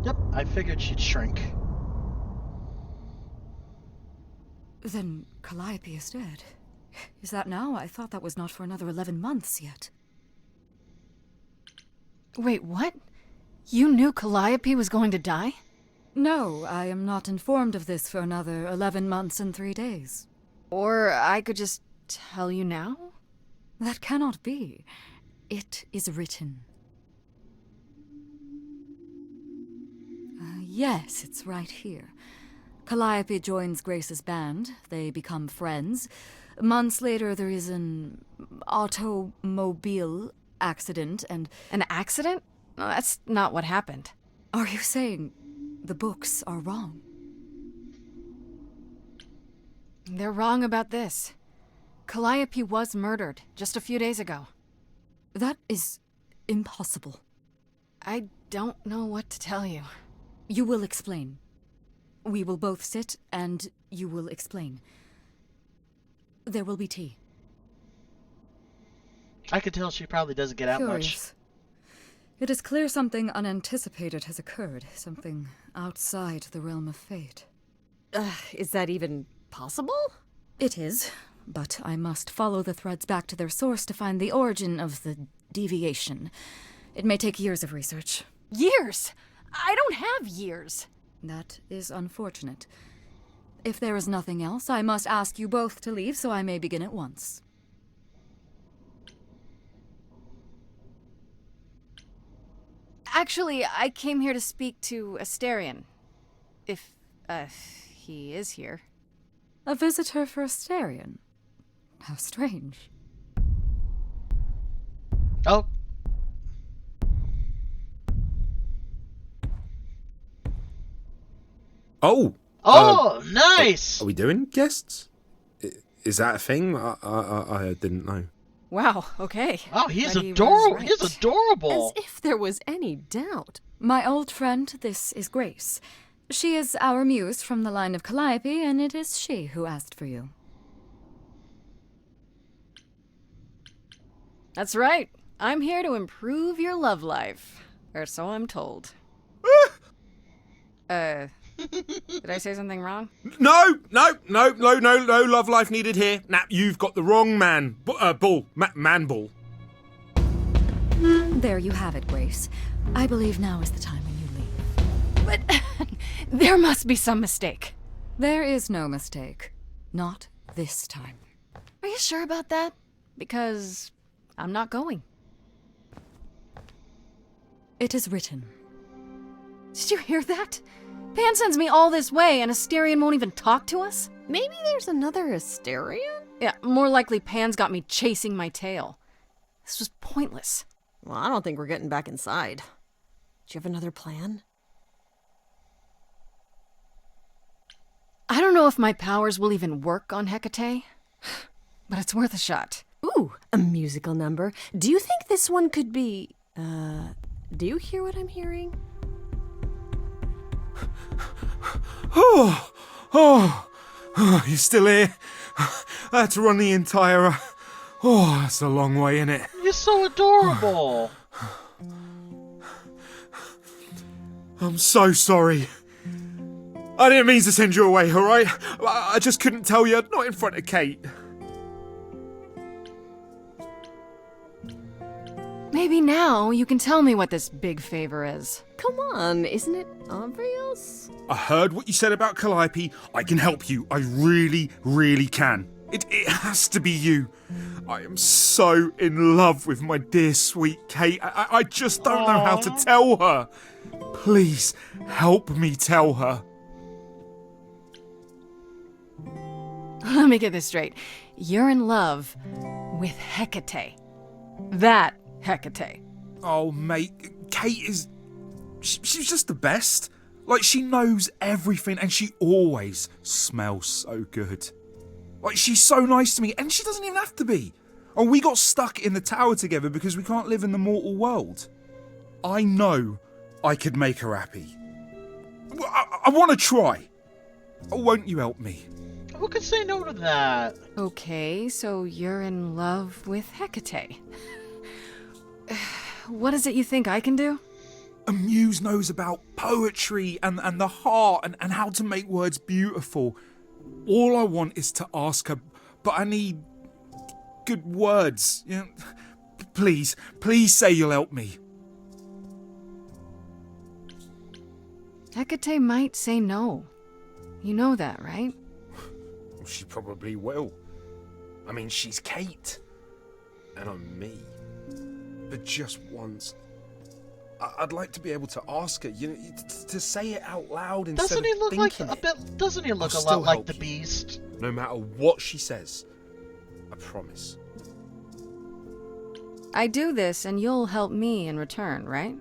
Speaker 2: Yep, I figured she'd shrink.
Speaker 11: Then Calliope is dead. Is that now? I thought that was not for another 11 months yet.
Speaker 3: Wait, what? You knew Calliope was going to die?
Speaker 11: No, I am not informed of this for another 11 months and 3 days.
Speaker 3: Or I could just tell you now?
Speaker 11: That cannot be. It is written. Yes, it's right here. Calliope joins Grace's band. They become friends. Months later, there is an automobile accident and...
Speaker 3: An accident? No, that's not what happened.
Speaker 11: Are you saying the books are wrong?
Speaker 3: They're wrong about this. Calliope was murdered just a few days ago.
Speaker 11: That is impossible.
Speaker 3: I don't know what to tell you.
Speaker 11: You will explain. We will both sit and you will explain. There will be tea.
Speaker 2: I could tell she probably doesn't get out
Speaker 11: Curious. It is clear something unanticipated has occurred, something outside the realm of fate.
Speaker 4: Is that even possible?
Speaker 11: It is, but I must follow the threads back to their source to find the origin of the deviation. It may take years of research.
Speaker 3: Years? I don't have years.
Speaker 11: That is unfortunate. If there is nothing else, I must ask you both to leave so I may begin at once.
Speaker 3: Actually, I came here to speak to Asterion. If, he is here.
Speaker 11: A visitor for Asterion? How strange.
Speaker 2: Oh.
Speaker 19: Oh!
Speaker 2: Oh, nice!
Speaker 19: Are we doing guests? Is that a thing? I didn't know.
Speaker 3: Wow, okay.
Speaker 2: Oh, he's
Speaker 3: Freddy
Speaker 2: adorable.
Speaker 3: was right.
Speaker 2: He's adorable.
Speaker 4: As if there was any doubt.
Speaker 11: My old friend, this is Grace. She is our muse from the line of Calliope, and it is she who asked for you.
Speaker 3: That's right. I'm here to improve your love life. Or so I'm told. Did I say something wrong?
Speaker 19: No love life needed here. Nah, you've got the wrong man. Man bull.
Speaker 11: There you have it, Grace. I believe now is the time when you leave.
Speaker 3: But there must be some mistake.
Speaker 8: There is no mistake. Not this time.
Speaker 3: Are you sure about that? Because I'm not going.
Speaker 8: It is written.
Speaker 3: Did you hear that? Pan sends me all this way and Asterion won't even talk to us?
Speaker 4: Maybe there's another Asterion?
Speaker 3: Yeah, more likely Pan's got me chasing my tail. This was pointless.
Speaker 4: Well, I don't think we're getting back inside. Do you have another plan?
Speaker 3: I don't know if my powers will even work on Hecate, but it's worth a shot.
Speaker 4: Ooh, a musical number. Do you think this one could be... do you hear what I'm hearing?
Speaker 19: Oh, you still here? I had to run the entire... Oh, that's a long way, innit?
Speaker 2: You're so adorable.
Speaker 19: I'm so sorry. I didn't mean to send you away, alright? I just couldn't tell you, not in front of Kate.
Speaker 3: Maybe now you can tell me what this big favor is.
Speaker 4: Come on, isn't it obvious?
Speaker 19: I heard what you said about Calliope. I can help you. I really, really can. It has to be you. I am so in love with my dear sweet Kate. I just don't know how to tell her. Please, help me tell her.
Speaker 3: Let me get this straight. You're in love with Hecate. That Hecate.
Speaker 19: Oh, mate, Kate is... She's just the best. Like, she knows everything and she always smells so good. Like, she's so nice to me and she doesn't even have to be. Oh, we got stuck in the tower together because we can't live in the mortal world. I know I could make her happy. I want to try. Won't you help me?
Speaker 2: Who could say no to that?
Speaker 3: Okay, so you're in love with Hecate. What is it you think I can do?
Speaker 19: A muse knows about poetry and the heart and how to make words beautiful. All I want is to ask her, but I need good words. You know, please say you'll help me.
Speaker 3: Hecate might say no. You know that, right?
Speaker 19: She probably will. I mean, she's Kate. And I'm me. But just once, I'd like to be able to ask her, you know, to say it out loud instead
Speaker 2: Doesn't he
Speaker 19: of
Speaker 2: look like
Speaker 19: thinking
Speaker 2: a
Speaker 19: it.
Speaker 2: bit? Doesn't he look
Speaker 19: I'll
Speaker 2: a
Speaker 19: still
Speaker 2: lot like
Speaker 19: help
Speaker 2: the
Speaker 19: you.
Speaker 2: Beast?
Speaker 19: No matter what she says. I promise.
Speaker 3: I do this and you'll help me in return, right?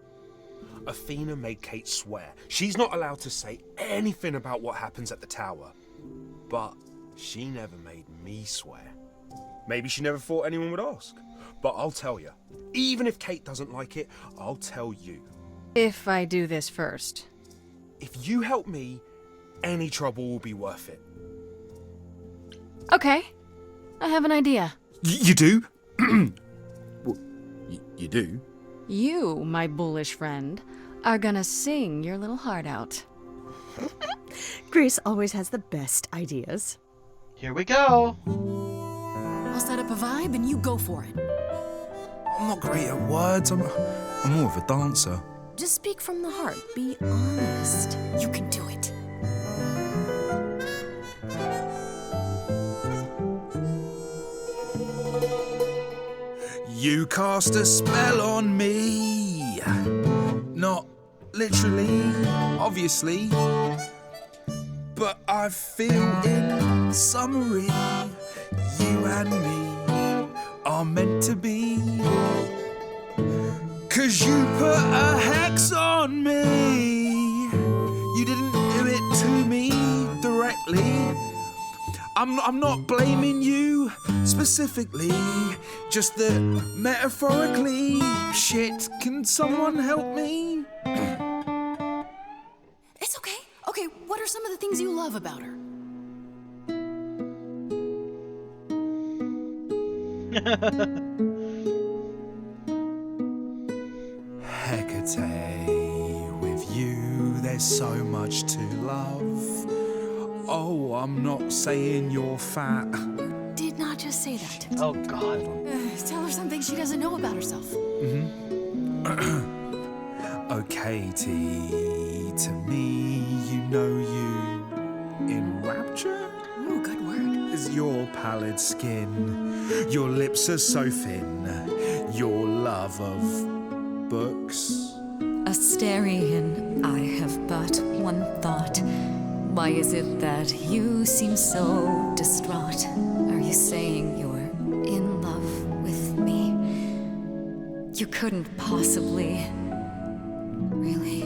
Speaker 19: Athena made Kate swear. She's not allowed to say anything about what happens at the tower. But she never made me swear. Maybe she never thought anyone would ask. But I'll tell you. Even if Kate doesn't like it, I'll tell you.
Speaker 3: If I do this first.
Speaker 19: If you help me, any trouble will be worth it.
Speaker 3: Okay. I have an idea.
Speaker 19: You do? Well, you do?
Speaker 3: You, my bullish friend, are gonna sing your little heart out.
Speaker 4: Grace always has the best ideas.
Speaker 2: Here we go.
Speaker 3: I'll set up a vibe and you go for it.
Speaker 19: I'm not great at words. I'm more of a dancer.
Speaker 4: Just speak from the heart. Be honest.
Speaker 3: You can do it.
Speaker 19: You cast a spell on me. Not literally, obviously. But I feel in summary, you and me are meant to be. 'Cause you put a hex on me. You didn't do it to me directly. I'm not blaming you specifically, just that metaphorically. Shit, can someone help me?
Speaker 3: It's okay. Okay, what are some of the things you love about her?
Speaker 19: Hecate, with you there's so much to love. Oh, I'm not saying you're fat.
Speaker 3: Did not just say that.
Speaker 2: Oh, God.
Speaker 3: Tell her something she doesn't know about herself.
Speaker 19: Mm-hmm. Oh, Katie, to me, you know you enrapture?
Speaker 3: Oh, good word.
Speaker 19: Is your pallid skin, your lips are so thin, your love of books.
Speaker 8: Asterian, I have but one thought. Why is it that you seem so distraught? Are you saying you're in love with me? You couldn't possibly. Really?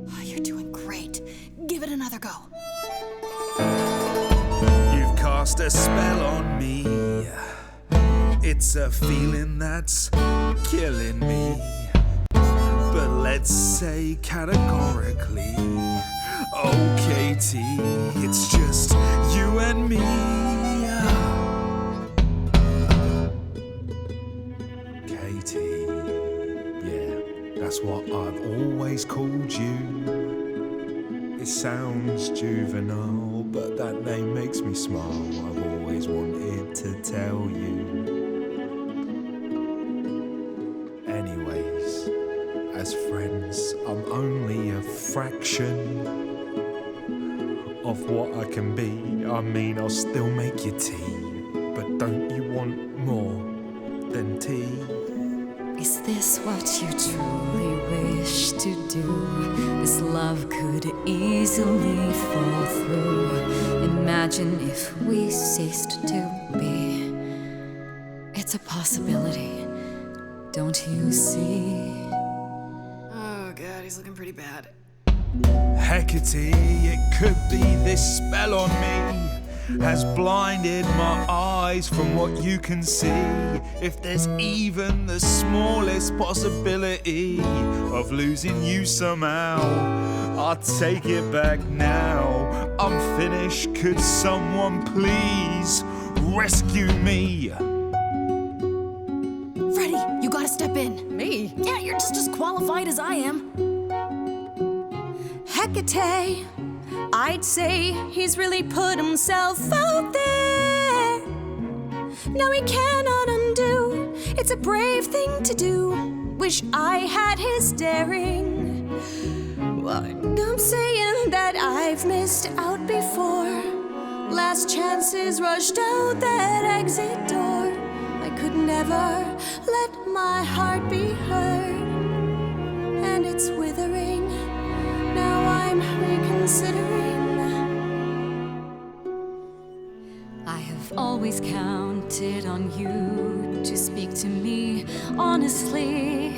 Speaker 3: Oh, you're doing great. Give it another go.
Speaker 19: You've cast a spell on me. It's a feeling that's killing me. But let's say categorically, oh Katie, it's just you and me. Katie, yeah, that's what I've always called you. It sounds juvenile, but that name makes me smile. I've always wanted to tell you. Anyways, as friends, I'm only a fraction of what I can be. I mean, I'll still make you tea, but don't you want more than tea?
Speaker 8: Is this what you truly wish to do? This love could easily fall through. Imagine if we ceased to be. It's a possibility, don't you see?
Speaker 3: Oh, God, he's looking pretty bad.
Speaker 19: Hecate, it could be this spell on me has blinded my eyes from what you can see. If there's even the smallest possibility of losing you somehow, I'll take it back now. I'm finished, could someone please rescue me?
Speaker 3: Freddie, you gotta step in.
Speaker 4: Me?
Speaker 3: Yeah, you're just as qualified as I am.
Speaker 4: Hecate, I'd say he's really put himself out there. No, he cannot undo. It's a brave thing to do. Wish I had his daring. I'm saying that I've missed out before. Last chances rushed out that exit door. I could never let my heart be heard, and it's withering. Now I'm reconsidering.
Speaker 8: I have always counted on you to speak to me honestly.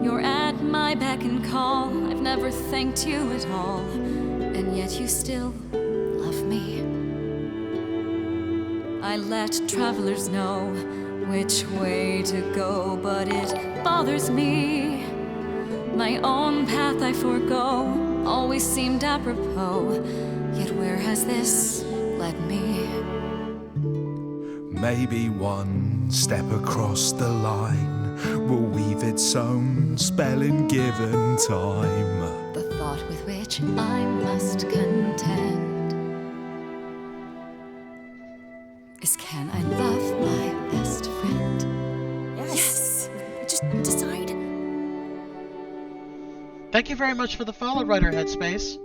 Speaker 8: You're at my beck and call. I've never thanked you at all, and yet you still love me. I let travelers know which way to go, but it bothers me. My own path I forego, always seemed apropos. Yet where has this led me?
Speaker 19: Maybe one step across the line will weave its own spell in given time.
Speaker 8: The thought with which I must contend is, can I love my best friend?
Speaker 3: Yes! Just decide.
Speaker 2: Thank you very much for the follow, Writer Headspace.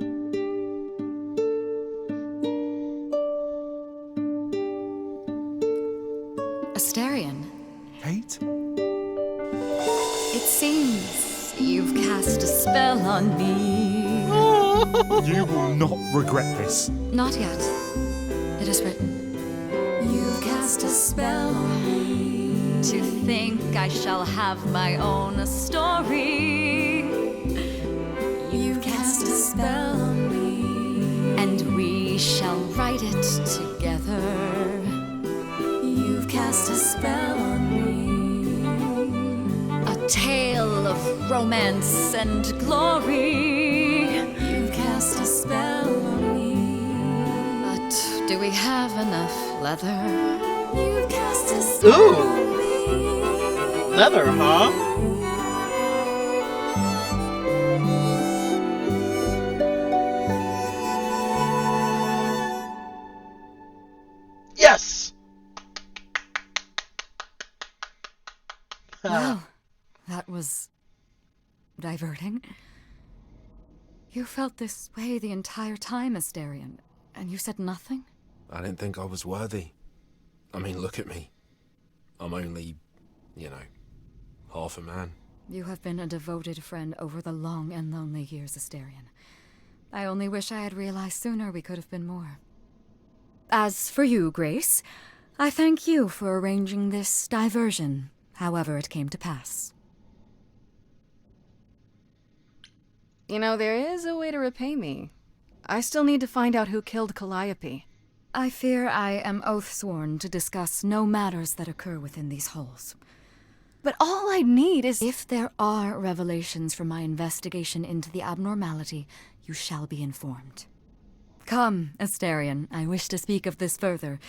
Speaker 8: Asterion,
Speaker 19: Kate?
Speaker 8: it seems you've cast a spell on me.
Speaker 19: You will not regret this.
Speaker 8: Not yet. It is written. You've cast a spell on me. To think I shall have my own story. You've cast a spell on me. And we shall write it together. You've cast a spell on me. A tale of romance and glory. You've cast a spell on me. But do we have enough leather? You've cast a spell on me.
Speaker 2: Leather, huh? Yes!
Speaker 8: Wow, that was diverting. You felt this way the entire time, Asterion, and you said nothing?
Speaker 13: I didn't think I was worthy. I mean, look at me. I'm only, half a man.
Speaker 8: You have been a devoted friend over the long and lonely years, Asterion. I only wish I had realized sooner we could have been more. As for you, Grace, I thank you for arranging this diversion, however it came to pass.
Speaker 3: There is a way to repay me. I still need to find out who killed Calliope.
Speaker 8: I fear I am oath-sworn to discuss no matters that occur within these halls.
Speaker 3: But all I need is...
Speaker 8: If there are revelations from my investigation into the abnormality, you shall be informed. Come, Asterion, I wish to speak of this further,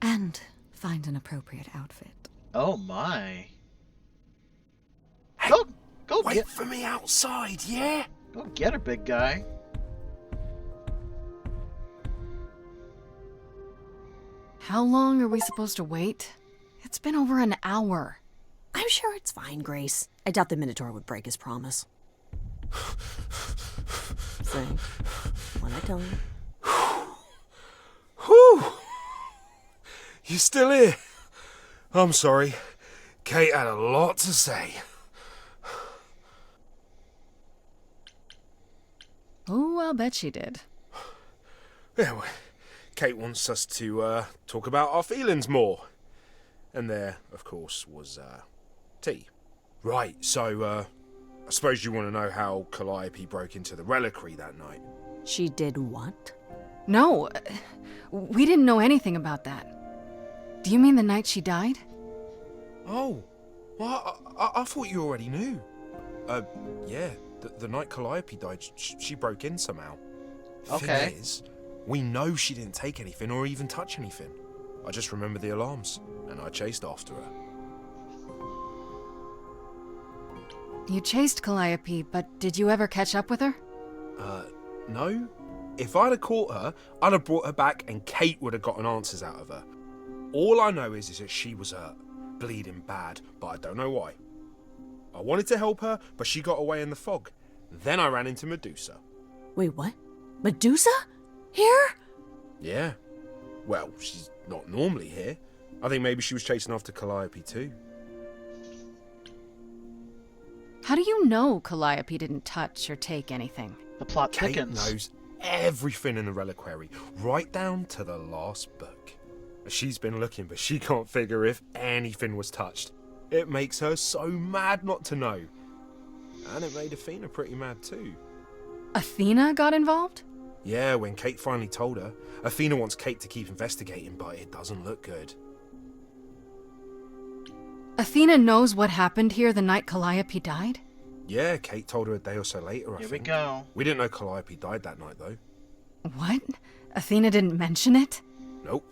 Speaker 8: and find an appropriate outfit.
Speaker 2: Oh my.
Speaker 13: Hey,
Speaker 2: go
Speaker 13: wait
Speaker 2: get...
Speaker 13: for me outside, yeah?
Speaker 2: Go get her, big guy.
Speaker 3: How long are we supposed to wait? It's been over an hour.
Speaker 4: I'm sure it's fine, Grace. I doubt the Minotaur would break his promise. Say, what I tell you.
Speaker 13: Whew! You still here? I'm sorry. Kate had a lot to say.
Speaker 3: Oh, I'll bet she did.
Speaker 13: Yeah, well, Kate wants us to talk about our feelings more. And there, of course, was tea. Right, so I suppose you want to know how Calliope broke into the reliquary that night.
Speaker 4: She did what?
Speaker 3: No, we didn't know anything about that. Do you mean the night she died?
Speaker 13: Oh, well, I thought you already knew. Yeah, the night Calliope died, she broke in somehow.
Speaker 2: Okay.
Speaker 13: Thing is, we know she didn't take anything or even touch anything. I just remember the alarms, and I chased after her.
Speaker 3: You chased Calliope, but did you ever catch up with her?
Speaker 13: No. If I'd have caught her, I'd have brought her back and Kate would have gotten answers out of her. All I know is that she was hurt, bleeding bad, but I don't know why. I wanted to help her, but she got away in the fog. Then I ran into Medusa.
Speaker 4: Wait, what? Medusa? Here?
Speaker 13: Yeah. Well, she's not normally here. I think maybe she was chasing after Calliope too.
Speaker 3: How do you know Calliope didn't touch or take anything?
Speaker 2: The plot
Speaker 13: Kate
Speaker 2: thickens.
Speaker 13: knows everything in the reliquary, right down to the last book. She's been looking, but she can't figure if anything was touched. It makes her so mad not to know. And it made Athena pretty mad too.
Speaker 3: Athena got involved?
Speaker 13: Yeah, when Kate finally told her, Athena wants Kate to keep investigating, but it doesn't look good.
Speaker 3: Athena knows what happened here the night Calliope died?
Speaker 13: Yeah, Kate told her a day or so later, I think.
Speaker 2: Here we go.
Speaker 13: We didn't know Calliope died that night, though.
Speaker 3: What? Athena didn't mention it?
Speaker 13: Nope.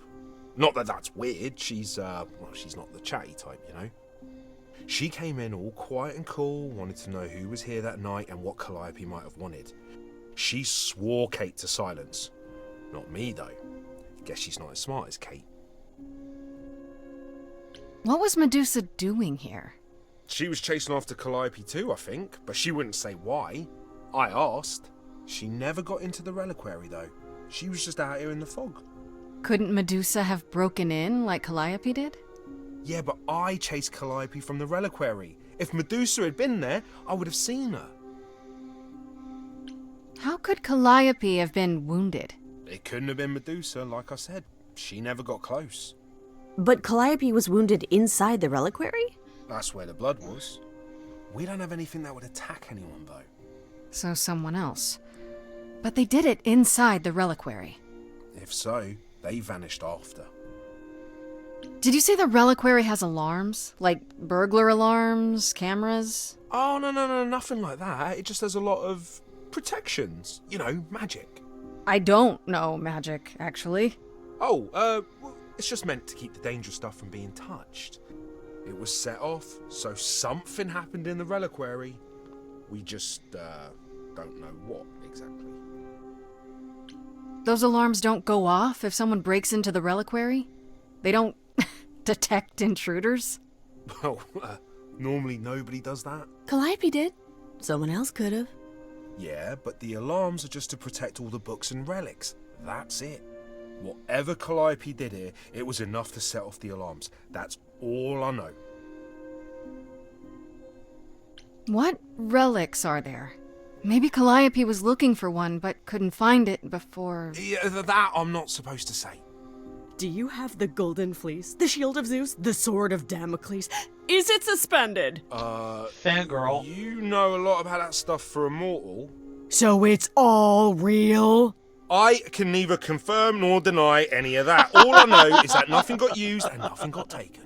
Speaker 13: Not that that's weird. She's not the chatty type, you know. She came in all quiet and cool, wanted to know who was here that night and what Calliope might have wanted. She swore Kate to silence. Not me, though. Guess she's not as smart as Kate.
Speaker 3: What was Medusa doing here?
Speaker 13: She was chasing after Calliope too, I think, but she wouldn't say why. I asked. She never got into the reliquary, though. She was just out here in the fog.
Speaker 3: Couldn't Medusa have broken in like Calliope did?
Speaker 13: Yeah, but I chased Calliope from the reliquary. If Medusa had been there, I would have seen her.
Speaker 3: How could Calliope have been wounded?
Speaker 13: It couldn't have been Medusa, like I said. She never got close.
Speaker 4: But Calliope was wounded inside the reliquary?
Speaker 13: That's where the blood was. We don't have anything that would attack anyone, though.
Speaker 3: So someone else. But they did it inside the reliquary.
Speaker 13: If so, they vanished after.
Speaker 3: Did you say the reliquary has alarms? Like burglar alarms, cameras?
Speaker 13: Oh, no, nothing like that. It just has a lot of protections. You know, magic.
Speaker 3: I don't know magic, actually.
Speaker 13: Oh, well, it's just meant to keep the dangerous stuff from being touched. It was set off, so something happened in the reliquary. We just, don't know what exactly.
Speaker 3: Those alarms don't go off if someone breaks into the reliquary? They don't detect intruders?
Speaker 13: Well,
Speaker 19: Normally nobody does that.
Speaker 4: Calliope did. Someone else could have.
Speaker 19: Yeah, but the alarms are just to protect all the books and relics. That's it. Whatever Calliope did here, it was enough to set off the alarms. That's all I know.
Speaker 3: What relics are there? Maybe Calliope was looking for one, but couldn't find it before...
Speaker 19: Yeah, that I'm not supposed to say.
Speaker 4: Do you have the Golden Fleece, the Shield of Zeus, the Sword of Damocles? Is it suspended?
Speaker 2: Fangirl.
Speaker 19: You know a lot about that stuff for a mortal.
Speaker 4: So it's all real?
Speaker 19: I can neither confirm nor deny any of that. All I know is that nothing got used and nothing got taken.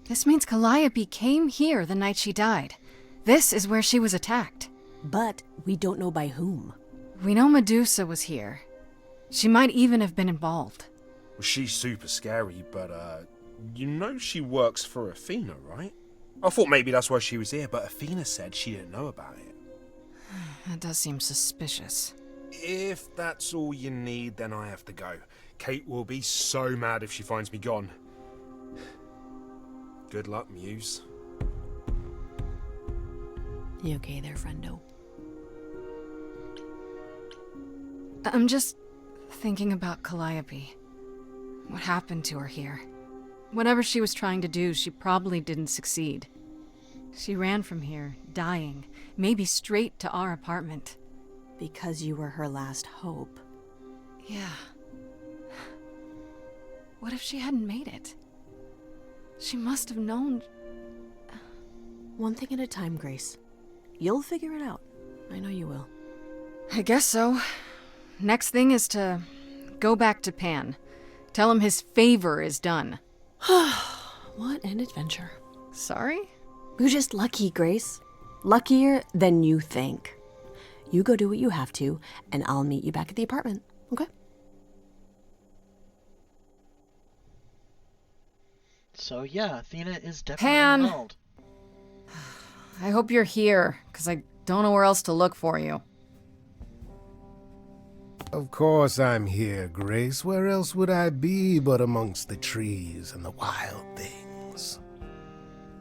Speaker 3: This means Calliope came here the night she died. This is where she was attacked.
Speaker 4: But we don't know by whom.
Speaker 3: We know Medusa was here. She might even have been involved.
Speaker 19: Well, she's super scary, but, you know she works for Athena, right? I thought maybe that's why she was here, but Athena said she didn't know about it.
Speaker 3: That does seem suspicious.
Speaker 19: If that's all you need, then I have to go. Kate will be so mad if she finds me gone. Good luck, Muse.
Speaker 4: You okay there, friendo?
Speaker 3: I'm just thinking about Calliope. What happened to her here? Whatever she was trying to do, she probably didn't succeed. She ran from here, dying, maybe straight to our apartment.
Speaker 4: Because you were her last hope.
Speaker 3: Yeah. What if she hadn't made it? She must have known.
Speaker 4: One thing at a time, Grace. You'll figure it out. I know you will.
Speaker 3: I guess so. Next thing is to go back to Pan. Tell him his favor is done.
Speaker 4: What an adventure.
Speaker 3: Sorry?
Speaker 4: You're just lucky, Grace. Luckier than you think. You go do what you have to, and I'll meet you back at the apartment, okay?
Speaker 2: So yeah, Athena is definitely
Speaker 3: Pan!
Speaker 2: involved.
Speaker 3: I hope you're here, because I don't know where else to look for you.
Speaker 15: Of course I'm here, Grace. Where else would I be but amongst the trees and the wild things?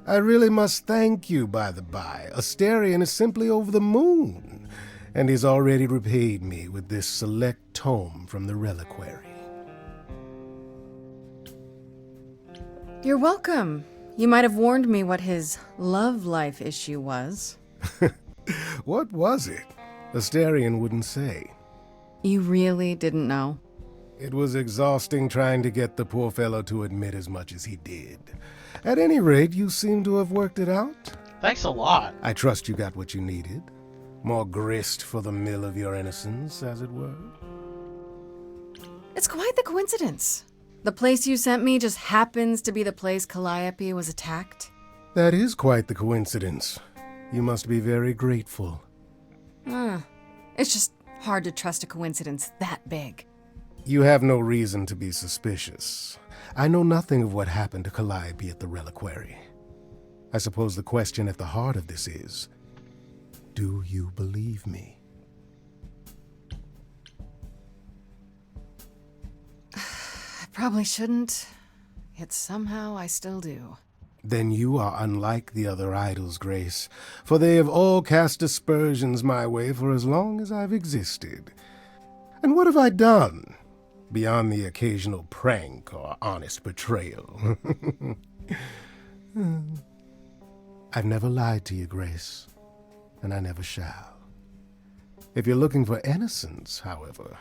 Speaker 15: I really must thank you, by the by. Asterion is simply over the moon, and he's already repaid me with this select tome from the reliquary.
Speaker 3: You're welcome. You might have warned me what his love life issue was.
Speaker 15: What was it? Asterion wouldn't say.
Speaker 3: You really didn't know?
Speaker 15: It was exhausting trying to get the poor fellow to admit as much as he did. At any rate, you seem to have worked it out.
Speaker 2: Thanks a lot.
Speaker 15: I trust you got what you needed. More grist for the mill of your innocence, as it were.
Speaker 3: It's quite the coincidence. The place you sent me just happens to be the place Calliope was attacked.
Speaker 15: That is quite the coincidence. You must be very grateful.
Speaker 3: It's just hard to trust a coincidence that big.
Speaker 15: You have no reason to be suspicious. I know nothing of what happened to Calliope at the reliquary. I suppose the question at the heart of this is, do you believe me?
Speaker 3: I probably shouldn't, yet somehow I still do.
Speaker 15: Then you are unlike the other idols, Grace, for they have all cast aspersions my way for as long as I've existed. And what have I done, beyond the occasional prank or honest betrayal? I've never lied to you, Grace, and I never shall. If you're looking for innocence, however,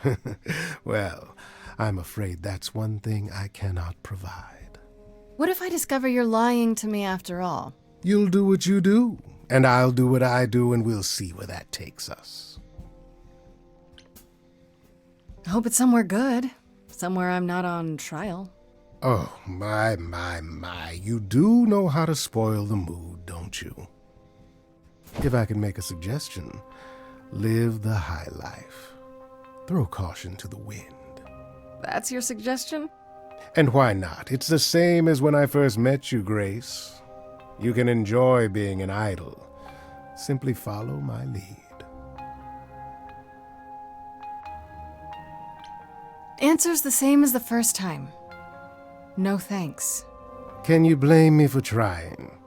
Speaker 15: well, I'm afraid that's one thing I cannot provide.
Speaker 3: What if I discover you're lying to me after all?
Speaker 15: You'll do what you do, and I'll do what I do, and we'll see where that takes us.
Speaker 3: I hope it's somewhere good. Somewhere I'm not on trial.
Speaker 15: Oh, my. You do know how to spoil the mood, don't you? If I can make a suggestion, live the high life. Throw caution to the wind.
Speaker 3: That's your suggestion?
Speaker 15: And why not? It's the same as when I first met you, Grace. You can enjoy being an idol. Simply follow my lead.
Speaker 3: Answer's the same as the first time. No thanks.
Speaker 15: Can you blame me for trying?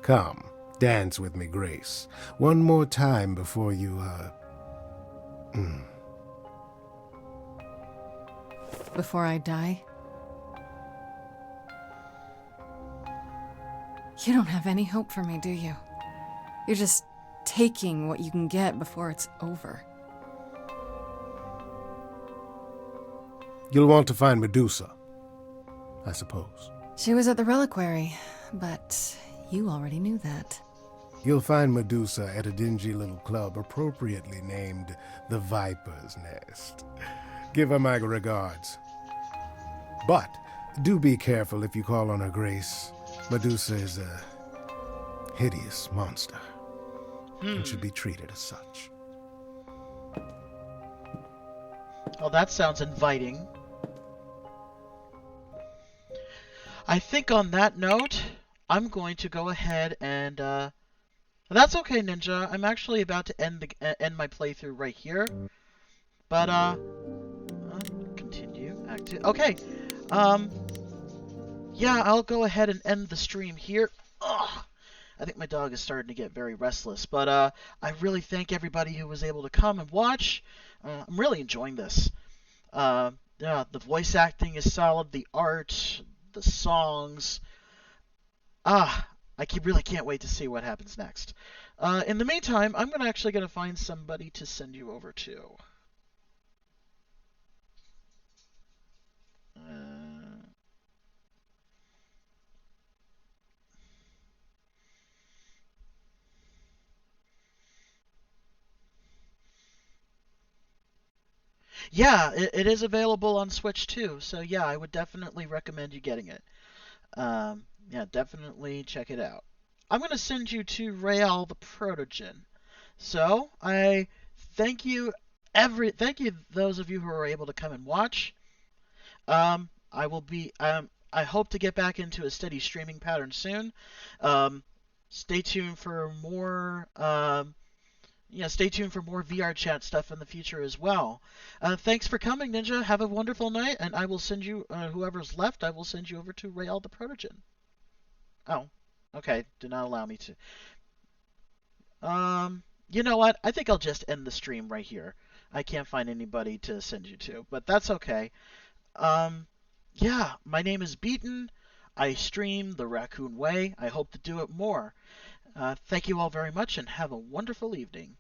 Speaker 15: Come, dance with me, Grace. One more time before you,
Speaker 3: Before I die? You don't have any hope for me, do you? You're just taking what you can get before it's over.
Speaker 15: You'll want to find Medusa, I suppose.
Speaker 3: She was at the reliquary, but you already knew that.
Speaker 15: You'll find Medusa at a dingy little club appropriately named the Viper's Nest. Give her my regards. But do be careful if you call on her, Grace. Medusa is a hideous monster and should be treated as such.
Speaker 2: Oh, that sounds inviting. I think on that note, I'm going to go ahead and, that's okay, Ninja. I'm actually about to end my playthrough right here. But, continue, okay. Yeah, I'll go ahead and end the stream here. Ugh. I think my dog is starting to get very restless, but, I really thank everybody who was able to come and watch. I'm really enjoying this. Yeah, the voice acting is solid, the art, the songs. I really can't wait to see what happens next. In the meantime, I'm actually going to find somebody to send you over to. Yeah, it is available on Switch too, so yeah, I would definitely recommend you getting it. Yeah, definitely check it out. I'm going to send you to Rael the Protogen. So, I thank you those of you who are able to come and watch. I hope to get back into a steady streaming pattern soon. Stay tuned for more stay tuned for more VR chat stuff in the future as well. Thanks for coming, Ninja. Have a wonderful night, and I will send you, whoever's left, I will send you over to Rael the Protogen. Oh, okay. Do not allow me to. You know what? I think I'll just end the stream right here. I can't find anybody to send you to, but that's okay. Yeah, my name is Beaton. I stream The Raccoon Way. I hope to do it more. Thank you all very much, and have a wonderful evening.